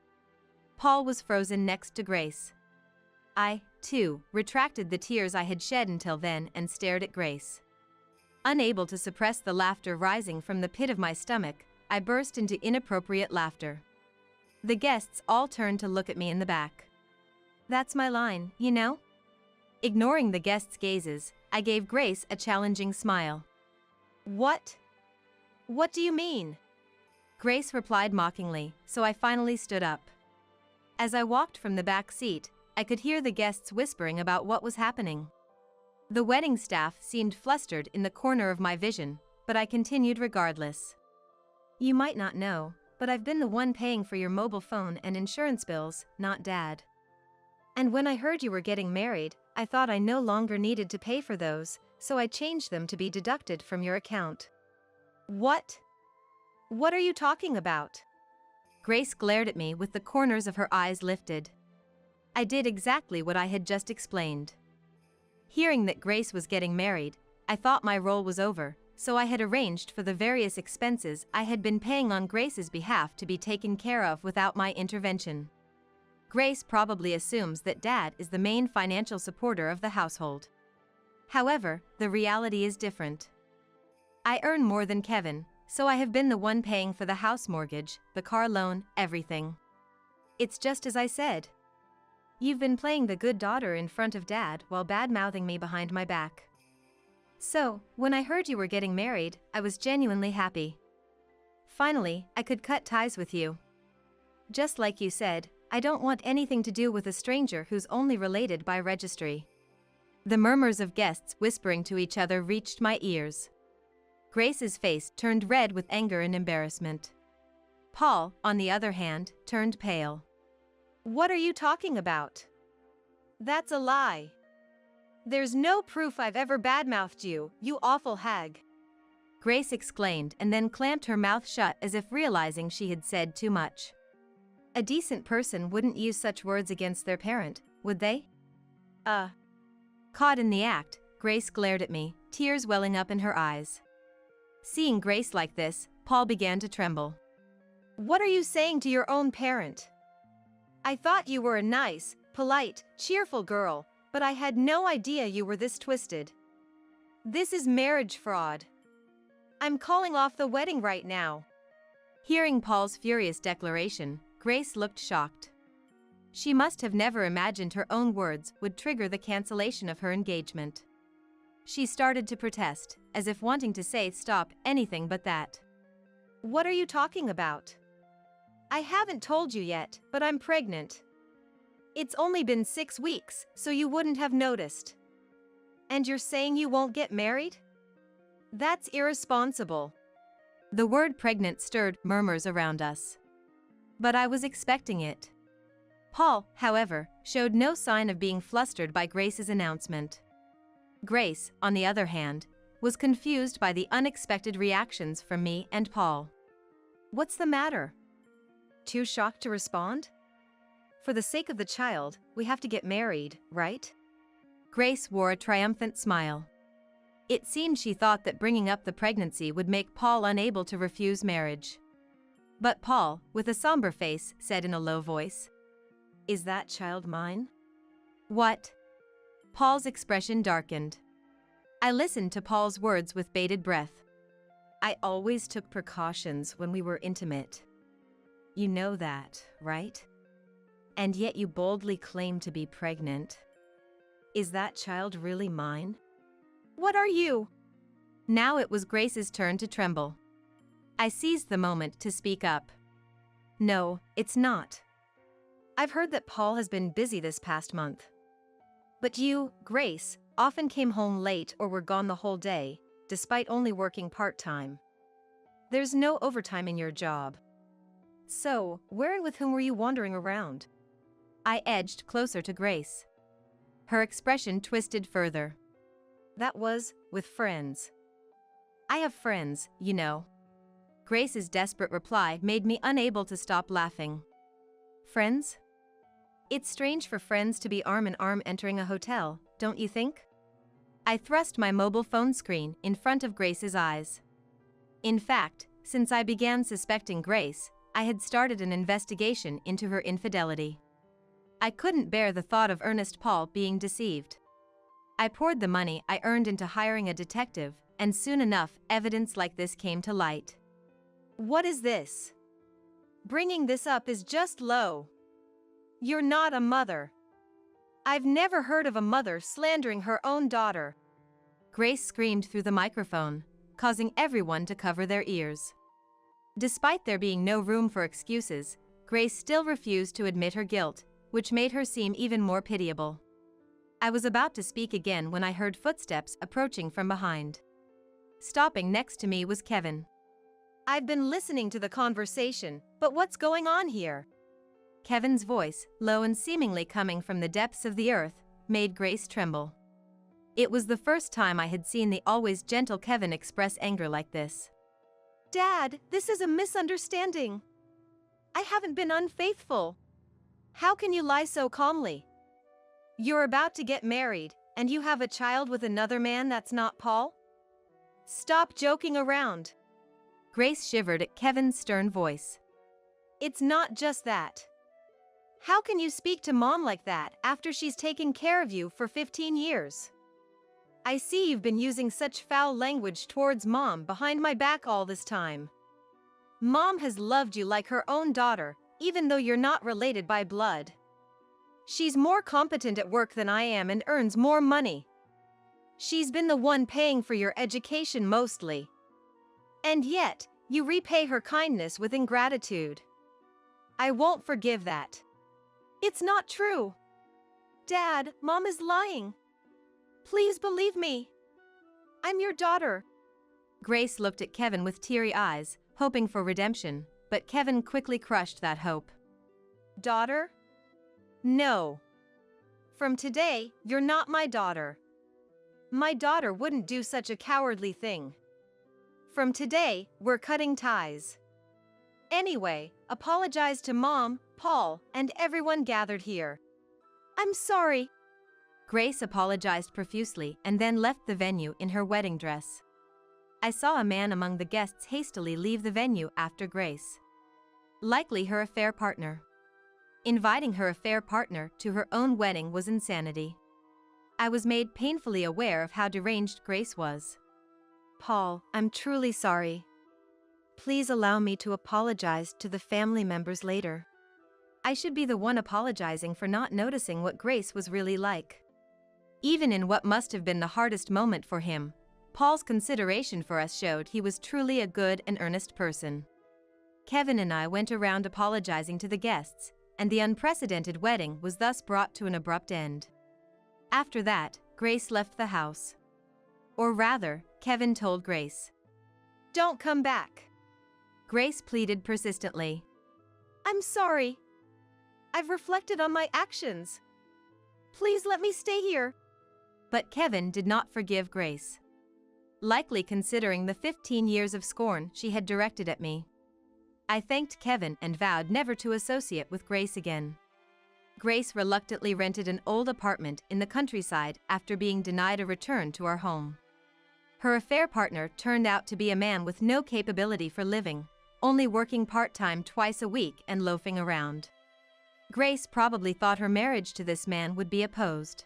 Paul was frozen next to Grace. I, too, retracted the tears I had shed until then and stared at Grace. Unable to suppress the laughter rising from the pit of my stomach, I burst into inappropriate laughter. The guests all turned to look at me in the back. That's my line, you know? Ignoring the guests' gazes, I gave Grace a challenging smile. What? What do you mean? Grace replied mockingly, so I finally stood up. As I walked from the back seat, I could hear the guests whispering about what was happening. The wedding staff seemed flustered in the corner of my vision, but I continued regardless. You might not know, but I've been the one paying for your mobile phone and insurance bills, not Dad. And when I heard you were getting married, I thought I no longer needed to pay for those, so I changed them to be deducted from your account. What? What are you talking about? Grace glared at me with the corners of her eyes lifted. I did exactly what I had just explained. Hearing that Grace was getting married, I thought my role was over, so I had arranged for the various expenses I had been paying on Grace's behalf to be taken care of without my intervention. Grace probably assumes that Dad is the main financial supporter of the household. However, the reality is different. I earn more than Kevin, so I have been the one paying for the house mortgage, the car loan, everything. It's just as I said. You've been playing the good daughter in front of Dad while bad-mouthing me behind my back. So, when I heard you were getting married, I was genuinely happy. Finally, I could cut ties with you. Just like you said, I don't want anything to do with a stranger who's only related by registry. The murmurs of guests whispering to each other reached my ears. Grace's face turned red with anger and embarrassment. Paul, on the other hand, turned pale. What are you talking about? That's a lie. There's no proof I've ever badmouthed you, you awful hag. Grace exclaimed and then clamped her mouth shut as if realizing she had said too much. A decent person wouldn't use such words against their parent, would they? Caught in the act, Grace glared at me, tears welling up in her eyes. Seeing Grace like this, Paul began to tremble. What are you saying to your own parent? I thought you were a nice, polite, cheerful girl, but I had no idea you were this twisted. This is marriage fraud. I'm calling off the wedding right now. Hearing Paul's furious declaration, Grace looked shocked. She must have never imagined her own words would trigger the cancellation of her engagement. She started to protest, as if wanting to say stop anything but that. What are you talking about? I haven't told you yet, but I'm pregnant. It's only been 6 weeks, so you wouldn't have noticed. And you're saying you won't get married? That's irresponsible. The word pregnant stirred murmurs around us. But I was expecting it. Paul, however, showed no sign of being flustered by Grace's announcement. Grace, on the other hand, was confused by the unexpected reactions from me and Paul. What's the matter? Too shocked to respond? For the sake of the child, we have to get married, right? Grace wore a triumphant smile. It seemed she thought that bringing up the pregnancy would make Paul unable to refuse marriage. But Paul, with a somber face, said in a low voice, Is that child mine? What? Paul's expression darkened. I listened to Paul's words with bated breath. I always took precautions when we were intimate. You know that, right? And yet you boldly claim to be pregnant. Is that child really mine? What are you? Now it was Grace's turn to tremble. I seized the moment to speak up. No, it's not. I've heard that Paul has been busy this past month. But you, Grace, often came home late or were gone the whole day, despite only working part-time. There's no overtime in your job. So, where and with whom were you wandering around? I edged closer to Grace. Her expression twisted further. That was, with friends. I have friends, you know. Grace's desperate reply made me unable to stop laughing. Friends? It's strange for friends to be arm in arm entering a hotel, don't you think? I thrust my mobile phone screen in front of Grace's eyes. In fact, since I began suspecting Grace, I had started an investigation into her infidelity. I couldn't bear the thought of Ernest Paul being deceived. I poured the money I earned into hiring a detective, and soon enough, evidence like this came to light. What is this? Bringing this up is just low. You're not a mother. I've never heard of a mother slandering her own daughter. Grace screamed through the microphone, causing everyone to cover their ears. Despite there being no room for excuses, Grace still refused to admit her guilt, which made her seem even more pitiable. I was about to speak again when I heard footsteps approaching from behind. Stopping next to me was Kevin. I've been listening to the conversation, but what's going on here? Kevin's voice, low and seemingly coming from the depths of the earth, made Grace tremble. It was the first time I had seen the always gentle Kevin express anger like this. Dad, this is a misunderstanding. I haven't been unfaithful. How can you lie so calmly? You're about to get married, and you have a child with another man that's not Paul? Stop joking around. Grace shivered at Kevin's stern voice. It's not just that. How can you speak to Mom like that after she's taken care of you for 15 years? I see you've been using such foul language towards Mom behind my back all this time. Mom has loved you like her own daughter, even though you're not related by blood. She's more competent at work than I am and earns more money. She's been the one paying for your education mostly. And yet, you repay her kindness with ingratitude. I won't forgive that. It's not true. Dad, Mom is lying. Please believe me. I'm your daughter. Grace looked at Kevin with teary eyes, hoping for redemption, but Kevin quickly crushed that hope. Daughter? No. From today, you're not my daughter. My daughter wouldn't do such a cowardly thing. From today, we're cutting ties. Anyway, apologize to Mom, Paul, and everyone gathered here. I'm sorry. Grace apologized profusely and then left the venue in her wedding dress. I saw a man among the guests hastily leave the venue after Grace. Likely her affair partner. Inviting her affair partner to her own wedding was insanity. I was made painfully aware of how deranged Grace was. Paul, I'm truly sorry. Please allow me to apologize to the family members later. I should be the one apologizing for not noticing what Grace was really like. Even in what must have been the hardest moment for him, Paul's consideration for us showed he was truly a good and earnest person. Kevin and I went around apologizing to the guests, and the unprecedented wedding was thus brought to an abrupt end. After that, Grace left the house. Or rather, Kevin told Grace. Don't come back. Grace pleaded persistently. I'm sorry. I've reflected on my actions. Please let me stay here. But Kevin did not forgive Grace. Likely considering the 15 years of scorn she had directed at me. I thanked Kevin and vowed never to associate with Grace again. Grace reluctantly rented an old apartment in the countryside after being denied a return to our home. Her affair partner turned out to be a man with no capability for living, only working part-time twice a week and loafing around. Grace probably thought her marriage to this man would be opposed.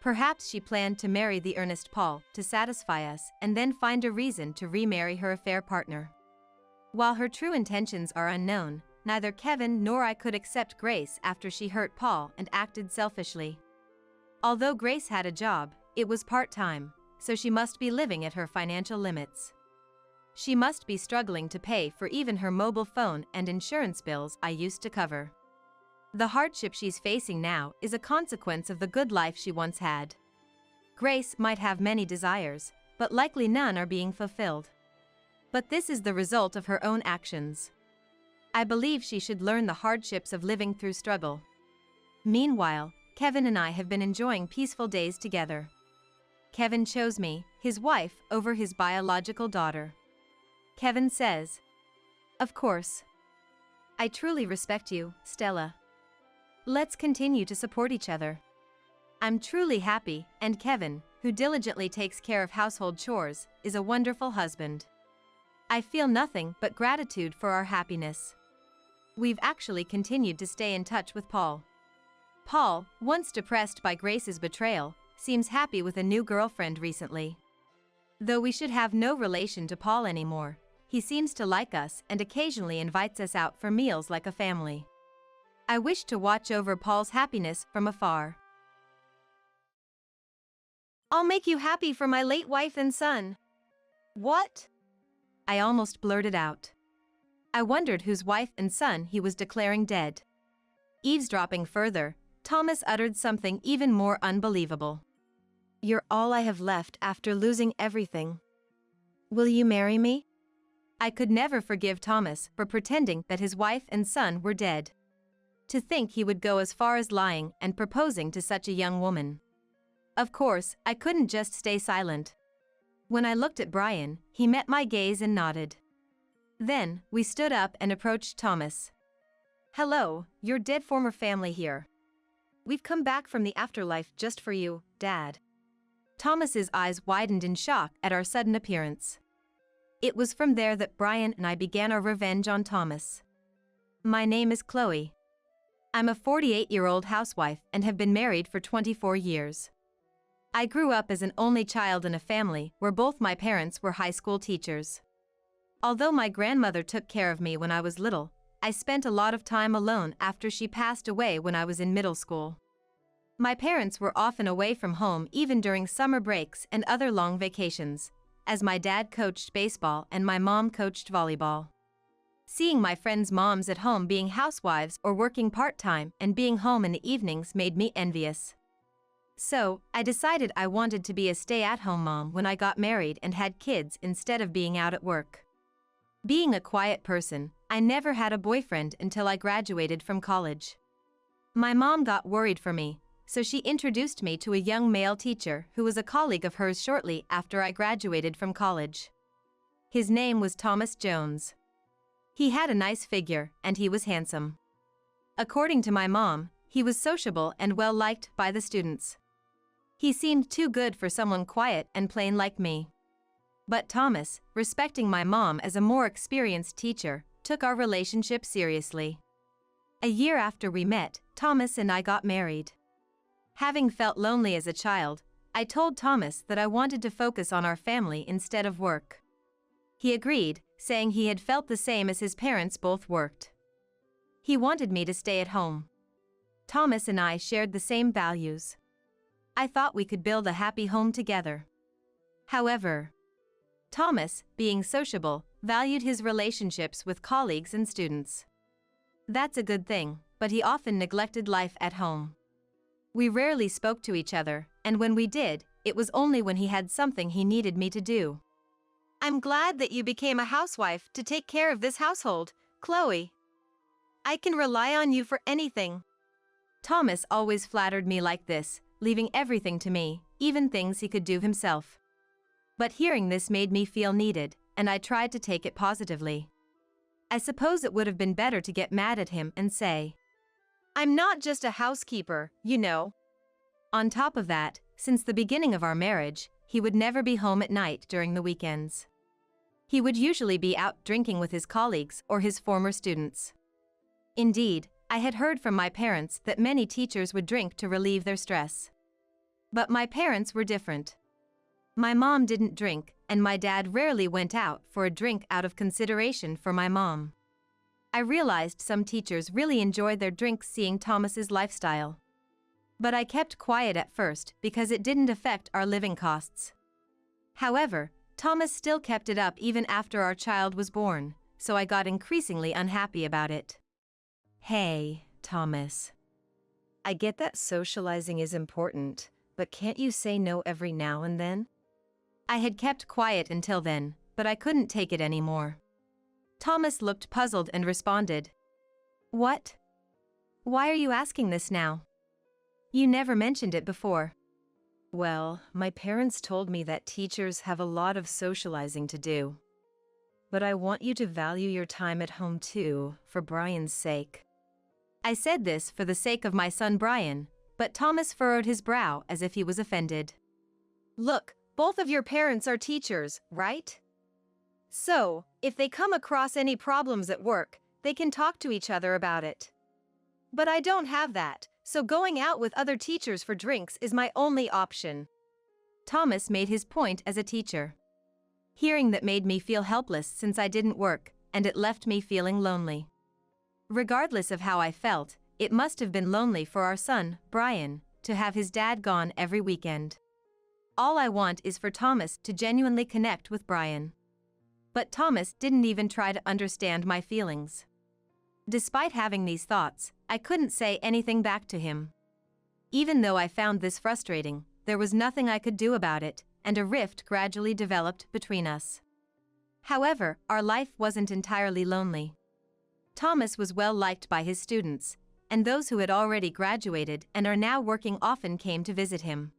Perhaps she planned to marry the earnest Paul to satisfy us and then find a reason to remarry her affair partner. While her true intentions are unknown, neither Kevin nor I could accept Grace after she hurt Paul and acted selfishly. Although Grace had a job, it was part-time, so she must be living at her financial limits. She must be struggling to pay for even her mobile phone and insurance bills I used to cover. The hardship she's facing now is a consequence of the good life she once had. Grace might have many desires, but likely none are being fulfilled. But this is the result of her own actions. I believe she should learn the hardships of living through struggle. Meanwhile, Kevin and I have been enjoying peaceful days together. Kevin chose me, his wife, over his biological daughter. Kevin says, "Of course. I truly respect you, Stella. Let's continue to support each other. I'm truly happy, and Kevin, who diligently takes care of household chores, is a wonderful husband. I feel nothing but gratitude for our happiness." We've actually continued to stay in touch with Paul. Paul, once depressed by Grace's betrayal, seems happy with a new girlfriend recently. Though we should have no relation to Paul anymore, he seems to like us and occasionally invites us out for meals like a family. I wish to watch over Paul's happiness from afar. I'll make you happy for my late wife and son. What? I almost blurted out. I wondered whose wife and son he was declaring dead. Eavesdropping further, Thomas uttered something even more unbelievable. You're all I have left after losing everything. Will you marry me? I could never forgive Thomas for pretending that his wife and son were dead. To think he would go as far as lying and proposing to such a young woman. Of course, I couldn't just stay silent. When I looked at Brian, he met my gaze and nodded. Then, we stood up and approached Thomas. Hello, your dead former family here. We've come back from the afterlife just for you, Dad. Thomas's eyes widened in shock at our sudden appearance. It was from there that Brian and I began our revenge on Thomas. My name is Chloe. I'm a 48-year-old housewife and have been married for 24 years. I grew up as an only child in a family where both my parents were high school teachers. Although my grandmother took care of me when I was little, I spent a lot of time alone after she passed away when I was in middle school. My parents were often away from home even during summer breaks and other long vacations, as my dad coached baseball and my mom coached volleyball. Seeing my friends' moms at home being housewives or working part-time and being home in the evenings made me envious. So, I decided I wanted to be a stay-at-home mom when I got married and had kids instead of being out at work. Being a quiet person, I never had a boyfriend until I graduated from college. My mom got worried for me, so she introduced me to a young male teacher who was a colleague of hers shortly after I graduated from college. His name was Thomas Jones. He had a nice figure, and he was handsome. According to my mom, he was sociable and well-liked by the students. He seemed too good for someone quiet and plain like me. But Thomas, respecting my mom as a more experienced teacher, took our relationship seriously. A year after we met, Thomas and I got married. Having felt lonely as a child, I told Thomas that I wanted to focus on our family instead of work. He agreed, saying he had felt the same as his parents both worked. He wanted me to stay at home. Thomas and I shared the same values. I thought we could build a happy home together. However, Thomas, being sociable, valued his relationships with colleagues and students. That's a good thing, but he often neglected life at home. We rarely spoke to each other, and when we did, it was only when he had something he needed me to do. I'm glad that you became a housewife to take care of this household, Chloe. I can rely on you for anything. Thomas always flattered me like this, leaving everything to me, even things he could do himself. But hearing this made me feel needed, and I tried to take it positively. I suppose it would have been better to get mad at him and say, I'm not just a housekeeper, you know. On top of that, since the beginning of our marriage, he would never be home at night during the weekends. He would usually be out drinking with his colleagues or his former students. Indeed, I had heard from my parents that many teachers would drink to relieve their stress. But my parents were different. My mom didn't drink, and my dad rarely went out for a drink out of consideration for my mom. I realized some teachers really enjoyed their drinks seeing Thomas's lifestyle. But I kept quiet at first because it didn't affect our living costs. However, Thomas still kept it up even after our child was born, so I got increasingly unhappy about it. Hey, Thomas. I get that socializing is important, but can't you say no every now and then? I had kept quiet until then, but I couldn't take it anymore. Thomas looked puzzled and responded, What? Why are you asking this now? You never mentioned it before. Well, my parents told me that teachers have a lot of socializing to do. But I want you to value your time at home too, for Brian's sake. I said this for the sake of my son Brian, but Thomas furrowed his brow as if he was offended. Look, both of your parents are teachers, right? So, if they come across any problems at work, they can talk to each other about it. But I don't have that, so going out with other teachers for drinks is my only option. Thomas made his point as a teacher. Hearing that made me feel helpless since I didn't work, and it left me feeling lonely. Regardless of how I felt, it must have been lonely for our son, Brian, to have his dad gone every weekend. All I want is for Thomas to genuinely connect with Brian. But Thomas didn't even try to understand my feelings. Despite having these thoughts, I couldn't say anything back to him. Even though I found this frustrating, there was nothing I could do about it, and a rift gradually developed between us. However, our life wasn't entirely lonely. Thomas was well liked by his students, and those who had already graduated and are now working often came to visit him.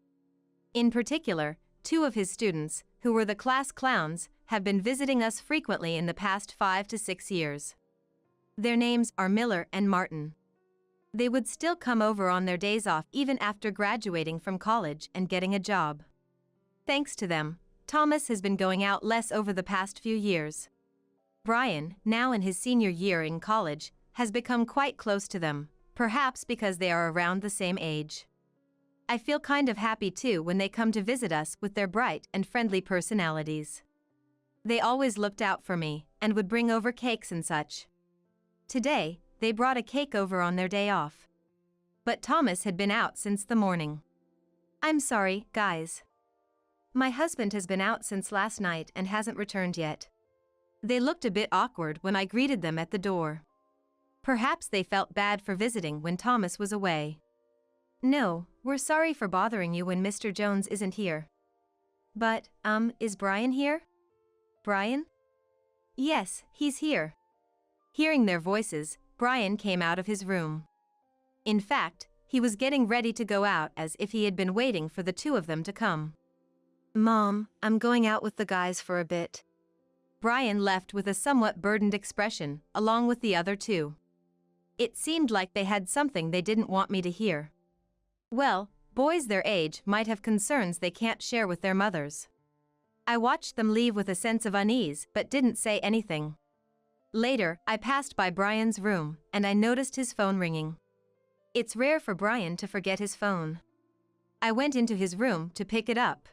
In particular, 2 of his students, who were the class clowns, have been visiting us frequently in the past 5 to 6 years. Their names are Miller and Martin. They would still come over on their days off even after graduating from college and getting a job. Thanks to them, Thomas has been going out less over the past few years. Brian, now in his senior year in college, has become quite close to them, perhaps because they are around the same age. I feel kind of happy too when they come to visit us with their bright and friendly personalities. They always looked out for me and would bring over cakes and such. Today, they brought a cake over on their day off. But Thomas had been out since the morning. I'm sorry, guys. My husband has been out since last night and hasn't returned yet. They looked a bit awkward when I greeted them at the door. Perhaps they felt bad for visiting when Thomas was away. No, we're sorry for bothering you when Mr. Jones isn't here. But, is Brian here? Brian? Yes, he's here. Hearing their voices, Brian came out of his room. In fact, he was getting ready to go out as if he had been waiting for the two of them to come. Mom, I'm going out with the guys for a bit. Brian left with a somewhat burdened expression, along with the other two. It seemed like they had something they didn't want me to hear. Well, boys their age might have concerns they can't share with their mothers. I watched them leave with a sense of unease but didn't say anything. Later, I passed by Brian's room and I noticed his phone ringing. It's rare for Brian to forget his phone. I went into his room to pick it up.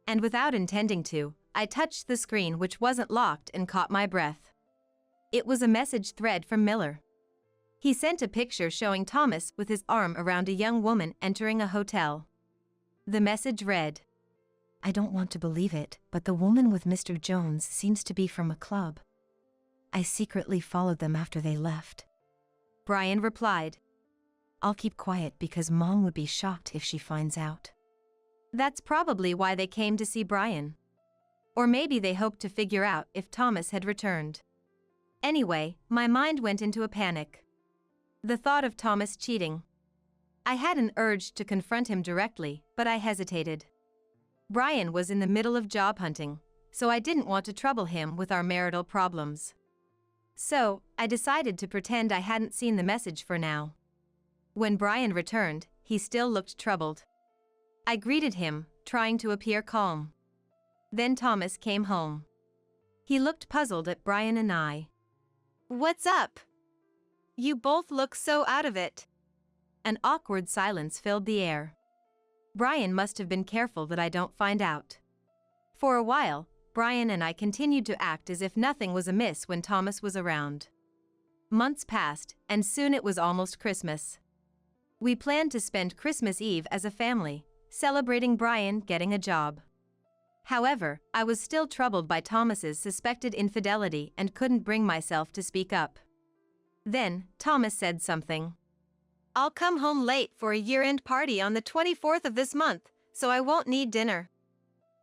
And without intending to, I touched the screen which wasn't locked and caught my breath. It was a message thread from Miller. He sent a picture showing Thomas with his arm around a young woman entering a hotel. The message read, I don't want to believe it, but the woman with Mr. Jones seems to be from a club. I secretly followed them after they left. Brian replied, I'll keep quiet because Mom would be shocked if she finds out. That's probably why they came to see Brian. Or maybe they hoped to figure out if Thomas had returned. Anyway, my mind went into a panic. The thought of Thomas cheating. I had an urge to confront him directly, but I hesitated. Brian was in the middle of job hunting, so I didn't want to trouble him with our marital problems. So, I decided to pretend I hadn't seen the message for now. When Brian returned, he still looked troubled. I greeted him, trying to appear calm. Then Thomas came home. He looked puzzled at Brian and I. What's up? You both look so out of it. An awkward silence filled the air. Brian must have been careful that I don't find out. For a while, Brian and I continued to act as if nothing was amiss when Thomas was around. Months passed, and soon it was almost Christmas. We planned to spend Christmas Eve as a family, celebrating Brian getting a job. However, I was still troubled by Thomas's suspected infidelity and couldn't bring myself to speak up. Then, Thomas said something. I'll come home late for a year-end party on the 24th of this month, so I won't need dinner.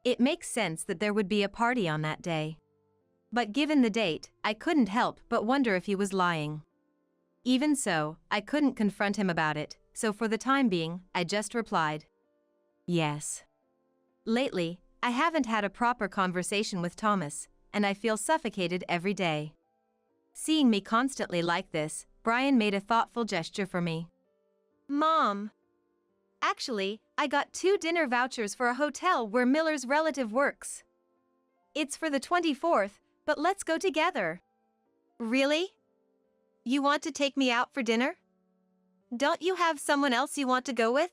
It makes sense that there would be a party on that day. But given the date, I couldn't help but wonder if he was lying. Even so, I couldn't confront him about it, so for the time being, I just replied, yes. Lately, I haven't had a proper conversation with Thomas, and I feel suffocated every day. Seeing me constantly like this, Brian made a thoughtful gesture for me. Mom. Actually, I got 2 dinner vouchers for a hotel where Miller's relative works. It's for the 24th, but let's go together. Really? You want to take me out for dinner? Don't you have someone else you want to go with?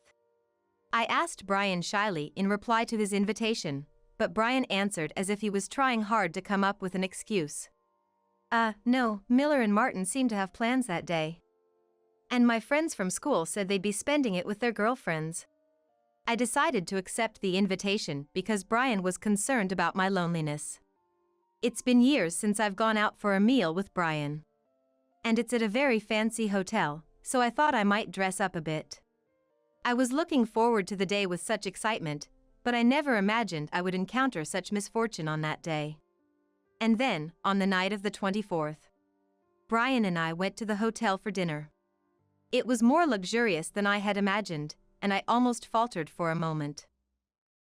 I asked Brian shyly in reply to his invitation, but Brian answered as if he was trying hard to come up with an excuse. No, Miller and Martin seem to have plans that day. And my friends from school said they'd be spending it with their girlfriends. I decided to accept the invitation because Brian was concerned about my loneliness. It's been years since I've gone out for a meal with Brian. And it's at a very fancy hotel, so I thought I might dress up a bit. I was looking forward to the day with such excitement, but I never imagined I would encounter such misfortune on that day. And then, on the night of the 24th, Brian and I went to the hotel for dinner. It was more luxurious than I had imagined, and I almost faltered for a moment.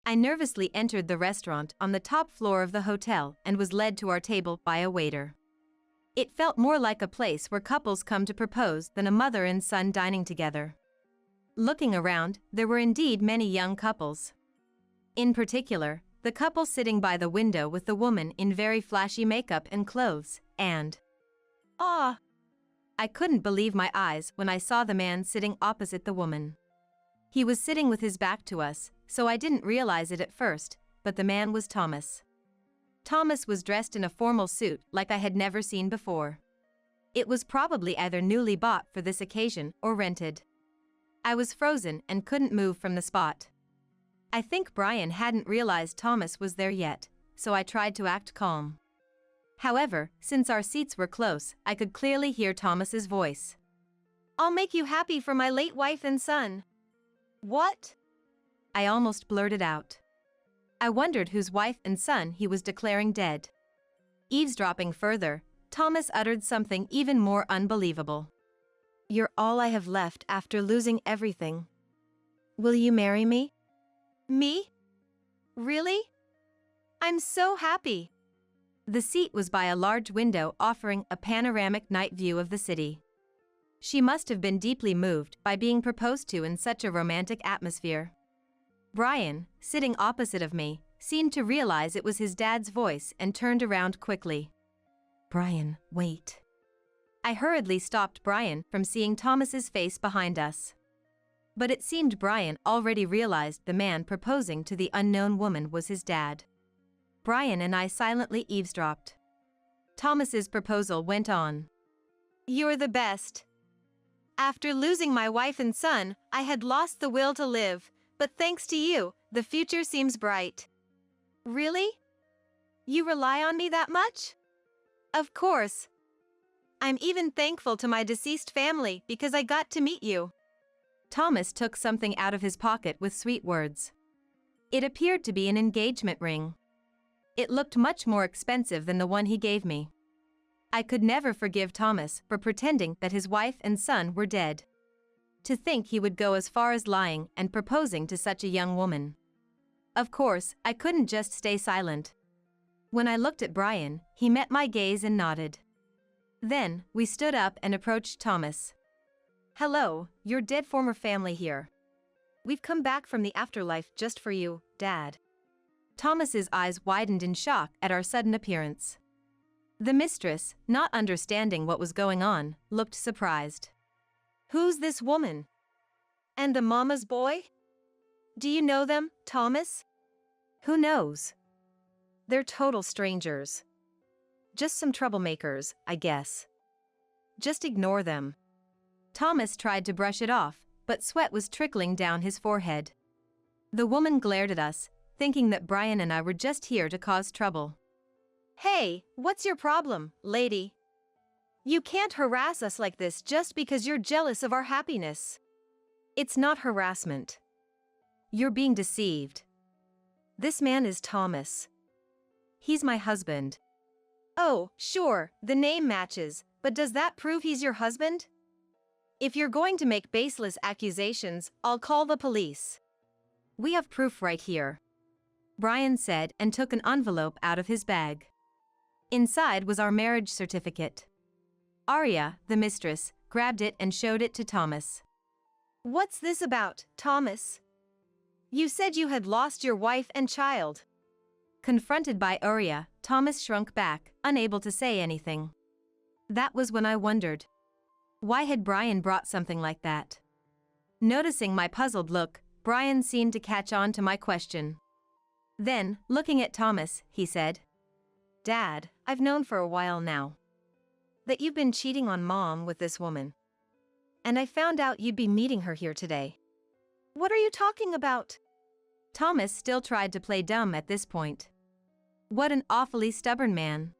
I nervously entered the restaurant on the top floor of the hotel and was led to our table by a waiter. It felt more like a place where couples come to propose than a mother and son dining together. Looking around, there were indeed many young couples. In particular, the couple sitting by the window with the woman in very flashy makeup and clothes, and I couldn't believe my eyes when I saw the man sitting opposite the woman. He was sitting with his back to us, so I didn't realize it at first, but the man was Thomas. Thomas was dressed in a formal suit like I had never seen before. It was probably either newly bought for this occasion or rented. I was frozen and couldn't move from the spot. I think Brian hadn't realized Thomas was there yet, so I tried to act calm. However, since our seats were close, I could clearly hear Thomas's voice. "I'll make you happy for my late wife and son." "What?" I almost blurted out. I wondered whose wife and son he was declaring dead. Eavesdropping further, Thomas uttered something even more unbelievable. "You're all I have left after losing everything. Will you marry me?" "Me? Really? I'm so happy." The seat was by a large window offering a panoramic night view of the city. She must have been deeply moved by being proposed to in such a romantic atmosphere. Brian, sitting opposite of me, seemed to realize it was his dad's voice and turned around quickly. "Brian, wait." I hurriedly stopped Brian from seeing Thomas's face behind us. But it seemed Brian already realized the man proposing to the unknown woman was his dad. Brian and I silently eavesdropped. Thomas's proposal went on. "You're the best. After losing my wife and son, I had lost the will to live, but thanks to you, the future seems bright." "Really? You rely on me that much?" "Of course. I'm even thankful to my deceased family because I got to meet you." Thomas took something out of his pocket with sweet words. It appeared to be an engagement ring. It looked much more expensive than the one he gave me. I could never forgive Thomas for pretending that his wife and son were dead. To think he would go as far as lying and proposing to such a young woman. Of course, I couldn't just stay silent. When I looked at Brian, he met my gaze and nodded. Then, we stood up and approached Thomas. "Hello, your dead former family here. We've come back from the afterlife just for you, Dad." Thomas's eyes widened in shock at our sudden appearance. The mistress, not understanding what was going on, looked surprised. "Who's this woman? And the mama's boy? Do you know them, Thomas?" "Who knows? They're total strangers. Just some troublemakers, I guess. Just ignore them." Thomas tried to brush it off, but sweat was trickling down his forehead. The woman glared at us, thinking that Brian and I were just here to cause trouble. "Hey, what's your problem, lady? You can't harass us like this just because you're jealous of our happiness. It's not harassment. You're being deceived. This man is Thomas. He's my husband." "Oh, sure, the name matches, but does that prove he's your husband? If you're going to make baseless accusations, I'll call the police." "We have proof right here," Brian said and took an envelope out of his bag. Inside was our marriage certificate. Arya, the mistress, grabbed it and showed it to Thomas. "What's this about, Thomas? You said you had lost your wife and child." Confronted by Arya, Thomas shrunk back, unable to say anything. That was when I wondered. Why had Brian brought something like that? Noticing my puzzled look, Brian seemed to catch on to my question. Then, looking at Thomas, he said, "Dad, I've known for a while now that you've been cheating on Mom with this woman. And I found out you'd be meeting her here today." "What are you talking about?" Thomas still tried to play dumb at this point. What an awfully stubborn man.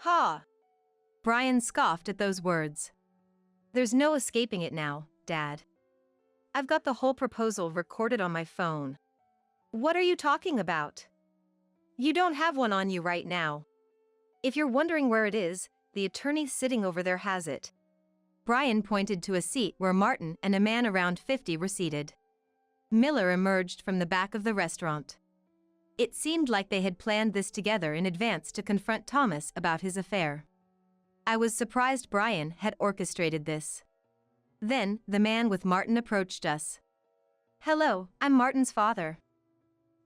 "Ha!" Brian scoffed at those words. "There's no escaping it now, Dad. I've got the whole proposal recorded on my phone." "What are you talking about? You don't have one on you right now. If you're wondering where it is, the attorney sitting over there has it." Brian pointed to a seat where Martin and a man around 50 were seated. Miller emerged from the back of the restaurant. It seemed like they had planned this together in advance to confront Thomas about his affair. I was surprised Brian had orchestrated this. Then, the man with Martin approached us. "Hello, I'm Martin's father.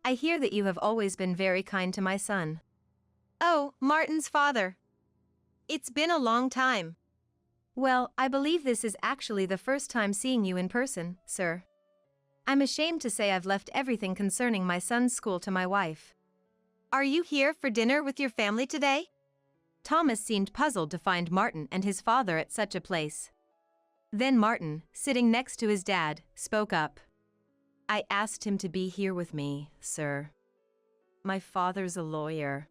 I hear that you have always been very kind to my son." "Oh, Martin's father. It's been a long time. Well, I believe this is actually the first time seeing you in person, sir. I'm ashamed to say I've left everything concerning my son's school to my wife. Are you here for dinner with your family today? Thomas seemed puzzled to find Martin and his father at such a place. Then Martin, sitting next to his dad, spoke up. I asked him to be here with me, sir. My father's a lawyer.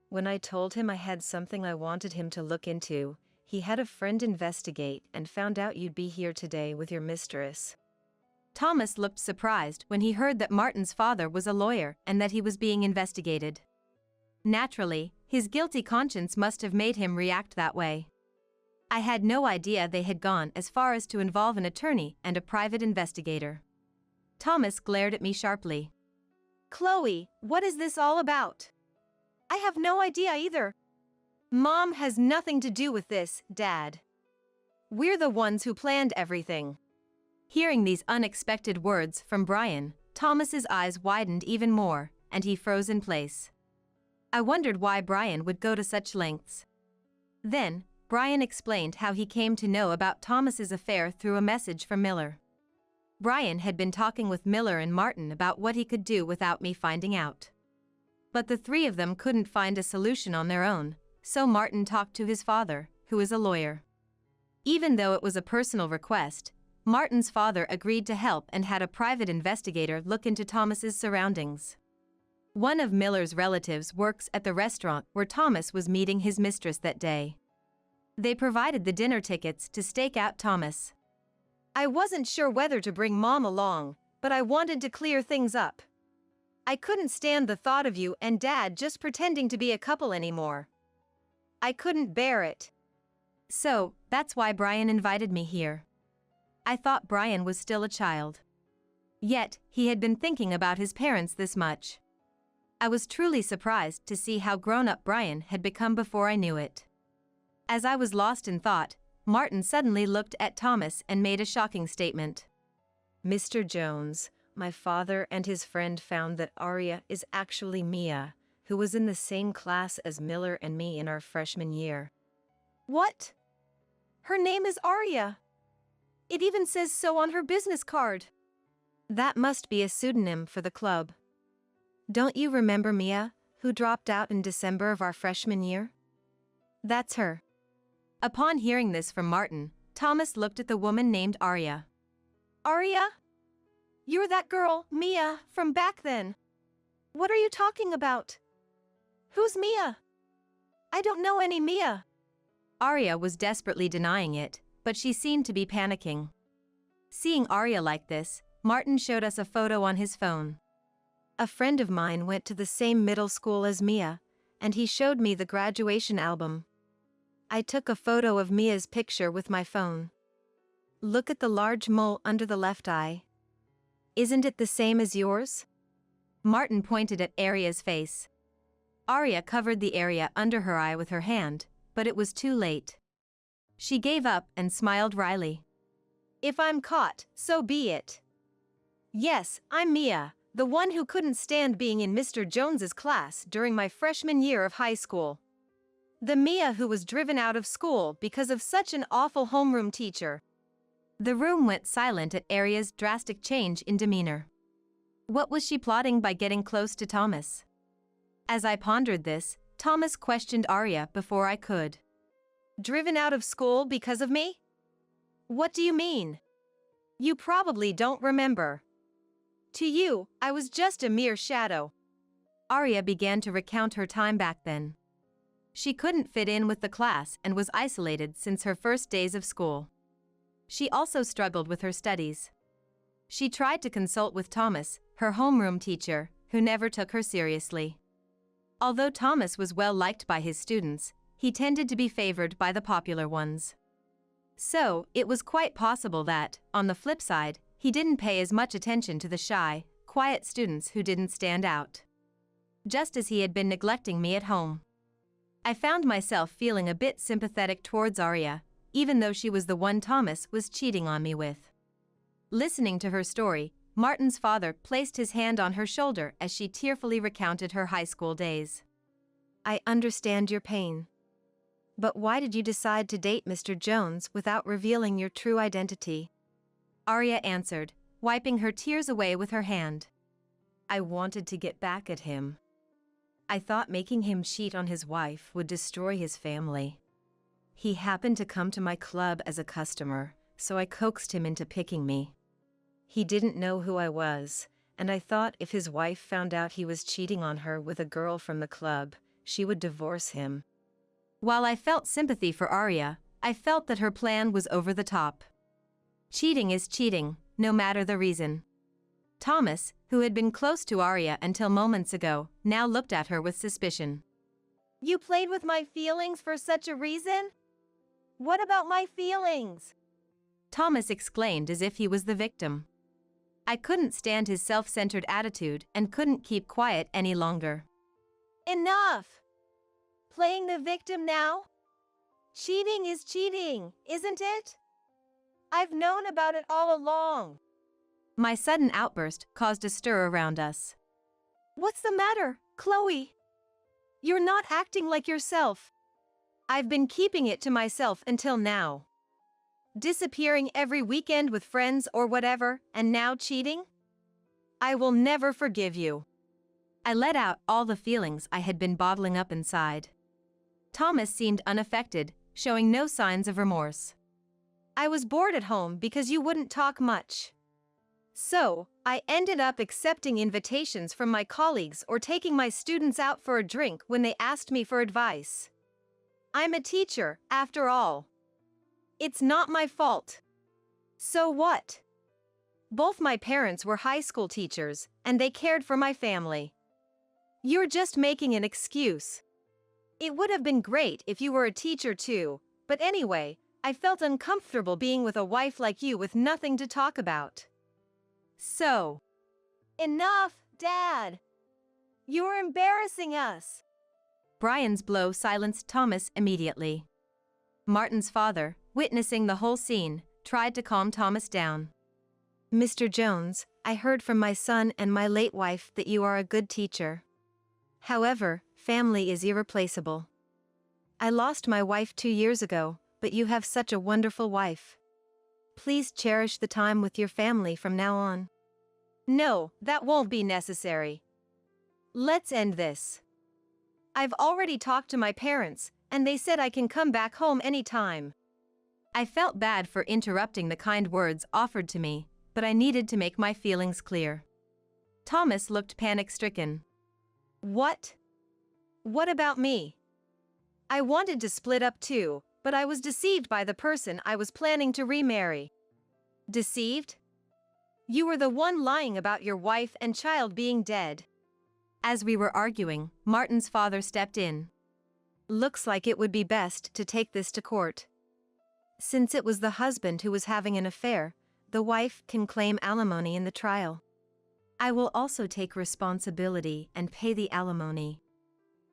When I told him I had something I wanted him to look into, he had a friend investigate and found out you'd be here today with your mistress. Thomas looked surprised when he heard that Martin's father was a lawyer and that he was being investigated. Naturally, his guilty conscience must have made him react that way. I had no idea they had gone as far as to involve an attorney and a private investigator. Thomas glared at me sharply. Chloe, what is this all about? I have no idea either. Mom has nothing to do with this, Dad. We're the ones who planned everything. Hearing these unexpected words from Brian, Thomas's eyes widened even more, and he froze in place. I wondered why Brian would go to such lengths. Then, Brian explained how he came to know about Thomas's affair through a message from Miller. Brian had been talking with Miller and Martin about what he could do without me finding out. But the three of them couldn't find a solution on their own, so Martin talked to his father, who is a lawyer. Even though it was a personal request, Martin's father agreed to help and had a private investigator look into Thomas's surroundings. One of Miller's relatives works at the restaurant where Thomas was meeting his mistress that day. They provided the dinner tickets to stake out Thomas. I wasn't sure whether to bring Mom along, but I wanted to clear things up. I couldn't stand the thought of you and Dad just pretending to be a couple anymore. I couldn't bear it. So, that's why Brian invited me here. I thought Brian was still a child. Yet, he had been thinking about his parents this much. I was truly surprised to see how grown-up Brian had become before I knew it. As I was lost in thought, Martin suddenly looked at Thomas and made a shocking statement. Mr. Jones, my father and his friend found that Aria is actually Mia, who was in the same class as Miller and me in our freshman year. What? Her name is Aria. It even says so on her business card. That must be a pseudonym for the club. Don't you remember Mia, who dropped out in December of our freshman year? That's her. Upon hearing this from Martin, Thomas looked at the woman named Aria. Aria? You're that girl, Mia, from back then. What are you talking about? Who's Mia? I don't know any Mia. Aria was desperately denying it, but she seemed to be panicking. Seeing Aria like this, Martin showed us a photo on his phone. A friend of mine went to the same middle school as Mia, and he showed me the graduation album. I took a photo of Mia's picture with my phone. Look at the large mole under the left eye. Isn't it the same as yours? Martin pointed at Aria's face. Aria covered the area under her eye with her hand, but it was too late. She gave up and smiled wryly. If I'm caught, so be it. Yes, I'm Mia, the one who couldn't stand being in Mr. Jones's class during my freshman year of high school. The Mia who was driven out of school because of such an awful homeroom teacher. The room went silent at Aria's drastic change in demeanor. What was she plotting by getting close to Thomas? As I pondered this, Thomas questioned Aria before I could. Driven out of school because of me? What do you mean? You probably don't remember. To you, I was just a mere shadow. Aria began to recount her time back then. She couldn't fit in with the class and was isolated since her first days of school. She also struggled with her studies. She tried to consult with Thomas, her homeroom teacher, who never took her seriously. Although Thomas was well liked by his students, he tended to be favored by the popular ones. So, it was quite possible that, on the flip side, he didn't pay as much attention to the shy, quiet students who didn't stand out. Just as he had been neglecting me at home. I found myself feeling a bit sympathetic towards Aria, even though she was the one Thomas was cheating on me with. Listening to her story, Martin's father placed his hand on her shoulder as she tearfully recounted her high school days. I understand your pain. But why did you decide to date Mr. Jones without revealing your true identity? Arya answered, wiping her tears away with her hand. I wanted to get back at him. I thought making him cheat on his wife would destroy his family. He happened to come to my club as a customer, so I coaxed him into picking me. He didn't know who I was, and I thought if his wife found out he was cheating on her with a girl from the club, she would divorce him. While I felt sympathy for Arya, I felt that her plan was over the top. Cheating is cheating, no matter the reason. Thomas, who had been close to Arya until moments ago, now looked at her with suspicion. You played with my feelings for such a reason? What about my feelings? Thomas exclaimed as if he was the victim. I couldn't stand his self-centered attitude and couldn't keep quiet any longer. Enough! Playing the victim now? Cheating is cheating, isn't it? I've known about it all along. My sudden outburst caused a stir around us. What's the matter, Chloe? You're not acting like yourself. I've been keeping it to myself until now. Disappearing every weekend with friends or whatever, and now cheating? I will never forgive you. I let out all the feelings I had been bottling up inside. Thomas seemed unaffected, showing no signs of remorse. I was bored at home because you wouldn't talk much. So, I ended up accepting invitations from my colleagues or taking my students out for a drink when they asked me for advice. I'm a teacher, after all. It's not my fault. So what? Both my parents were high school teachers, and they cared for my family. You're just making an excuse. It would have been great if you were a teacher too, but anyway, I felt uncomfortable being with a wife like you with nothing to talk about. So. Enough, Dad! You're embarrassing us! Brian's blow silenced Thomas immediately. Martin's father, witnessing the whole scene, tried to calm Thomas down. Mr. Jones, I heard from my son and my late wife that you are a good teacher. However, family is irreplaceable. I lost my wife 2 years ago, but you have such a wonderful wife. Please cherish the time with your family from now on. No, that won't be necessary. Let's end this. I've already talked to my parents, and they said I can come back home anytime. I felt bad for interrupting the kind words offered to me, but I needed to make my feelings clear. Thomas looked panic-stricken. What? What about me? I wanted to split up too, but I was deceived by the person I was planning to remarry. Deceived? You were the one lying about your wife and child being dead. As we were arguing, Martin's father stepped in. Looks like it would be best to take this to court. Since it was the husband who was having an affair, the wife can claim alimony in the trial. I will also take responsibility and pay the alimony.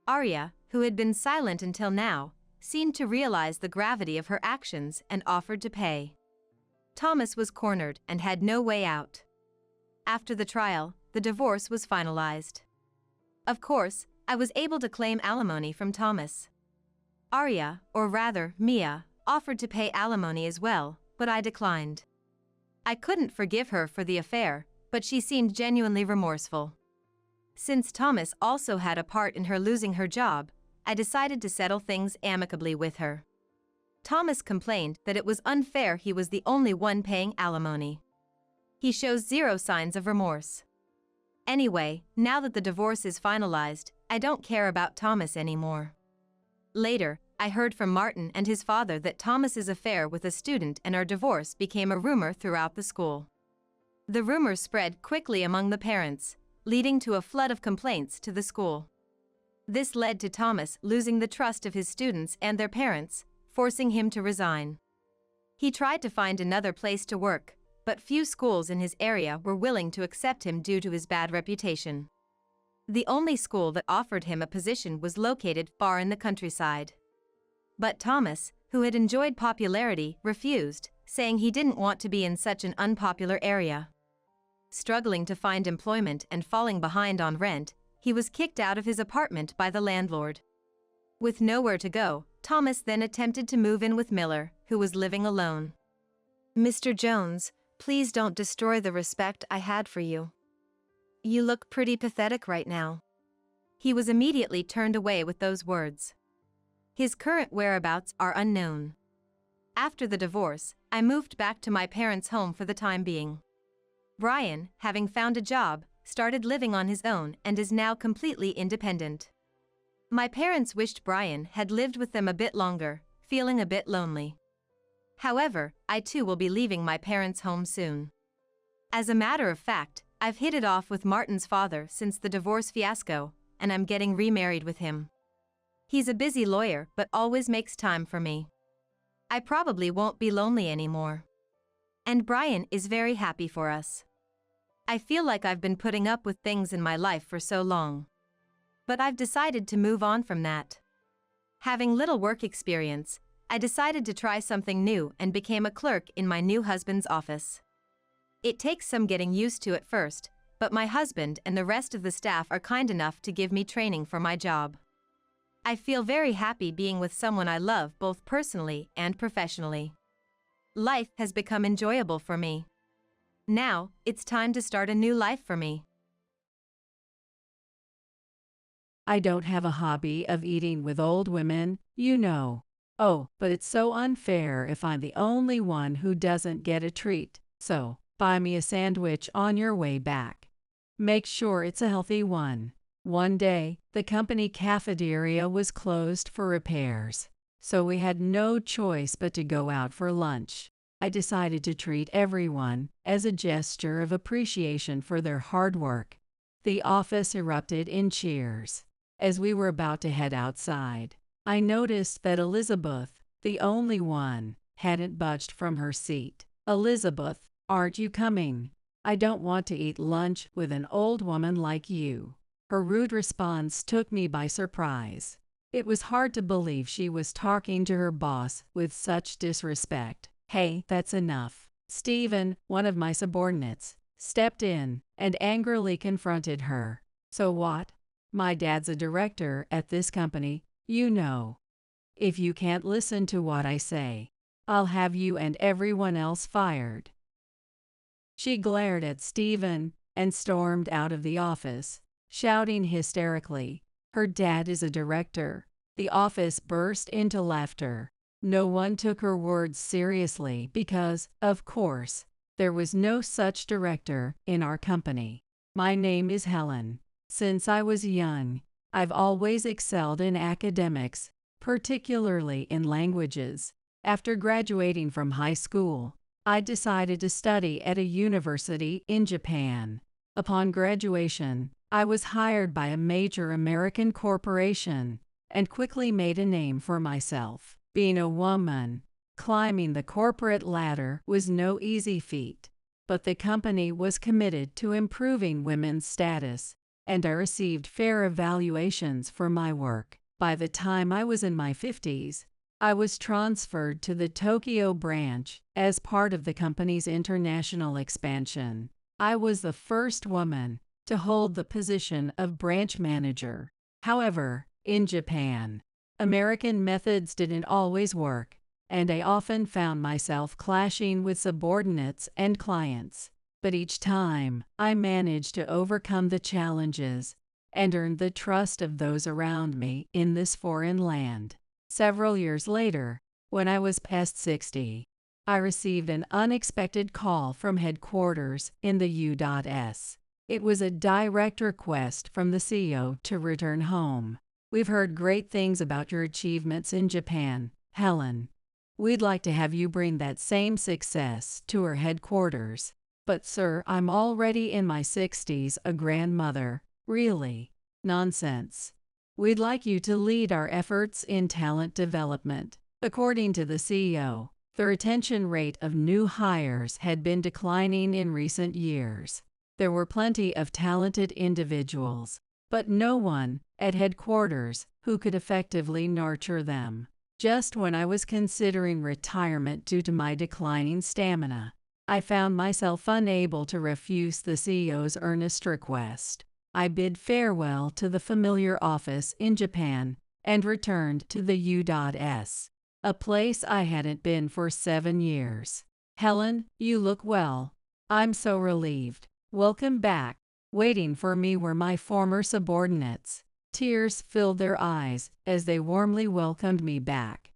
Arya, who had been silent until now, seemed to realize the gravity of her actions and offered to pay. Thomas was cornered and had no way out. After the trial, the divorce was finalized. Of course, I was able to claim alimony from Thomas. Arya, or rather, Mia, offered to pay alimony as well, but I declined. I couldn't forgive her for the affair, but she seemed genuinely remorseful. Since Thomas also had a part in her losing her job, I decided to settle things amicably with her. Thomas complained that it was unfair he was the only one paying alimony. He shows zero signs of remorse. Anyway, now that the divorce is finalized, I don't care about Thomas anymore. Later, I heard from Martin and his father that Thomas's affair with a student and our divorce became a rumor throughout the school. The rumor spread quickly among the parents, leading to a flood of complaints to the school. This led to Thomas losing the trust of his students and their parents, forcing him to resign. He tried to find another place to work, but few schools in his area were willing to accept him due to his bad reputation. The only school that offered him a position was located far in the countryside. But Thomas, who had enjoyed popularity, refused, saying he didn't want to be in such an unpopular area. Struggling to find employment and falling behind on rent, he was kicked out of his apartment by the landlord. With nowhere to go, Thomas then attempted to move in with Miller, who was living alone. "Mr. Jones, please don't destroy the respect I had for you. You look pretty pathetic right now." He was immediately turned away with those words. His current whereabouts are unknown. After the divorce, I moved back to my parents' home for the time being. Brian, having found a job, started living on his own and is now completely independent. My parents wished Brian had lived with them a bit longer, feeling a bit lonely. However, I too will be leaving my parents' home soon. As a matter of fact, I've hit it off with Martin's father since the divorce fiasco, and I'm getting remarried with him. He's a busy lawyer but always makes time for me. I probably won't be lonely anymore. And Brian is very happy for us. I feel like I've been putting up with things in my life for so long. But I've decided to move on from that. Having little work experience, I decided to try something new and became a clerk in my new husband's office. It takes some getting used to at first, but my husband and the rest of the staff are kind enough to give me training for my job. I feel very happy being with someone I love both personally and professionally. Life has become enjoyable for me. Now, it's time to start a new life for me. I don't have a hobby of eating with old women, you know. Oh, but it's so unfair if I'm the only one who doesn't get a treat. So, buy me a sandwich on your way back. Make sure it's a healthy one. One day, the company cafeteria was closed for repairs, so we had no choice but to go out for lunch. I decided to treat everyone as a gesture of appreciation for their hard work. The office erupted in cheers. As we were about to head outside, I noticed that Elizabeth, the only one, hadn't budged from her seat. "Elizabeth, aren't you coming? I don't want to eat lunch with an old woman like you." Her rude response took me by surprise. It was hard to believe she was talking to her boss with such disrespect. "Hey, that's enough." Stephen, one of my subordinates, stepped in and angrily confronted her. "So what? My dad's a director at this company, you know. If you can't listen to what I say, I'll have you and everyone else fired." She glared at Stephen and stormed out of the office, shouting hysterically, "Her dad is a director." The office burst into laughter. No one took her words seriously because, of course, there was no such director in our company. "My name is Helen. Since I was young, I've always excelled in academics, particularly in languages. After graduating from high school, I decided to study at a university in Japan. Upon graduation, I was hired by a major American corporation and quickly made a name for myself. Being a woman, climbing the corporate ladder was no easy feat, but the company was committed to improving women's status, and I received fair evaluations for my work. By the time I was in my 50s, I was transferred to the Tokyo branch as part of the company's international expansion. I was the first woman to hold the position of branch manager. However, in Japan, American methods didn't always work, and I often found myself clashing with subordinates and clients. But each time, I managed to overcome the challenges and earn the trust of those around me in this foreign land. Several years later, when I was past 60, I received an unexpected call from headquarters in the U.S. It was a direct request from the CEO to return home. "We've heard great things about your achievements in Japan, Helen. We'd like to have you bring that same success to our headquarters. But sir, I'm already in my 60s, a grandmother." "Really? Nonsense. We'd like you to lead our efforts in talent development." According to the CEO, the retention rate of new hires had been declining in recent years. There were plenty of talented individuals, but no one at headquarters who could effectively nurture them. Just when I was considering retirement due to my declining stamina, I found myself unable to refuse the CEO's earnest request. I bid farewell to the familiar office in Japan and returned to the U.S., a place I hadn't been for 7 years. Helen, you look well. I'm so relieved. Welcome back. Waiting for me were my former subordinates. Tears filled their eyes as they warmly welcomed me back.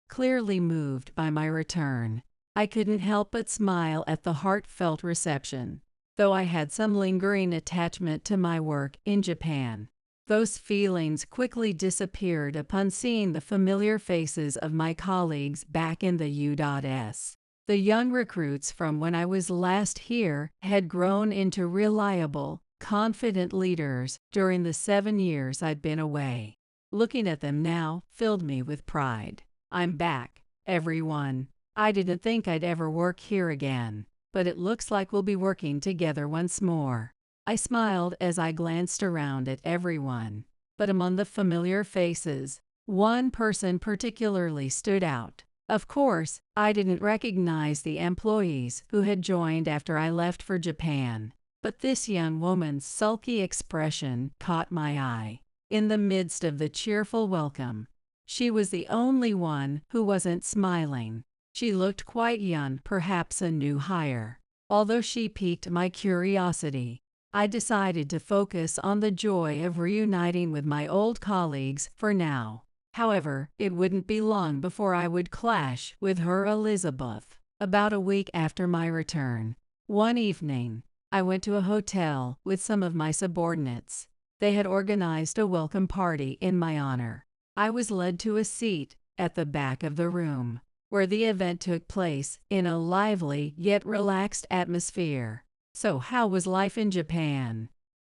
Clearly moved by my return, I couldn't help but smile at the heartfelt reception, though I had some lingering attachment to my work in Japan. Those feelings quickly disappeared upon seeing the familiar faces of my colleagues back in the U.S. The young recruits from when I was last here had grown into reliable, confident leaders during the 7 years I'd been away. Looking at them now filled me with pride. I'm back, everyone. I didn't think I'd ever work here again, but it looks like we'll be working together once more. I smiled as I glanced around at everyone, but among the familiar faces, one person particularly stood out. Of course, I didn't recognize the employees who had joined after I left for Japan, but this young woman's sulky expression caught my eye. In the midst of the cheerful welcome, she was the only one who wasn't smiling. She looked quite young, perhaps a new hire. Although she piqued my curiosity, I decided to focus on the joy of reuniting with my old colleagues for now. However, it wouldn't be long before I would clash with her Elizabeth. About a week after my return, one evening, I went to a hotel with some of my subordinates. They had organized a welcome party in my honor. I was led to a seat at the back of the room, where the event took place in a lively yet relaxed atmosphere. So how was life in Japan?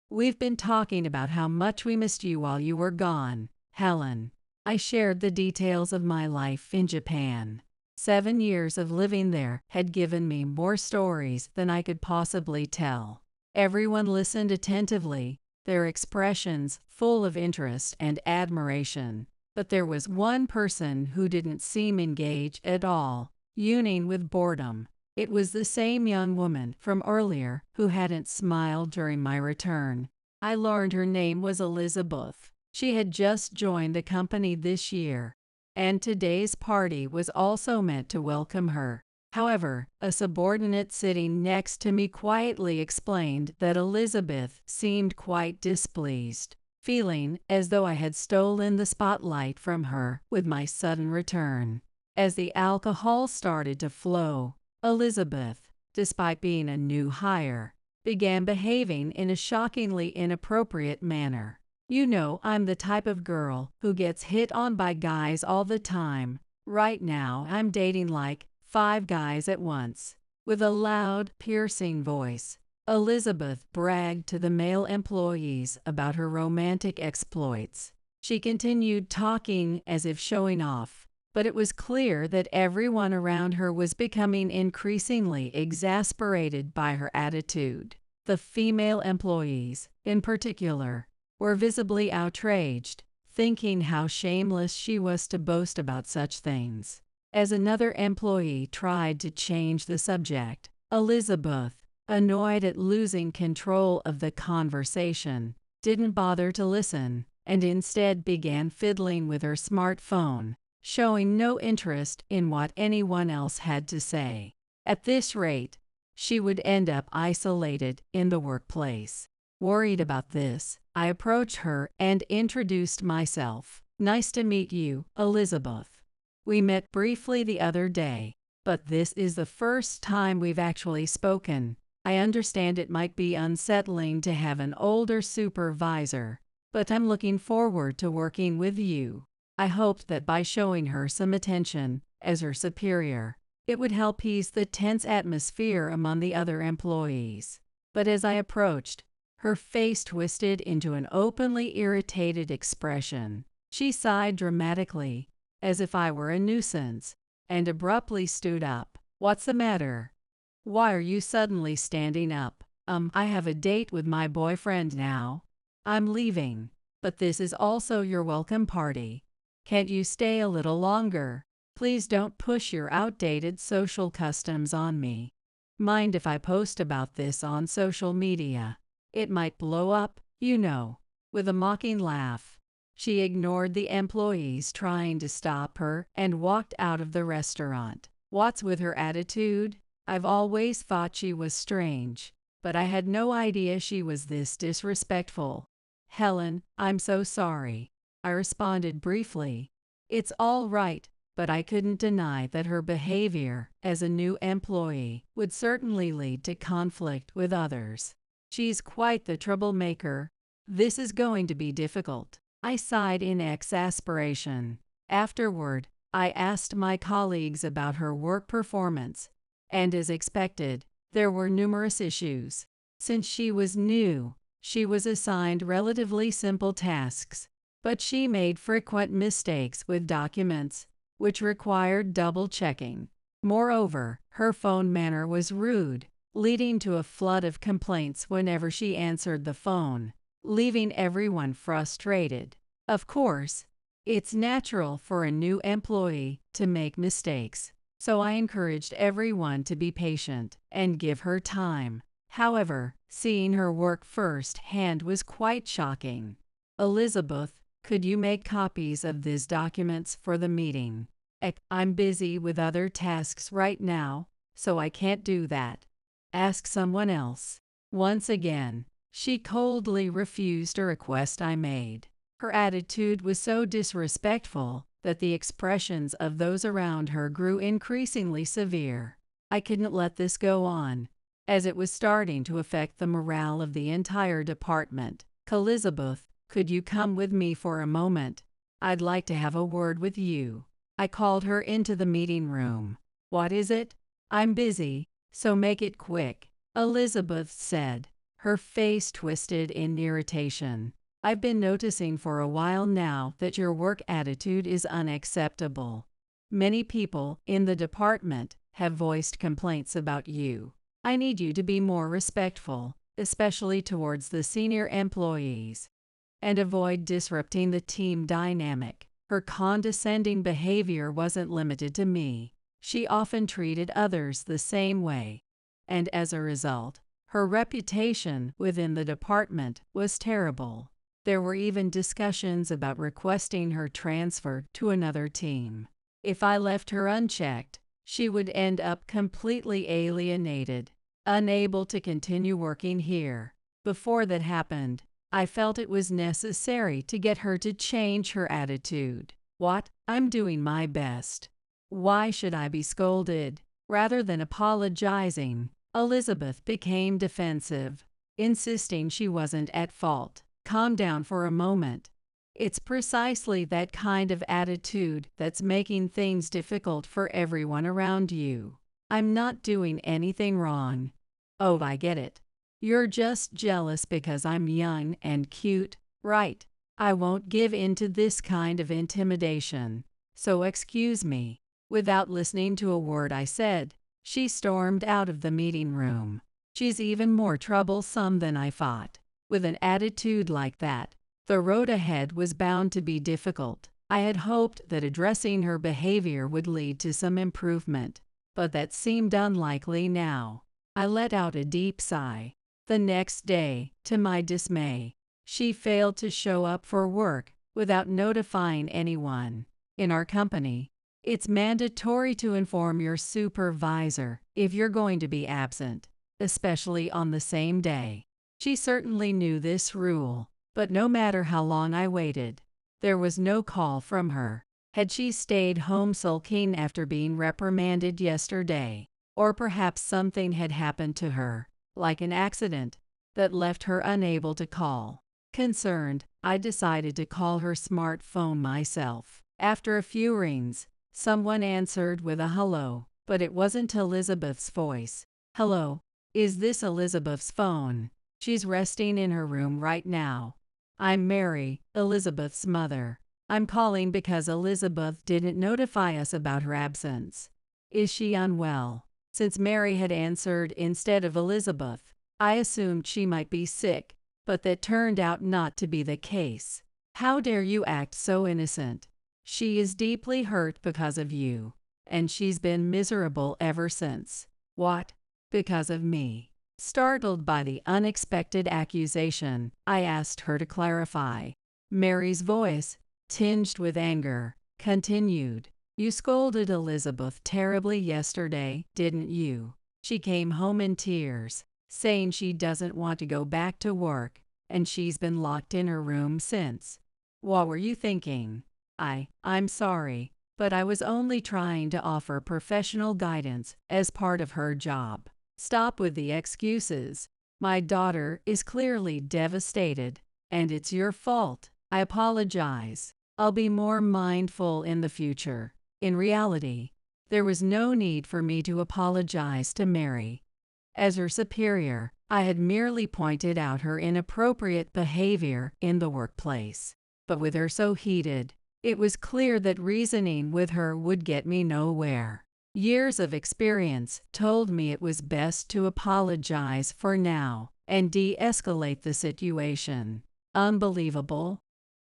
We've been talking about how much we missed you while you were gone, Helen. I shared the details of my life in Japan. 7 years of living there had given me more stories than I could possibly tell. Everyone listened attentively, their expressions full of interest and admiration. But there was one person who didn't seem engaged at all, yawning with boredom. It was the same young woman from earlier who hadn't smiled during my return. I learned her name was Elizabeth. She had just joined the company this year, and today's party was also meant to welcome her. However, a subordinate sitting next to me quietly explained that Elizabeth seemed quite displeased, feeling as though I had stolen the spotlight from her with my sudden return. As the alcohol started to flow, Elizabeth, despite being a new hire, began behaving in a shockingly inappropriate manner. You know, I'm the type of girl who gets hit on by guys all the time. Right now, I'm dating like 5 guys at once. With a loud, piercing voice, Elizabeth bragged to the male employees about her romantic exploits. She continued talking as if showing off, but it was clear that everyone around her was becoming increasingly exasperated by her attitude. The female employees, in particular, were visibly outraged, thinking how shameless she was to boast about such things. As another employee tried to change the subject, Elizabeth, annoyed at losing control of the conversation, didn't bother to listen, and instead began fiddling with her smartphone, showing no interest in what anyone else had to say. At this rate, she would end up isolated in the workplace. Worried about this, I approached her and introduced myself. Nice to meet you, Elizabeth. We met briefly the other day, but this is the first time we've actually spoken. I understand it might be unsettling to have an older supervisor, but I'm looking forward to working with you. I hoped that by showing her some attention, as her superior, it would help ease the tense atmosphere among the other employees. But as I approached, her face twisted into an openly irritated expression. She sighed dramatically, as if I were a nuisance, and abruptly stood up. What's the matter? Why are you suddenly standing up? I have a date with my boyfriend now. I'm leaving, but this is also your welcome party. Can't you stay a little longer? Please don't push your outdated social customs on me. Mind if I post about this on social media? It might blow up, you know. With a mocking laugh, She ignored the employees trying to stop her and walked out of the restaurant. What's with her attitude? I've always thought she was strange, but I had no idea she was this disrespectful. Helen, I'm so sorry. I responded briefly. It's all right, but I couldn't deny that her behavior as a new employee would certainly lead to conflict with others. She's quite the troublemaker. This is going to be difficult. I sighed in exasperation. Afterward, I asked my colleagues about her work performance, and as expected, there were numerous issues. Since she was new, she was assigned relatively simple tasks, but she made frequent mistakes with documents, which required double-checking. Moreover, her phone manner was rude, leading to a flood of complaints whenever she answered the phone, leaving everyone frustrated. Of course, it's natural for a new employee to make mistakes, so I encouraged everyone to be patient and give her time. However, seeing her work firsthand was quite shocking. Elizabeth, could you make copies of these documents for the meeting? I'm busy with other tasks right now, so I can't do that. Ask someone else. Once again, she coldly refused a request I made. Her attitude was so disrespectful that the expressions of those around her grew increasingly severe. I couldn't let this go on, as it was starting to affect the morale of the entire department. Elizabeth, could you come with me for a moment? I'd like to have a word with you. I called her into the meeting room. What is it? I'm busy, so make it quick, Elizabeth said, her face twisted in irritation. I've been noticing for a while now that your work attitude is unacceptable. Many people in the department have voiced complaints about you. I need you to be more respectful, especially towards the senior employees, and avoid disrupting the team dynamic. Her condescending behavior wasn't limited to me. She often treated others the same way, and as a result, her reputation within the department was terrible. There were even discussions about requesting her transferred to another team. If I left her unchecked, she would end up completely alienated, unable to continue working here. Before that happened, I felt it was necessary to get her to change her attitude. What? I'm doing my best. Why should I be scolded? Rather than apologizing, Elizabeth became defensive, insisting she wasn't at fault. Calm down for a moment. It's precisely that kind of attitude that's making things difficult for everyone around you. I'm not doing anything wrong. Oh, I get it. You're just jealous because I'm young and cute, right? I won't give in to this kind of intimidation, so excuse me. Without listening to a word I said, she stormed out of the meeting room. She's even more troublesome than I thought. With an attitude like that, the road ahead was bound to be difficult. I had hoped that addressing her behavior would lead to some improvement, but that seemed unlikely now. I let out a deep sigh. The next day, to my dismay, she failed to show up for work without notifying anyone. In our company, it's mandatory to inform your supervisor if you're going to be absent, especially on the same day. She certainly knew this rule, but no matter how long I waited, there was no call from her. Had she stayed home sulking after being reprimanded yesterday? Or perhaps something had happened to her, like an accident, that left her unable to call. Concerned, I decided to call her smartphone myself. After a few rings, someone answered with a hello, but it wasn't Elizabeth's voice. Hello, is this Elizabeth's phone? She's resting in her room right now. I'm Mary, Elizabeth's mother. I'm calling because Elizabeth didn't notify us about her absence. Is she unwell? Since Mary had answered instead of Elizabeth, I assumed she might be sick, but that turned out not to be the case. How dare you act so innocent? She is deeply hurt because of you, and she's been miserable ever since. What? Because of me? Startled by the unexpected accusation, I asked her to clarify. Mary's voice, tinged with anger, continued. You scolded Elizabeth terribly yesterday, didn't you? She came home in tears, saying she doesn't want to go back to work, and she's been locked in her room since. What were you thinking? I'm sorry, but I was only trying to offer professional guidance as part of her job. Stop with the excuses. My daughter is clearly devastated, and it's your fault. I apologize. I'll be more mindful in the future. In reality, there was no need for me to apologize to Mary. As her superior, I had merely pointed out her inappropriate behavior in the workplace. But with her so heated, it was clear that reasoning with her would get me nowhere. Years of experience told me it was best to apologize for now and de-escalate the situation. Unbelievable.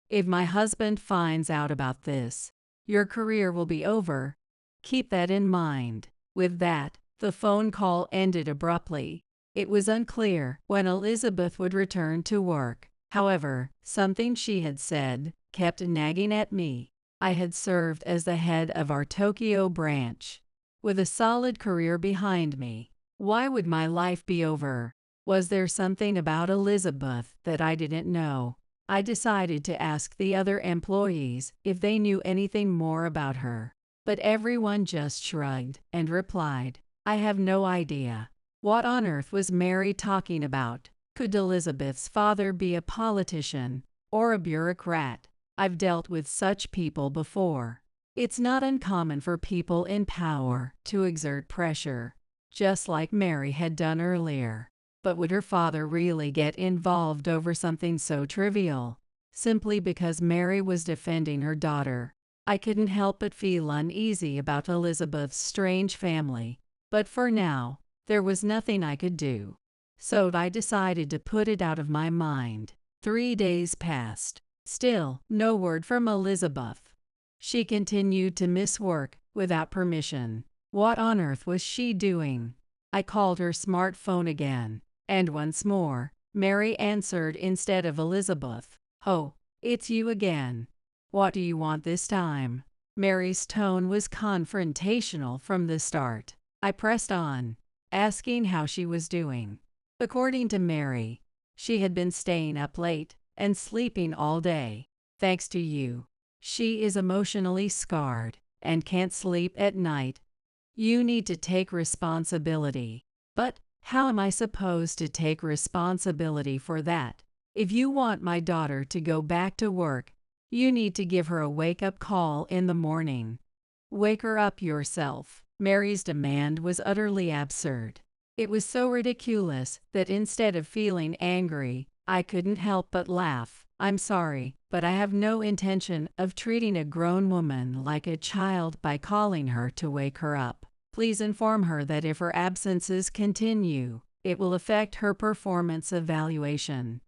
If my husband finds out about this, your career will be over. Keep that in mind. With that, the phone call ended abruptly. It was unclear when Elizabeth would return to work. However, something she had said kept nagging at me. I had served as the head of our Tokyo branch, with a solid career behind me. Why would my life be over? Was there something about Elizabeth that I didn't know? I decided to ask the other employees if they knew anything more about her, but everyone just shrugged and replied, I have no idea. What on earth was Mary talking about? Could Elizabeth's father be a politician or a bureaucrat? I've dealt with such people before. It's not uncommon for people in power to exert pressure, just like Mary had done earlier. But would her father really get involved over something so trivial, simply because Mary was defending her daughter? I couldn't help but feel uneasy about Elizabeth's strange family, but for now, there was nothing I could do. So I decided to put it out of my mind. 3 days passed. Still, no word from Elizabeth. She continued to miss work without permission. What on earth was she doing? I called her smartphone again, and once more, Mary answered instead of Elizabeth. Oh, it's you again. What do you want this time? Mary's tone was confrontational from the start. I pressed on, asking how she was doing. According to Mary, she had been staying up late and sleeping all day. Thanks to you, she is emotionally scarred and can't sleep at night. You need to take responsibility. But how am I supposed to take responsibility for that? If you want my daughter to go back to work, you need to give her a wake-up call in the morning. Wake her up yourself. Mary's demand was utterly absurd. It was so ridiculous that instead of feeling angry, I couldn't help but laugh. I'm sorry, but I have no intention of treating a grown woman like a child by calling her to wake her up. Please inform her that if her absences continue, it will affect her performance evaluation.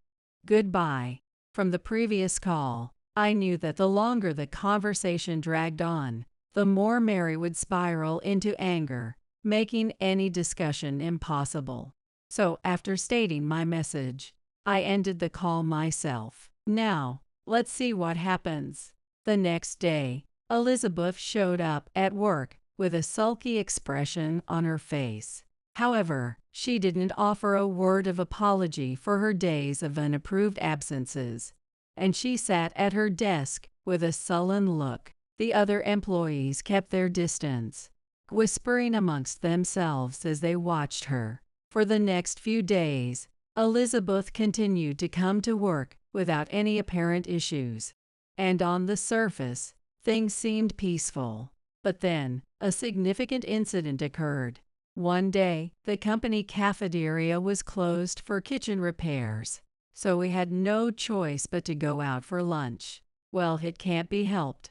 Goodbye. From the previous call, I knew that the longer the conversation dragged on, the more Mary would spiral into anger, making any discussion impossible. So, after stating my message, I ended the call myself. Now, let's see what happens. The next day, Elizabeth showed up at work with a sulky expression on her face. However, she didn't offer a word of apology for her days of unapproved absences, and she sat at her desk with a sullen look. The other employees kept their distance, whispering amongst themselves as they watched her. For the next few days, Elizabeth continued to come to work without any apparent issues, and on the surface, things seemed peaceful. But then, a significant incident occurred. One day, the company cafeteria was closed for kitchen repairs, so we had no choice but to go out for lunch. Well, it can't be helped.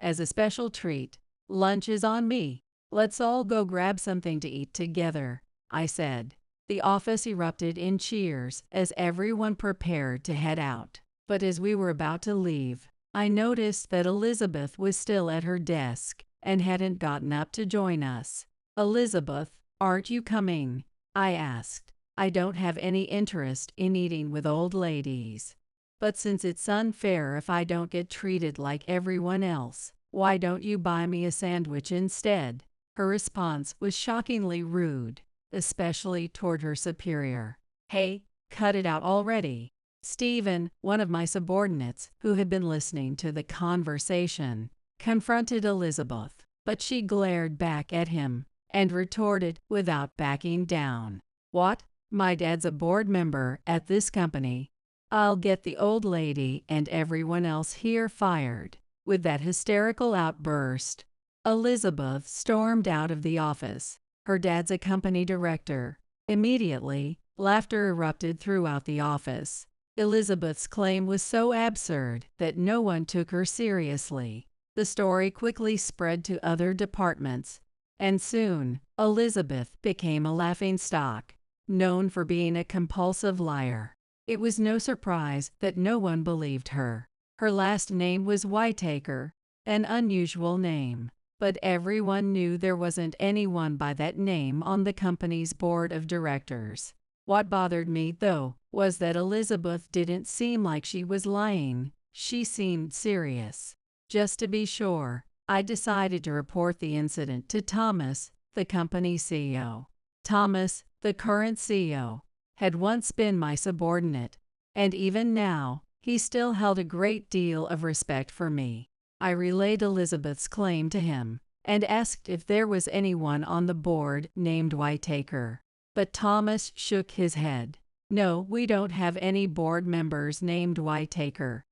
As a special treat, lunch is on me. Let's all go grab something to eat together, I said. The office erupted in cheers as everyone prepared to head out. But as we were about to leave, I noticed that Elizabeth was still at her desk and hadn't gotten up to join us. Elizabeth, aren't you coming? I asked. I don't have any interest in eating with old ladies. But since it's unfair if I don't get treated like everyone else, why don't you buy me a sandwich instead? Her response was shockingly rude, especially toward her superior. Hey, cut it out already. Stephen, one of my subordinates, who had been listening to the conversation, confronted Elizabeth, but she glared back at him and retorted without backing down. What? My dad's a board member at this company. I'll get the old lady and everyone else here fired. With that hysterical outburst, Elizabeth stormed out of the office. Her dad's a company director. Immediately, laughter erupted throughout the office. Elizabeth's claim was so absurd that no one took her seriously. The story quickly spread to other departments, and soon, Elizabeth became a laughingstock, known for being a compulsive liar. It was no surprise that no one believed her. Her last name was Whitaker, an unusual name, but everyone knew there wasn't anyone by that name on the company's board of directors. What bothered me, though, was that Elizabeth didn't seem like she was lying. She seemed serious. Just to be sure, I decided to report the incident to Thomas, the company CEO. Thomas, the current CEO, had once been my subordinate, and even now, he still held a great deal of respect for me. I relayed Elizabeth's claim to him and asked if there was anyone on the board named Whitaker. But Thomas shook his head. No, we don't have any board members named Whitaker.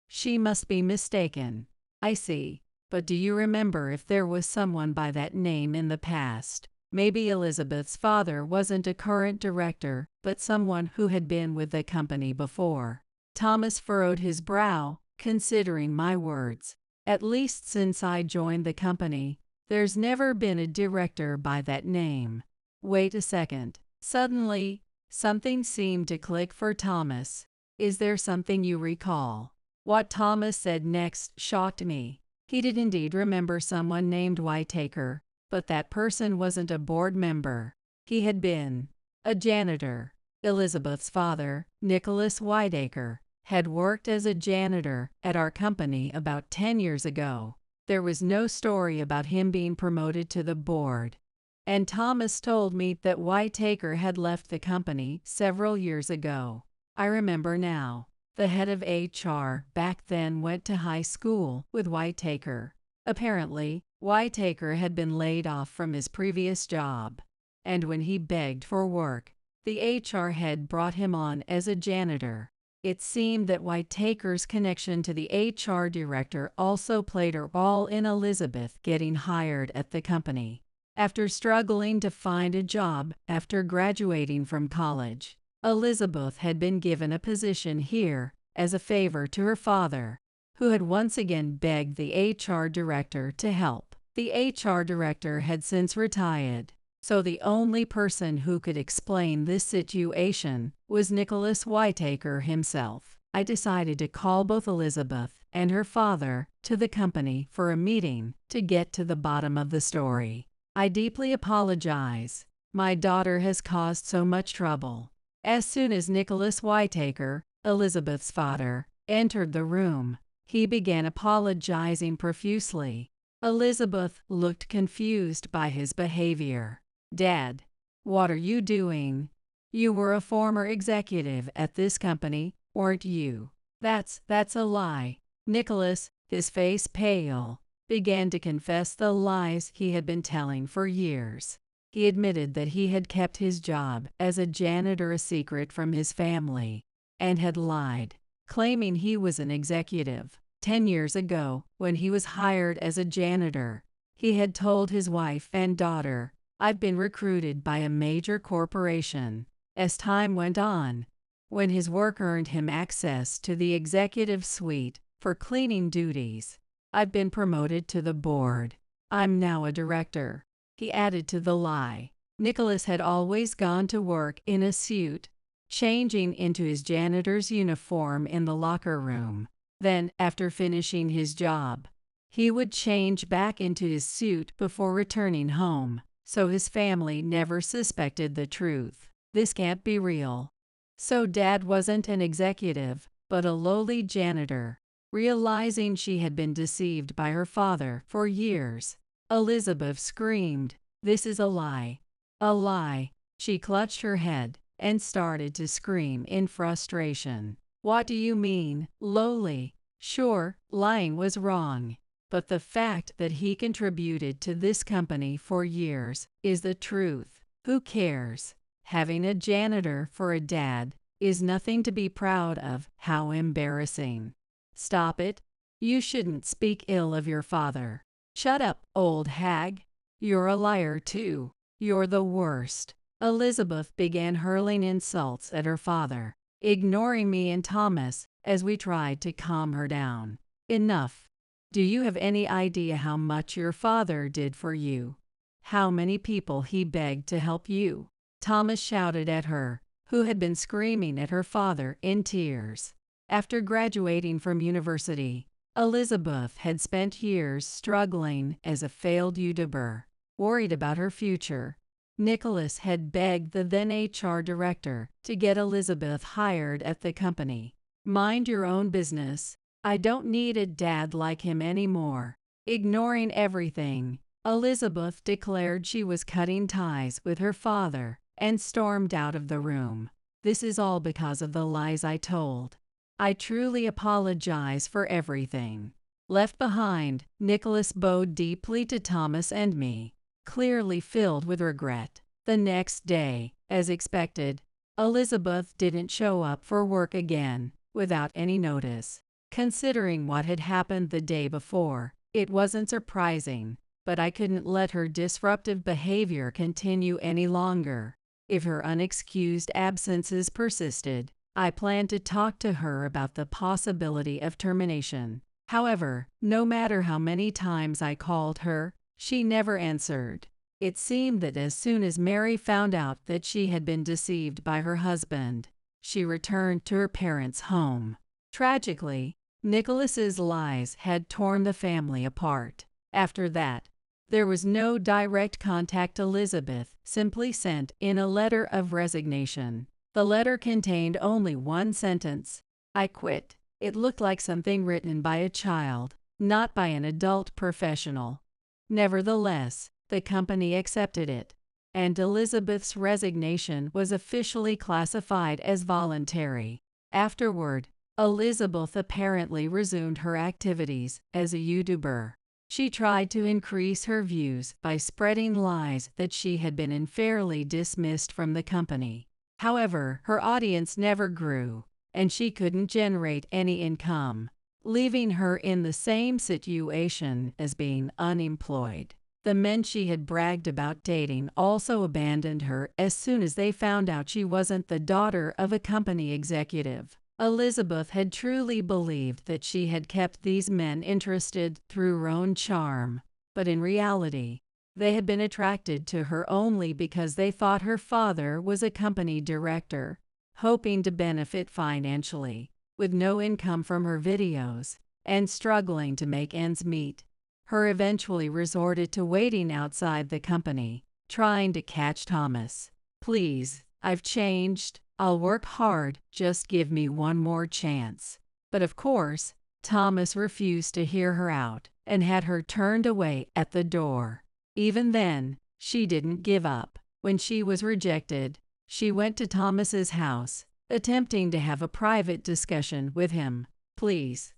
She must be mistaken. I see. But do you remember if there was someone by that name in the past? Maybe Elizabeth's father wasn't a current director, but someone who had been with the company before. Thomas furrowed his brow, considering my words. At least since I joined the company, there's never been a director by that name. Wait a second. Suddenly, something seemed to click for Thomas. Is there something you recall? What Thomas said next shocked me. He did indeed remember someone named Whitaker, but that person wasn't a board member. He had been a janitor. Elizabeth's father, Nicholas Whitaker, had worked as a janitor at our company about 10 years ago. There was no story about him being promoted to the board. And Thomas told me that Whitaker had left the company several years ago. I remember now. The head of HR back then went to high school with Whitaker. Apparently, Whitaker had been laid off from his previous job, and when he begged for work, the HR head brought him on as a janitor. It seemed that Whitaker's connection to the HR director also played a role in Elizabeth getting hired at the company. After struggling to find a job after graduating from college, Elizabeth had been given a position here as a favor to her father, who had once again begged the HR director to help. The HR director had since retired, so the only person who could explain this situation was Nicholas Whitaker himself. I decided to call both Elizabeth and her father to the company for a meeting to get to the bottom of the story. I deeply apologize. My daughter has caused so much trouble. As soon as Nicholas Whitaker, Elizabeth's father, entered the room, he began apologizing profusely. Elizabeth looked confused by his behavior. Dad, what are you doing? You were a former executive at this company, weren't you? That's a lie. Nicholas, his face pale, began to confess the lies he had been telling for years. He admitted that he had kept his job as a janitor a secret from his family and had lied, claiming he was an executive. 10 years ago, when he was hired as a janitor, he had told his wife and daughter, "I've been recruited by a major corporation." As time went on, when his work earned him access to the executive suite for cleaning duties, "I've been promoted to the board. I'm now a director." He added to the lie. Nicholas had always gone to work in a suit, changing into his janitor's uniform in the locker room. Then, after finishing his job, he would change back into his suit before returning home, so his family never suspected the truth. This can't be real. So Dad wasn't an executive, but a lowly janitor. Realizing she had been deceived by her father for years, Elizabeth screamed, "This is a lie! A lie!" She clutched her head and started to scream in frustration. "What do you mean, lowly? Sure, lying was wrong. But the fact that he contributed to this company for years is the truth. Who cares? Having a janitor for a dad is nothing to be proud of. How embarrassing." "Stop it. You shouldn't speak ill of your father." "Shut up, old hag. You're a liar too. You're the worst." Elizabeth began hurling insults at her father, ignoring me and Thomas as we tried to calm her down. "Enough. Do you have any idea how much your father did for you? How many people he begged to help you?" Thomas shouted at her, who had been screaming at her father in tears. After graduating from university, Elizabeth had spent years struggling as a failed YouTuber. Worried about her future, Nicholas had begged the then HR director to get Elizabeth hired at the company. "Mind your own business. I don't need a dad like him anymore." Ignoring everything, Elizabeth declared she was cutting ties with her father and stormed out of the room. "This is all because of the lies I told. I truly apologize for everything." Left behind, Nicholas bowed deeply to Thomas and me, clearly filled with regret. The next day, as expected, Elizabeth didn't show up for work again, without any notice. Considering what had happened the day before, it wasn't surprising, but I couldn't let her disruptive behavior continue any longer. If her unexcused absences persisted, I planned to talk to her about the possibility of termination. However, no matter how many times I called her, she never answered. It seemed that as soon as Mary found out that she had been deceived by her husband, she returned to her parents' home. Tragically, Nicholas's lies had torn the family apart. After that, there was no direct contact. Elizabeth simply sent in a letter of resignation. The letter contained only one sentence: "I quit." It looked like something written by a child, not by an adult professional. Nevertheless, the company accepted it, and Elizabeth's resignation was officially classified as voluntary. Afterward, Elizabeth apparently resumed her activities as a YouTuber. She tried to increase her views by spreading lies that she had been unfairly dismissed from the company. However, her audience never grew, and she couldn't generate any income, leaving her in the same situation as being unemployed. The men she had bragged about dating also abandoned her as soon as they found out she wasn't the daughter of a company executive. Elizabeth had truly believed that she had kept these men interested through her own charm, but in reality, they had been attracted to her only because they thought her father was a company director, hoping to benefit financially. With no income from her videos and struggling to make ends meet, her eventually resorted to waiting outside the company, trying to catch Thomas. "Please, I've changed. I'll work hard. Just give me one more chance." But of course, Thomas refused to hear her out and had her turned away at the door. Even then, she didn't give up. When she was rejected, she went to Thomas's house, attempting to have a private discussion with him. "Please,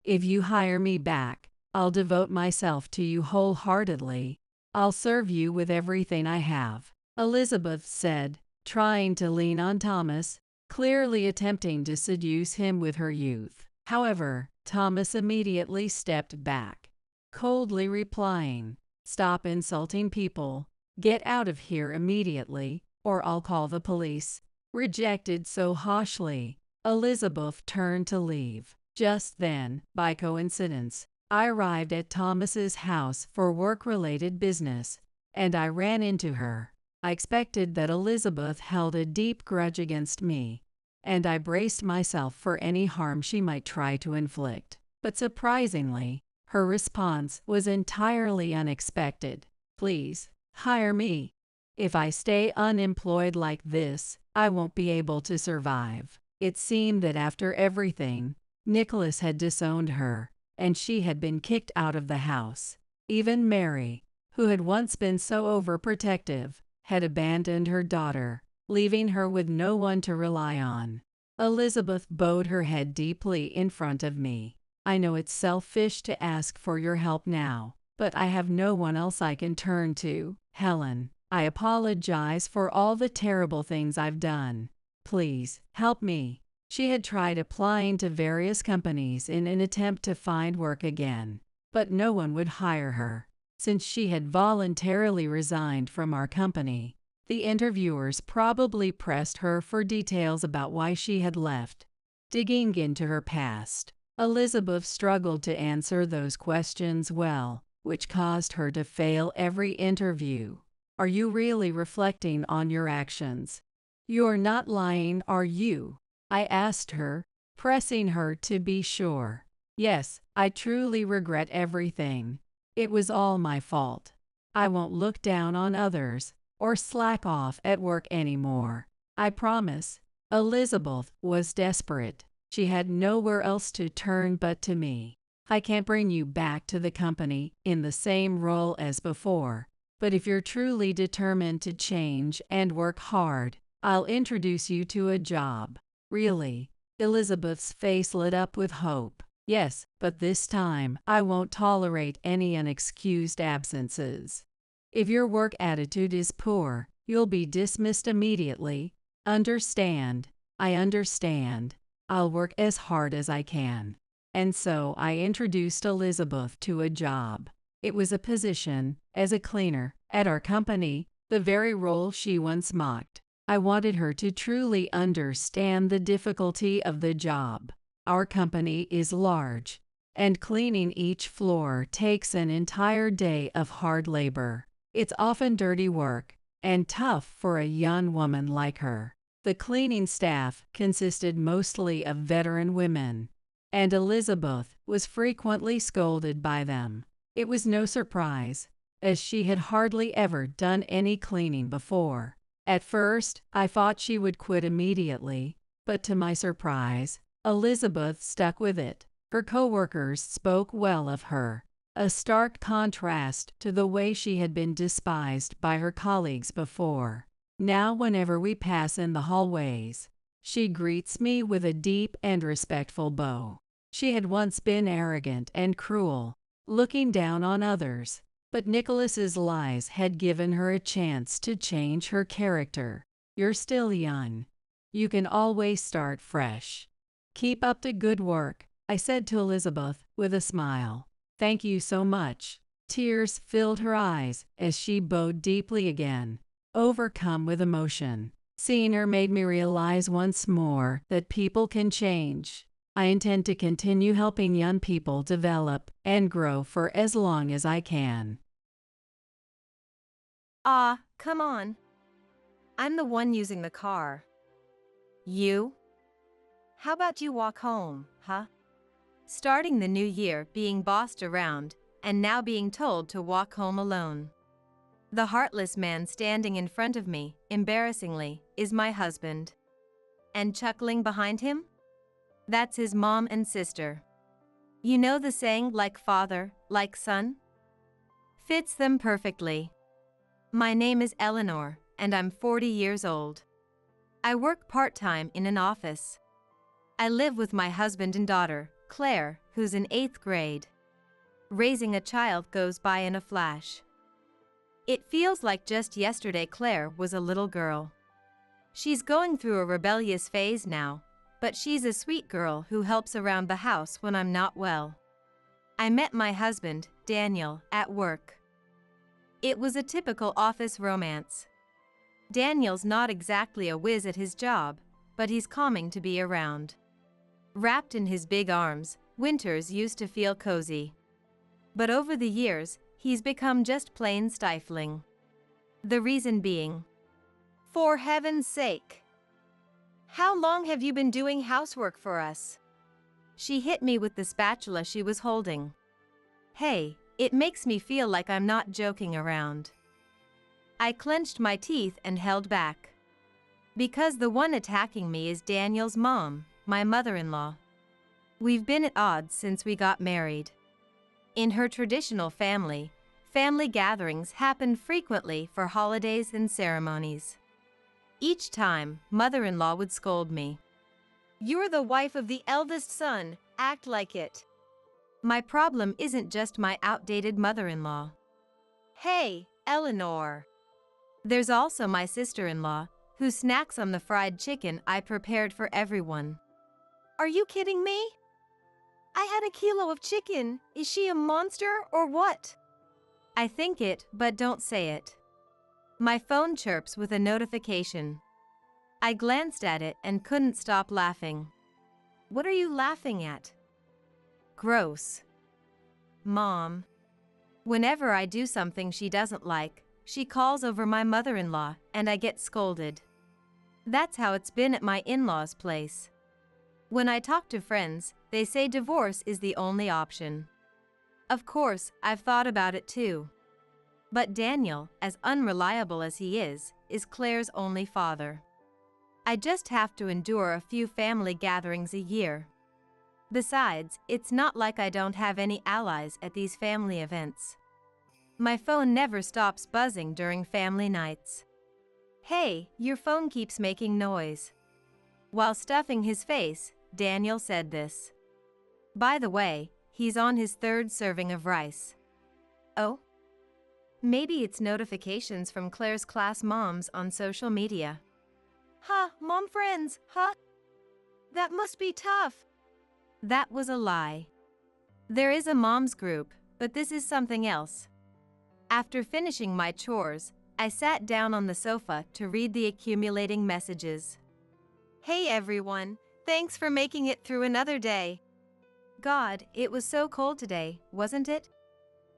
if you hire me back, I'll devote myself to you wholeheartedly. I'll serve you with everything I have," Elizabeth said, trying to lean on Thomas, clearly attempting to seduce him with her youth. However, Thomas immediately stepped back, coldly replying, "Stop insulting people. Get out of here immediately, or I'll call the police." Rejected so harshly, Elizabeth turned to leave. Just then, by coincidence, I arrived at Thomas's house for work-related business, and I ran into her. I expected that Elizabeth held a deep grudge against me, and I braced myself for any harm she might try to inflict. But surprisingly, her response was entirely unexpected. "Please, hire me. If I stay unemployed like this, I won't be able to survive." It seemed that after everything, Nicholas had disowned her, and she had been kicked out of the house. Even Mary, who had once been so overprotective, had abandoned her daughter, leaving her with no one to rely on. Elizabeth bowed her head deeply in front of me. I know it's selfish to ask for your help now, but I have no one else I can turn to, Helen. I apologize for all the terrible things I've done. Please, help me. She had tried applying to various companies in an attempt to find work again, but no one would hire her. Since she had voluntarily resigned from our company, the interviewers probably pressed her for details about why she had left. Digging into her past, Elizabeth struggled to answer those questions well, which caused her to fail every interview. Are you really reflecting on your actions? You're not lying, are you? I asked her, pressing her to be sure. Yes, I truly regret everything. It was all my fault. I won't look down on others or slack off at work anymore. I promise. Elizabeth was desperate. She had nowhere else to turn but to me. I can't bring you back to the company in the same role as before, but if you're truly determined to change and work hard, I'll introduce you to a job. Really? Elizabeth's face lit up with hope. Yes, but this time I won't tolerate any unexcused absences. If your work attitude is poor, you'll be dismissed immediately. Understand? I understand. I'll work as hard as I can. And so I introduced Elizabeth to a job. It was a position as a cleaner at our company, the very role she once mocked. I wanted her to truly understand the difficulty of the job. Our company is large, and cleaning each floor takes an entire day of hard labor. It's often dirty work, and tough for a young woman like her. The cleaning staff consisted mostly of veteran women, and Elizabeth was frequently scolded by them. It was no surprise, as she had hardly ever done any cleaning before. At first, I thought she would quit immediately, but to my surprise, Elizabeth stuck with it. Her coworkers spoke well of her, a stark contrast to the way she had been despised by her colleagues before. Now, whenever we pass in the hallways, she greets me with a deep and respectful bow. She had once been arrogant and cruel, looking down on others, but Nicholas's lies had given her a chance to change her character. You're still young. You can always start fresh. Keep up the good work, I said to Elizabeth with a smile. Thank you so much. Tears filled her eyes as she bowed deeply again, overcome with emotion. Seeing her made me realize once more that people can change. I intend to continue helping young people develop and grow for as long as I can. Come on. I'm the one using the car. You? How about you walk home, huh? Starting the new year being bossed around, and now being told to walk home alone. The heartless man standing in front of me, embarrassingly, is my husband. And chuckling behind him? That's his mom and sister. You know the saying, like father, like son? Fits them perfectly. My name is Eleanor, and I'm 40 years old. I work part-time in an office. I live with my husband and daughter, Claire, who's in 8th grade. Raising a child goes by in a flash. It feels like just yesterday Claire was a little girl. She's going through a rebellious phase now, but she's a sweet girl who helps around the house when I'm not well. I met my husband, Daniel, at work. It was a typical office romance. Daniel's not exactly a whiz at his job, but he's calming to be around. Wrapped in his big arms, Winters used to feel cozy. But over the years, he's become just plain stifling. The reason being, for heaven's sake, how long have you been doing housework for us? She hit me with the spatula she was holding. Hey, it makes me feel like I'm not joking around. I clenched my teeth and held back. Because the one attacking me is Daniel's mom, my mother-in-law. We've been at odds since we got married. In her traditional family, family gatherings happen frequently for holidays and ceremonies. Each time, mother-in-law would scold me. "You're the wife of the eldest son, act like it." My problem isn't just my outdated mother-in-law. Hey, Eleanor. There's also my sister-in-law, who snacks on the fried chicken I prepared for everyone. Are you kidding me? I had a kilo of chicken. Is she a monster or what? I think it, but don't say it. My phone chirps with a notification. I glanced at it and couldn't stop laughing. What are you laughing at? Gross. Mom. Whenever I do something she doesn't like, she calls over my mother-in-law and I get scolded. That's how it's been at my in-laws' place. When I talk to friends, they say divorce is the only option. Of course, I've thought about it too. But Daniel, as unreliable as he is Claire's only father. I just have to endure a few family gatherings a year. Besides, it's not like I don't have any allies at these family events. My phone never stops buzzing during family nights. Hey, your phone keeps making noise. While stuffing his face, Daniel said this. By the way, he's on his third serving of rice. Oh? Maybe it's notifications from Claire's class moms on social media. Huh, mom friends, huh? That must be tough. That was a lie. There is a moms group, but this is something else. After finishing my chores, I sat down on the sofa to read the accumulating messages. Hey everyone, thanks for making it through another day. God, it was so cold today, wasn't it?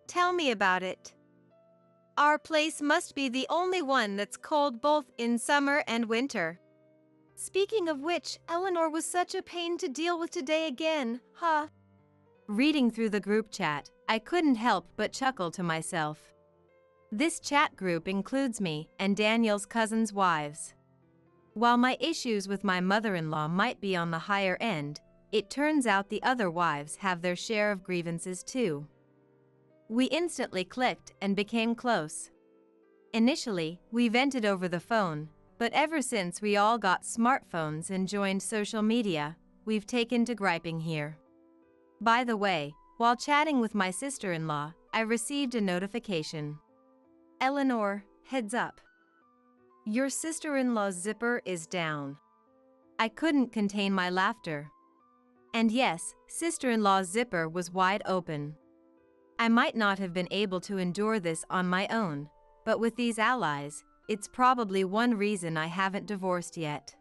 Tell me about it. Our place must be the only one that's cold both in summer and winter. Speaking of which, Eleanor was such a pain to deal with today again, huh? Reading through the group chat, I couldn't help but chuckle to myself. This chat group includes me and Daniel's cousins' wives. While my issues with my mother-in-law might be on the higher end, it turns out the other wives have their share of grievances too. We instantly clicked and became close. Initially, we vented over the phone, but ever since we all got smartphones and joined social media, we've taken to griping here. By the way, while chatting with my sister-in-law, I received a notification. Eleanor, heads up. Your sister-in-law's zipper is down. I couldn't contain my laughter. And yes, sister-in-law's zipper was wide open. I might not have been able to endure this on my own, but with these allies, it's probably one reason I haven't divorced yet.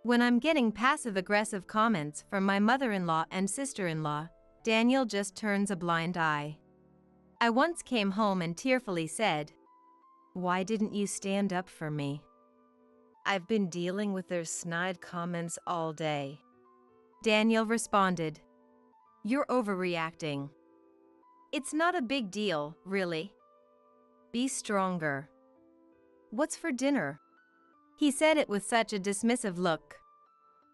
When I'm getting passive-aggressive comments from my mother-in-law and sister-in-law, Daniel just turns a blind eye. I once came home and tearfully said, "Why didn't you stand up for me?" I've been dealing with their snide comments all day. Daniel responded, "You're overreacting. It's not a big deal, really. Be stronger. What's for dinner?" He said it with such a dismissive look.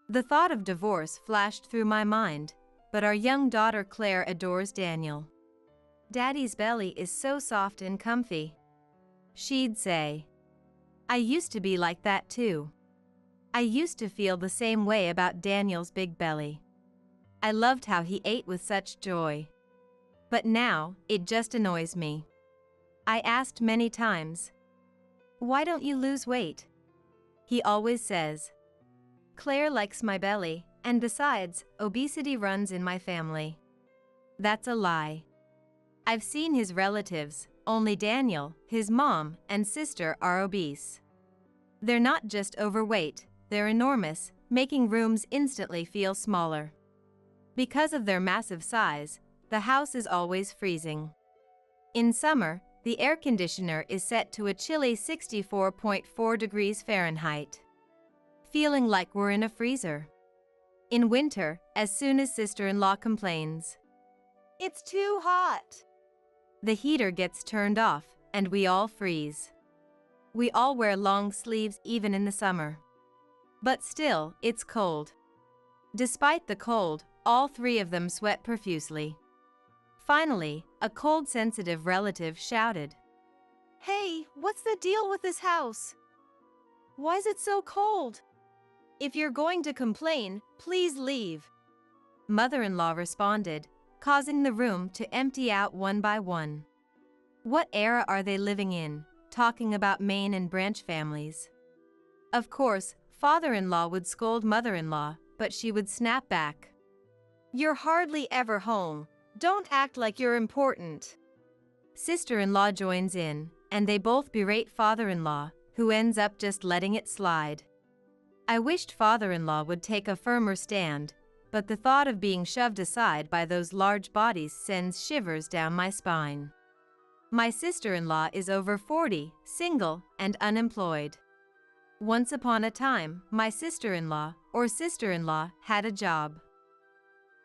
The thought of divorce flashed through my mind, but our young daughter Claire adores Daniel. Daddy's belly is so soft and comfy. She'd say. I used to be like that too. I used to feel the same way about Daniel's big belly. I loved how he ate with such joy. But now, it just annoys me. I asked many times, "Why don't you lose weight?" He always says, "Claire likes my belly, and besides, obesity runs in my family." That's a lie. I've seen his relatives, only Daniel, his mom, and sister are obese. They're not just overweight, they're enormous, making rooms instantly feel smaller. Because of their massive size, the house is always freezing. In summer, the air conditioner is set to a chilly 64.4 degrees Fahrenheit. Feeling like we're in a freezer. In winter, as soon as sister-in-law complains, "It's too hot," the heater gets turned off, and we all freeze. We all wear long sleeves even in the summer. But still, it's cold. Despite the cold, all three of them sweat profusely. Finally, a cold-sensitive relative shouted, "Hey, what's the deal with this house? Why is it so cold? If you're going to complain, please leave." Mother-in-law responded, causing the room to empty out one by one. What era are they living in, talking about main and branch families? Of course, father-in-law would scold mother-in-law, but she would snap back, "You're hardly ever home. Don't act like you're important." Sister-in-law joins in, and they both berate father-in-law, who ends up just letting it slide. I wished father-in-law would take a firmer stand, but the thought of being shoved aside by those large bodies sends shivers down my spine. My sister-in-law is over 40, single, and unemployed. Once upon a time, my sister-in-law, or sister-in-law, had a job.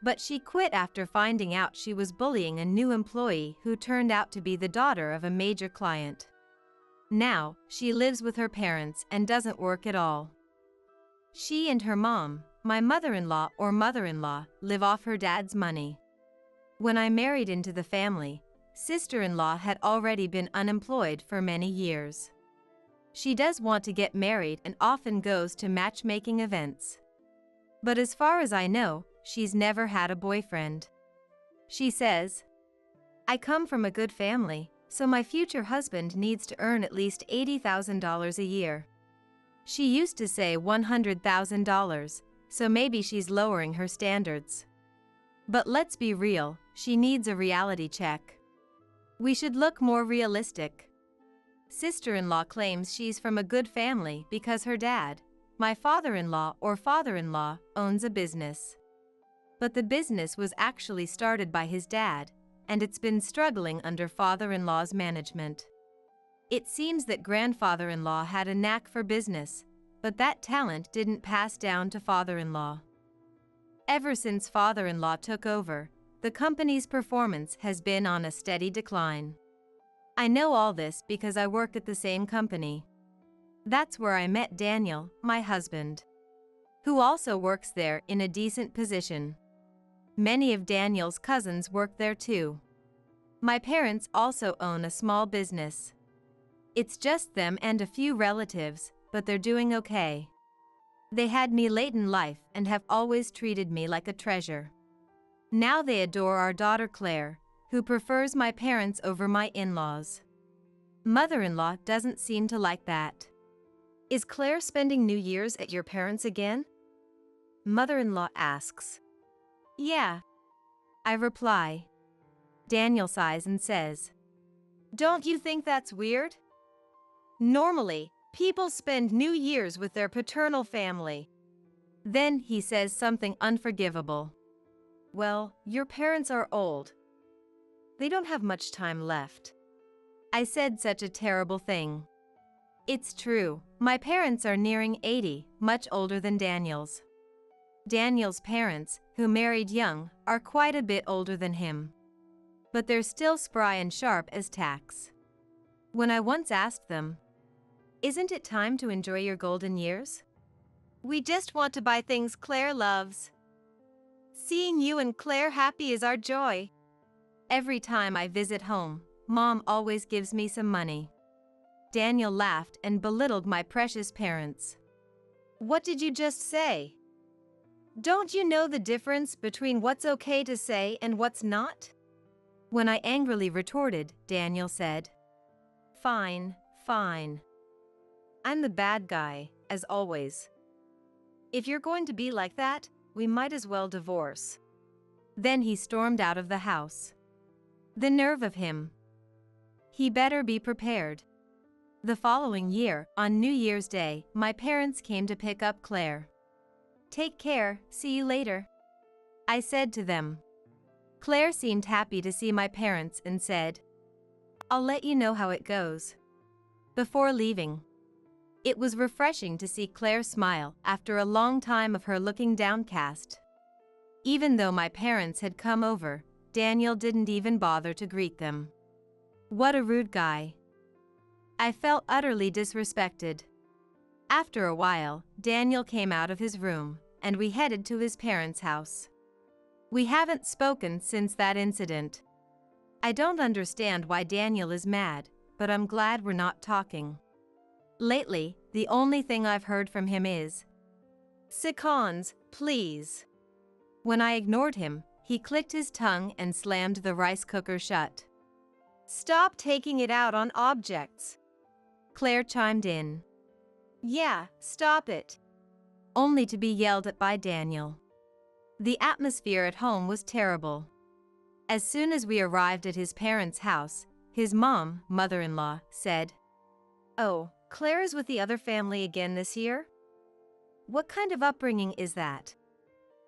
But she quit after finding out she was bullying a new employee who turned out to be the daughter of a major client. Now, she lives with her parents and doesn't work at all. She and her mom, my mother-in-law or mother-in-law, live off her dad's money. When I married into the family, sister-in-law had already been unemployed for many years. She does want to get married and often goes to matchmaking events. But as far as I know, she's never had a boyfriend. She says, "I come from a good family, so my future husband needs to earn at least $80,000 a year." She used to say $100,000, so maybe she's lowering her standards. But let's be real, she needs a reality check. We should look more realistic. Sister-in-law claims she's from a good family because her dad, my father-in-law or father-in-law, owns a business. But the business was actually started by his dad, and it's been struggling under father-in-law's management. It seems that grandfather-in-law had a knack for business, but that talent didn't pass down to father-in-law. Ever since father-in-law took over, the company's performance has been on a steady decline. I know all this because I work at the same company. That's where I met Daniel, my husband, who also works there in a decent position. Many of Daniel's cousins work there too. My parents also own a small business. It's just them and a few relatives, but they're doing okay. They had me late in life and have always treated me like a treasure. Now they adore our daughter Claire, who prefers my parents over my in-laws. Mother-in-law doesn't seem to like that. "Is Claire spending New Year's at your parents' again?" Mother-in-law asks. "Yeah," I reply. Daniel sighs and says, "Don't you think that's weird? Normally, people spend New Year's with their paternal family." Then he says something unforgivable. "Well, your parents are old. They don't have much time left." I said such a terrible thing. It's true, my parents are nearing 80, much older than Daniel's. Daniel's parents, who married young, are quite a bit older than him. But they're still spry and sharp as tacks. When I once asked them, "Isn't it time to enjoy your golden years?" "We just want to buy things Claire loves. Seeing you and Claire happy is our joy." Every time I visit home, Mom always gives me some money. Daniel laughed and belittled my precious parents. "What did you just say? Don't you know the difference between what's okay to say and what's not?" When I angrily retorted, Daniel said, "Fine, fine. I'm the bad guy, as always. If you're going to be like that, we might as well divorce." Then he stormed out of the house. The nerve of him. He better be prepared. The following year, on New Year's Day, my parents came to pick up Claire. "Take care, see you later," I said to them. Claire seemed happy to see my parents and said, "I'll let you know how it goes," before leaving. It was refreshing to see Claire smile after a long time of her looking downcast. Even though my parents had come over, Daniel didn't even bother to greet them. What a rude guy. I felt utterly disrespected. After a while, Daniel came out of his room, and we headed to his parents' house. We haven't spoken since that incident. I don't understand why Daniel is mad, but I'm glad we're not talking. Lately, the only thing I've heard from him is, "Seconds, please." When I ignored him, he clicked his tongue and slammed the rice cooker shut. "Stop taking it out on objects," Claire chimed in. "Yeah, stop it." Only to be yelled at by Daniel. The atmosphere at home was terrible. As soon as we arrived at his parents' house, his mother-in-law, said, "Oh, Claire is with the other family again this year? What kind of upbringing is that?"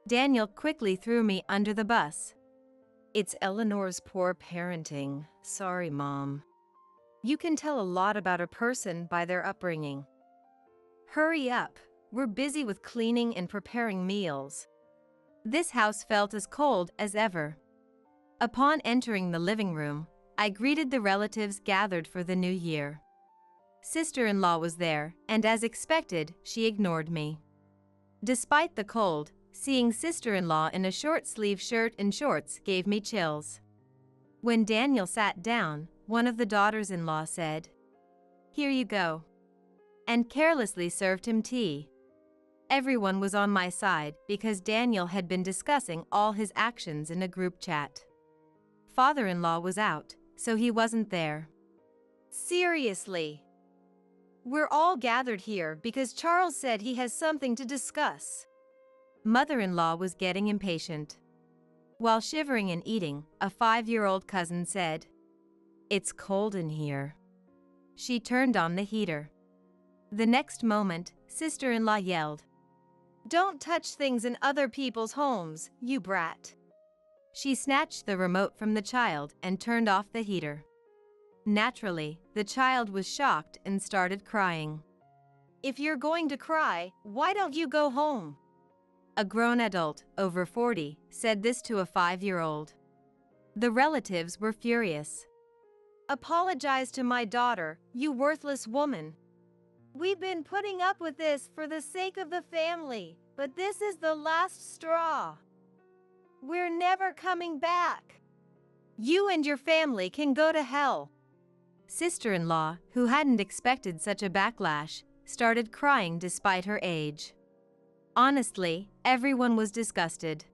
Daniel quickly threw me under the bus. "It's Eleanor's poor parenting. Sorry, Mom. You can tell a lot about a person by their upbringing. Hurry up, we're busy with cleaning and preparing meals." This house felt as cold as ever. Upon entering the living room, I greeted the relatives gathered for the new year. Sister-in-law was there, and as expected, she ignored me. Despite the cold, seeing sister-in-law in a short-sleeve shirt and shorts gave me chills. When Daniel sat down, one of the daughters-in-law said, "Here you go," and carelessly served him tea. Everyone was on my side because Daniel had been discussing all his actions in a group chat. Father-in-law was out, so he wasn't there. "Seriously. We're all gathered here because Charles said he has something to discuss." Mother-in-law was getting impatient. While shivering and eating, a 5-year-old cousin said, "It's cold in here." She turned on the heater. The next moment, sister-in-law yelled, "Don't touch things in other people's homes, you brat." She snatched the remote from the child and turned off the heater. Naturally, the child was shocked and started crying. "If you're going to cry, why don't you go home?" A grown adult, over 40, said this to a 5-year-old. The relatives were furious. "Apologize to my daughter, you worthless woman. We've been putting up with this for the sake of the family, but this is the last straw. We're never coming back. You and your family can go to hell." Sister-in-law, who hadn't expected such a backlash, started crying despite her age. Honestly, everyone was disgusted.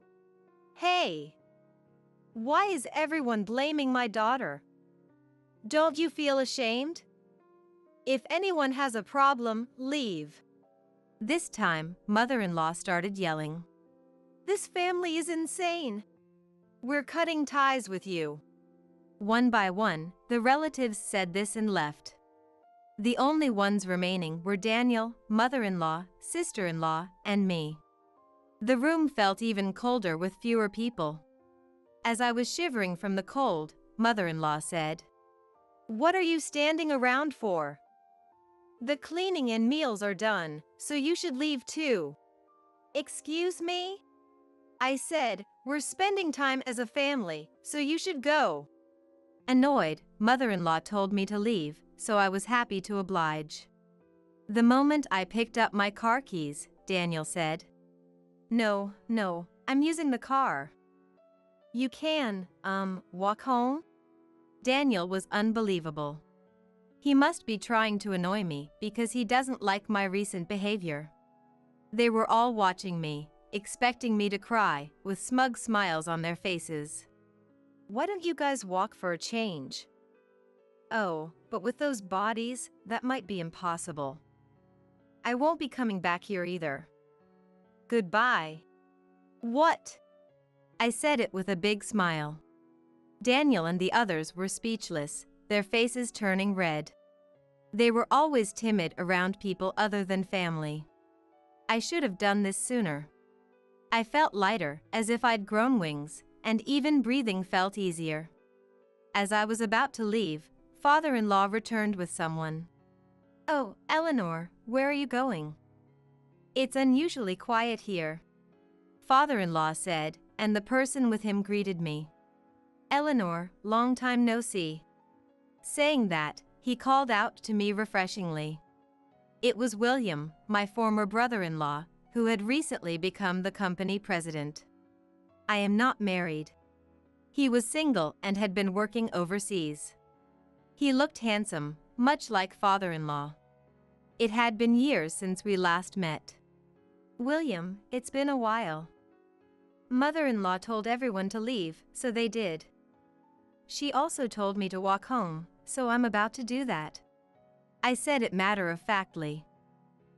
"Hey! Why is everyone blaming my daughter? Don't you feel ashamed? If anyone has a problem, leave." This time, mother-in-law started yelling. "This family is insane. We're cutting ties with you." One by one, the relatives said this and left. The only ones remaining were Daniel, mother-in-law, sister-in-law, and me. The room felt even colder with fewer people. As I was shivering from the cold, mother-in-law said, "What are you standing around for? The cleaning and meals are done, so you should leave too." "Excuse me?" I said, "We're spending time as a family, so you should go." Annoyed, mother-in-law told me to leave, so I was happy to oblige. The moment I picked up my car keys, Daniel said, No, I'm using the car." "You can, walk home?" Daniel was unbelievable. He must be trying to annoy me because he doesn't like my recent behavior. They were all watching me, expecting me to cry, with smug smiles on their faces. "Why don't you guys walk for a change?" "Oh, but with those bodies, that might be impossible. I won't be coming back here either. Goodbye." "What?" I said it with a big smile. Daniel and the others were speechless, their faces turning red. They were always timid around people other than family. I should have done this sooner. I felt lighter, as if I'd grown wings, and even breathing felt easier. As I was about to leave, father-in-law returned with someone. "Oh, Eleanor, where are you going?" "It's unusually quiet here," father-in-law said, and the person with him greeted me. "Eleanor, long time no see." Saying that, he called out to me refreshingly, It was William, my former brother-in-law, who had recently become the company president. I am not married. He was single and had been working overseas. He looked handsome, much like father-in-law. It had been years since we last met. William, it's been a while. Mother-in-law told everyone to leave, so they did. She also told me to walk home, so I'm about to do that. I said it matter-of-factly.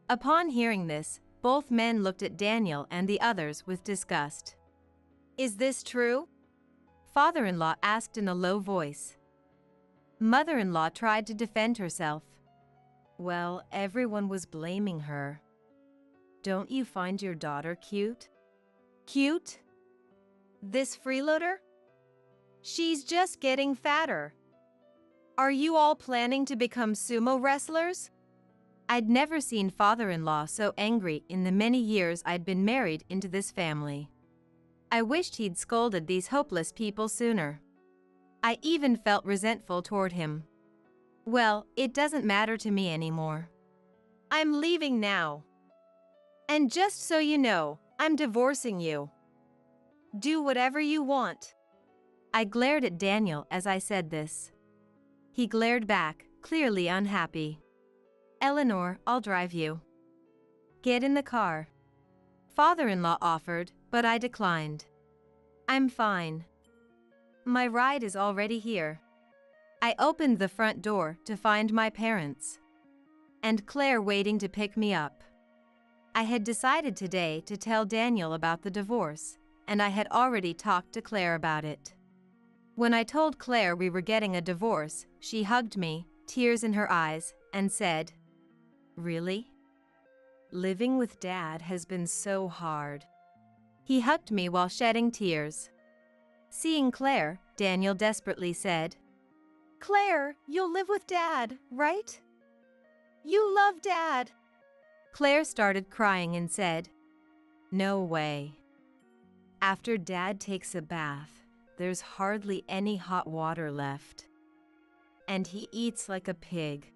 Upon hearing this, both men looked at Daniel and the others with disgust. Is this true? Father-in-law asked in a low voice. Mother-in-law tried to defend herself. Well, everyone was blaming her. Don't you find your daughter cute? Cute? This freeloader? She's just getting fatter. Are you all planning to become sumo wrestlers? I'd never seen father-in-law so angry in the many years I'd been married into this family. I wished he'd scolded these hopeless people sooner. I even felt resentful toward him. Well, it doesn't matter to me anymore. I'm leaving now. And just so you know, I'm divorcing you. Do whatever you want. I glared at Daniel as I said this. He glared back, clearly unhappy. Eleanor, I'll drive you. Get in the car. Father-in-law offered, but I declined. I'm fine. My ride is already here. I opened the front door to find my parents and Claire waiting to pick me up. I had decided today to tell Daniel about the divorce, and I had already talked to Claire about it. When I told Claire we were getting a divorce, she hugged me, tears in her eyes, and said, "Really? Living with Dad has been so hard." He hugged me while shedding tears. Seeing Claire, Daniel desperately said, "Claire, you'll live with Dad, right? You love Dad." Claire started crying and said, "No way. After Dad takes a bath, there's hardly any hot water left. And he eats like a pig.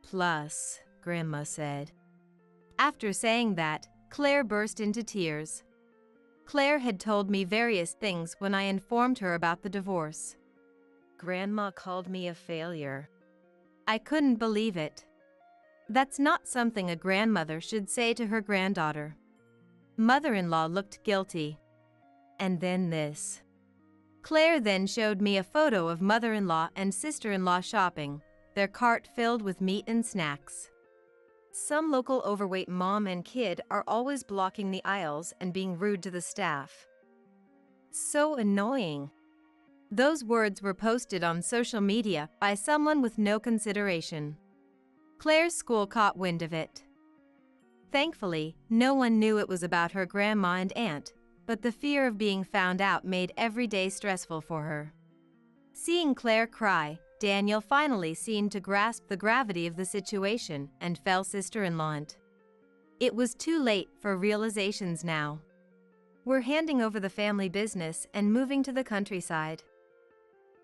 Plus," Grandma said. After saying that, Claire burst into tears. Claire had told me various things when I informed her about the divorce. Grandma called me a failure. I couldn't believe it. That's not something a grandmother should say to her granddaughter. Mother-in-law looked guilty. And then this. Claire then showed me a photo of mother-in-law and sister-in-law shopping, their cart filled with meat and snacks. Some local overweight mom and kid are always blocking the aisles and being rude to the staff. So annoying. Those words were posted on social media by someone with no consideration. Claire's school caught wind of it. Thankfully, no one knew it was about her grandma and aunt, but the fear of being found out made every day stressful for her. Seeing Claire cry, Daniel finally seemed to grasp the gravity of the situation and fell sister-in-law. It was too late for realizations now. We're handing over the family business and moving to the countryside.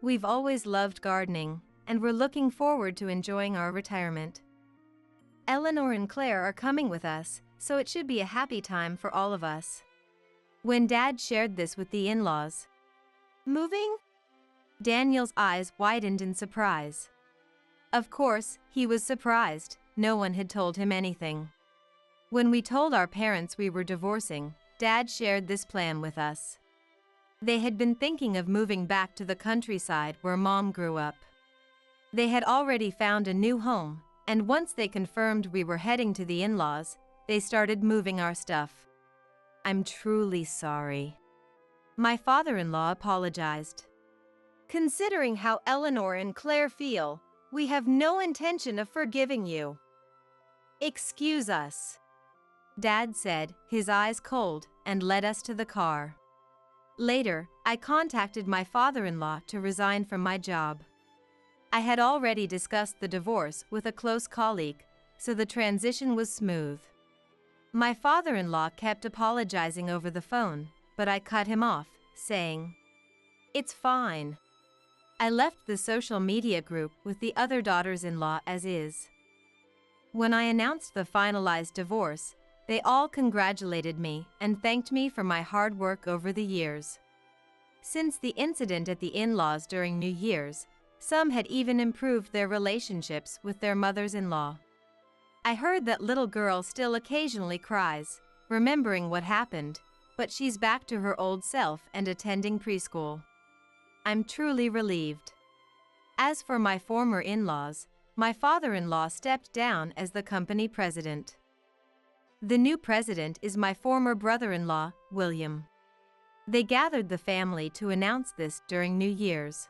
We've always loved gardening, and we're looking forward to enjoying our retirement. Eleanor and Claire are coming with us, so it should be a happy time for all of us. When Dad shared this with the in-laws, "Moving?" Daniel's eyes widened in surprise. Of course, he was surprised. No one had told him anything. When we told our parents we were divorcing, Dad shared this plan with us. They had been thinking of moving back to the countryside where Mom grew up. They had already found a new home, and once they confirmed we were heading to the in-laws, they started moving our stuff. I'm truly sorry. My father-in-law apologized. Considering how Eleanor and Claire feel, we have no intention of forgiving you. Excuse us, Dad said, his eyes cold, and led us to the car. Later, I contacted my father-in-law to resign from my job. I had already discussed the divorce with a close colleague, so the transition was smooth. My father-in-law kept apologizing over the phone, but I cut him off, saying, "It's fine." I left the social media group with the other daughters-in-law as is. When I announced the finalized divorce, they all congratulated me and thanked me for my hard work over the years. Since the incident at the in-laws during New Year's, some had even improved their relationships with their mothers-in-law. I heard that little girl still occasionally cries, remembering what happened, but she's back to her old self and attending preschool. I'm truly relieved. As for my former in-laws, my father-in-law stepped down as the company president. The new president is my former brother-in-law, William. They gathered the family to announce this during New Year's.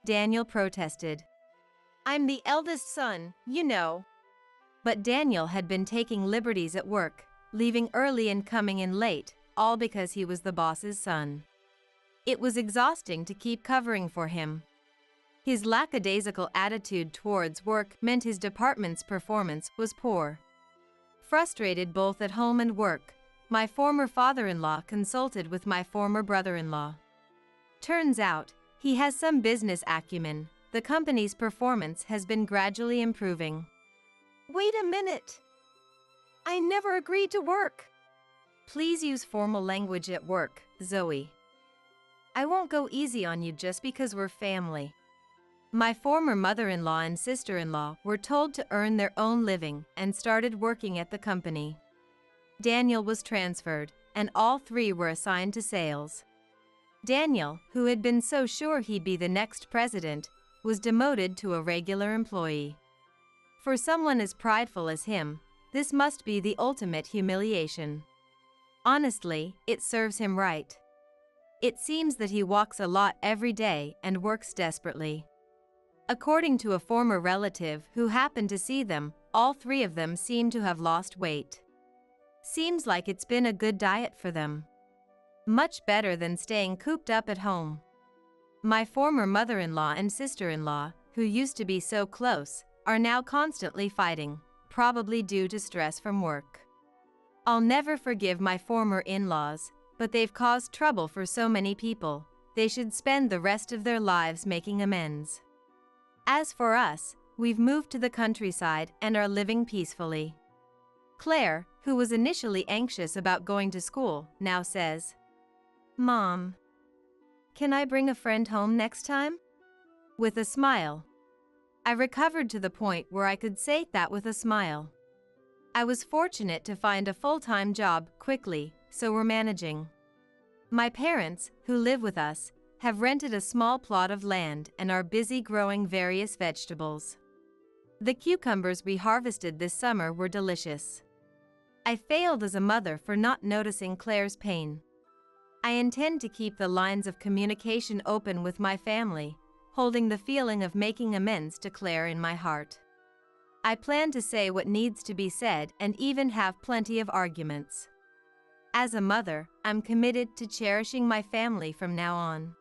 Daniel protested. I'm the eldest son, you know. But Daniel had been taking liberties at work, leaving early and coming in late, all because he was the boss's son. It was exhausting to keep covering for him. His lackadaisical attitude towards work meant his department's performance was poor. Frustrated both at home and work, my former father-in-law consulted with my former brother-in-law. Turns out, he has some business acumen. The company's performance has been gradually improving. Wait a minute! I never agreed to work! Please use formal language at work, Zoe. I won't go easy on you just because we're family. My former mother-in-law and sister-in-law were told to earn their own living and started working at the company. Daniel was transferred, and all three were assigned to sales. Daniel, who had been so sure he'd be the next president, was demoted to a regular employee. For someone as prideful as him, this must be the ultimate humiliation. Honestly, it serves him right. It seems that he walks a lot every day and works desperately. According to a former relative who happened to see them, all three of them seem to have lost weight. Seems like it's been a good diet for them. Much better than staying cooped up at home. My former mother-in-law and sister-in-law, who used to be so close, are now constantly fighting, probably due to stress from work. I'll never forgive my former in-laws, but they've caused trouble for so many people. They should spend the rest of their lives making amends. As for us, we've moved to the countryside and are living peacefully. Claire, who was initially anxious about going to school, now says, Mom, can I bring a friend home next time? With a smile. I recovered to the point where I could say that with a smile. I was fortunate to find a full-time job quickly, so we're managing. My parents, who live with us, have rented a small plot of land and are busy growing various vegetables. The cucumbers we harvested this summer were delicious. I failed as a mother for not noticing Claire's pain. I intend to keep the lines of communication open with my family, holding the feeling of making amends to Claire in my heart. I plan to say what needs to be said and even have plenty of arguments. As a mother, I'm committed to cherishing my family from now on.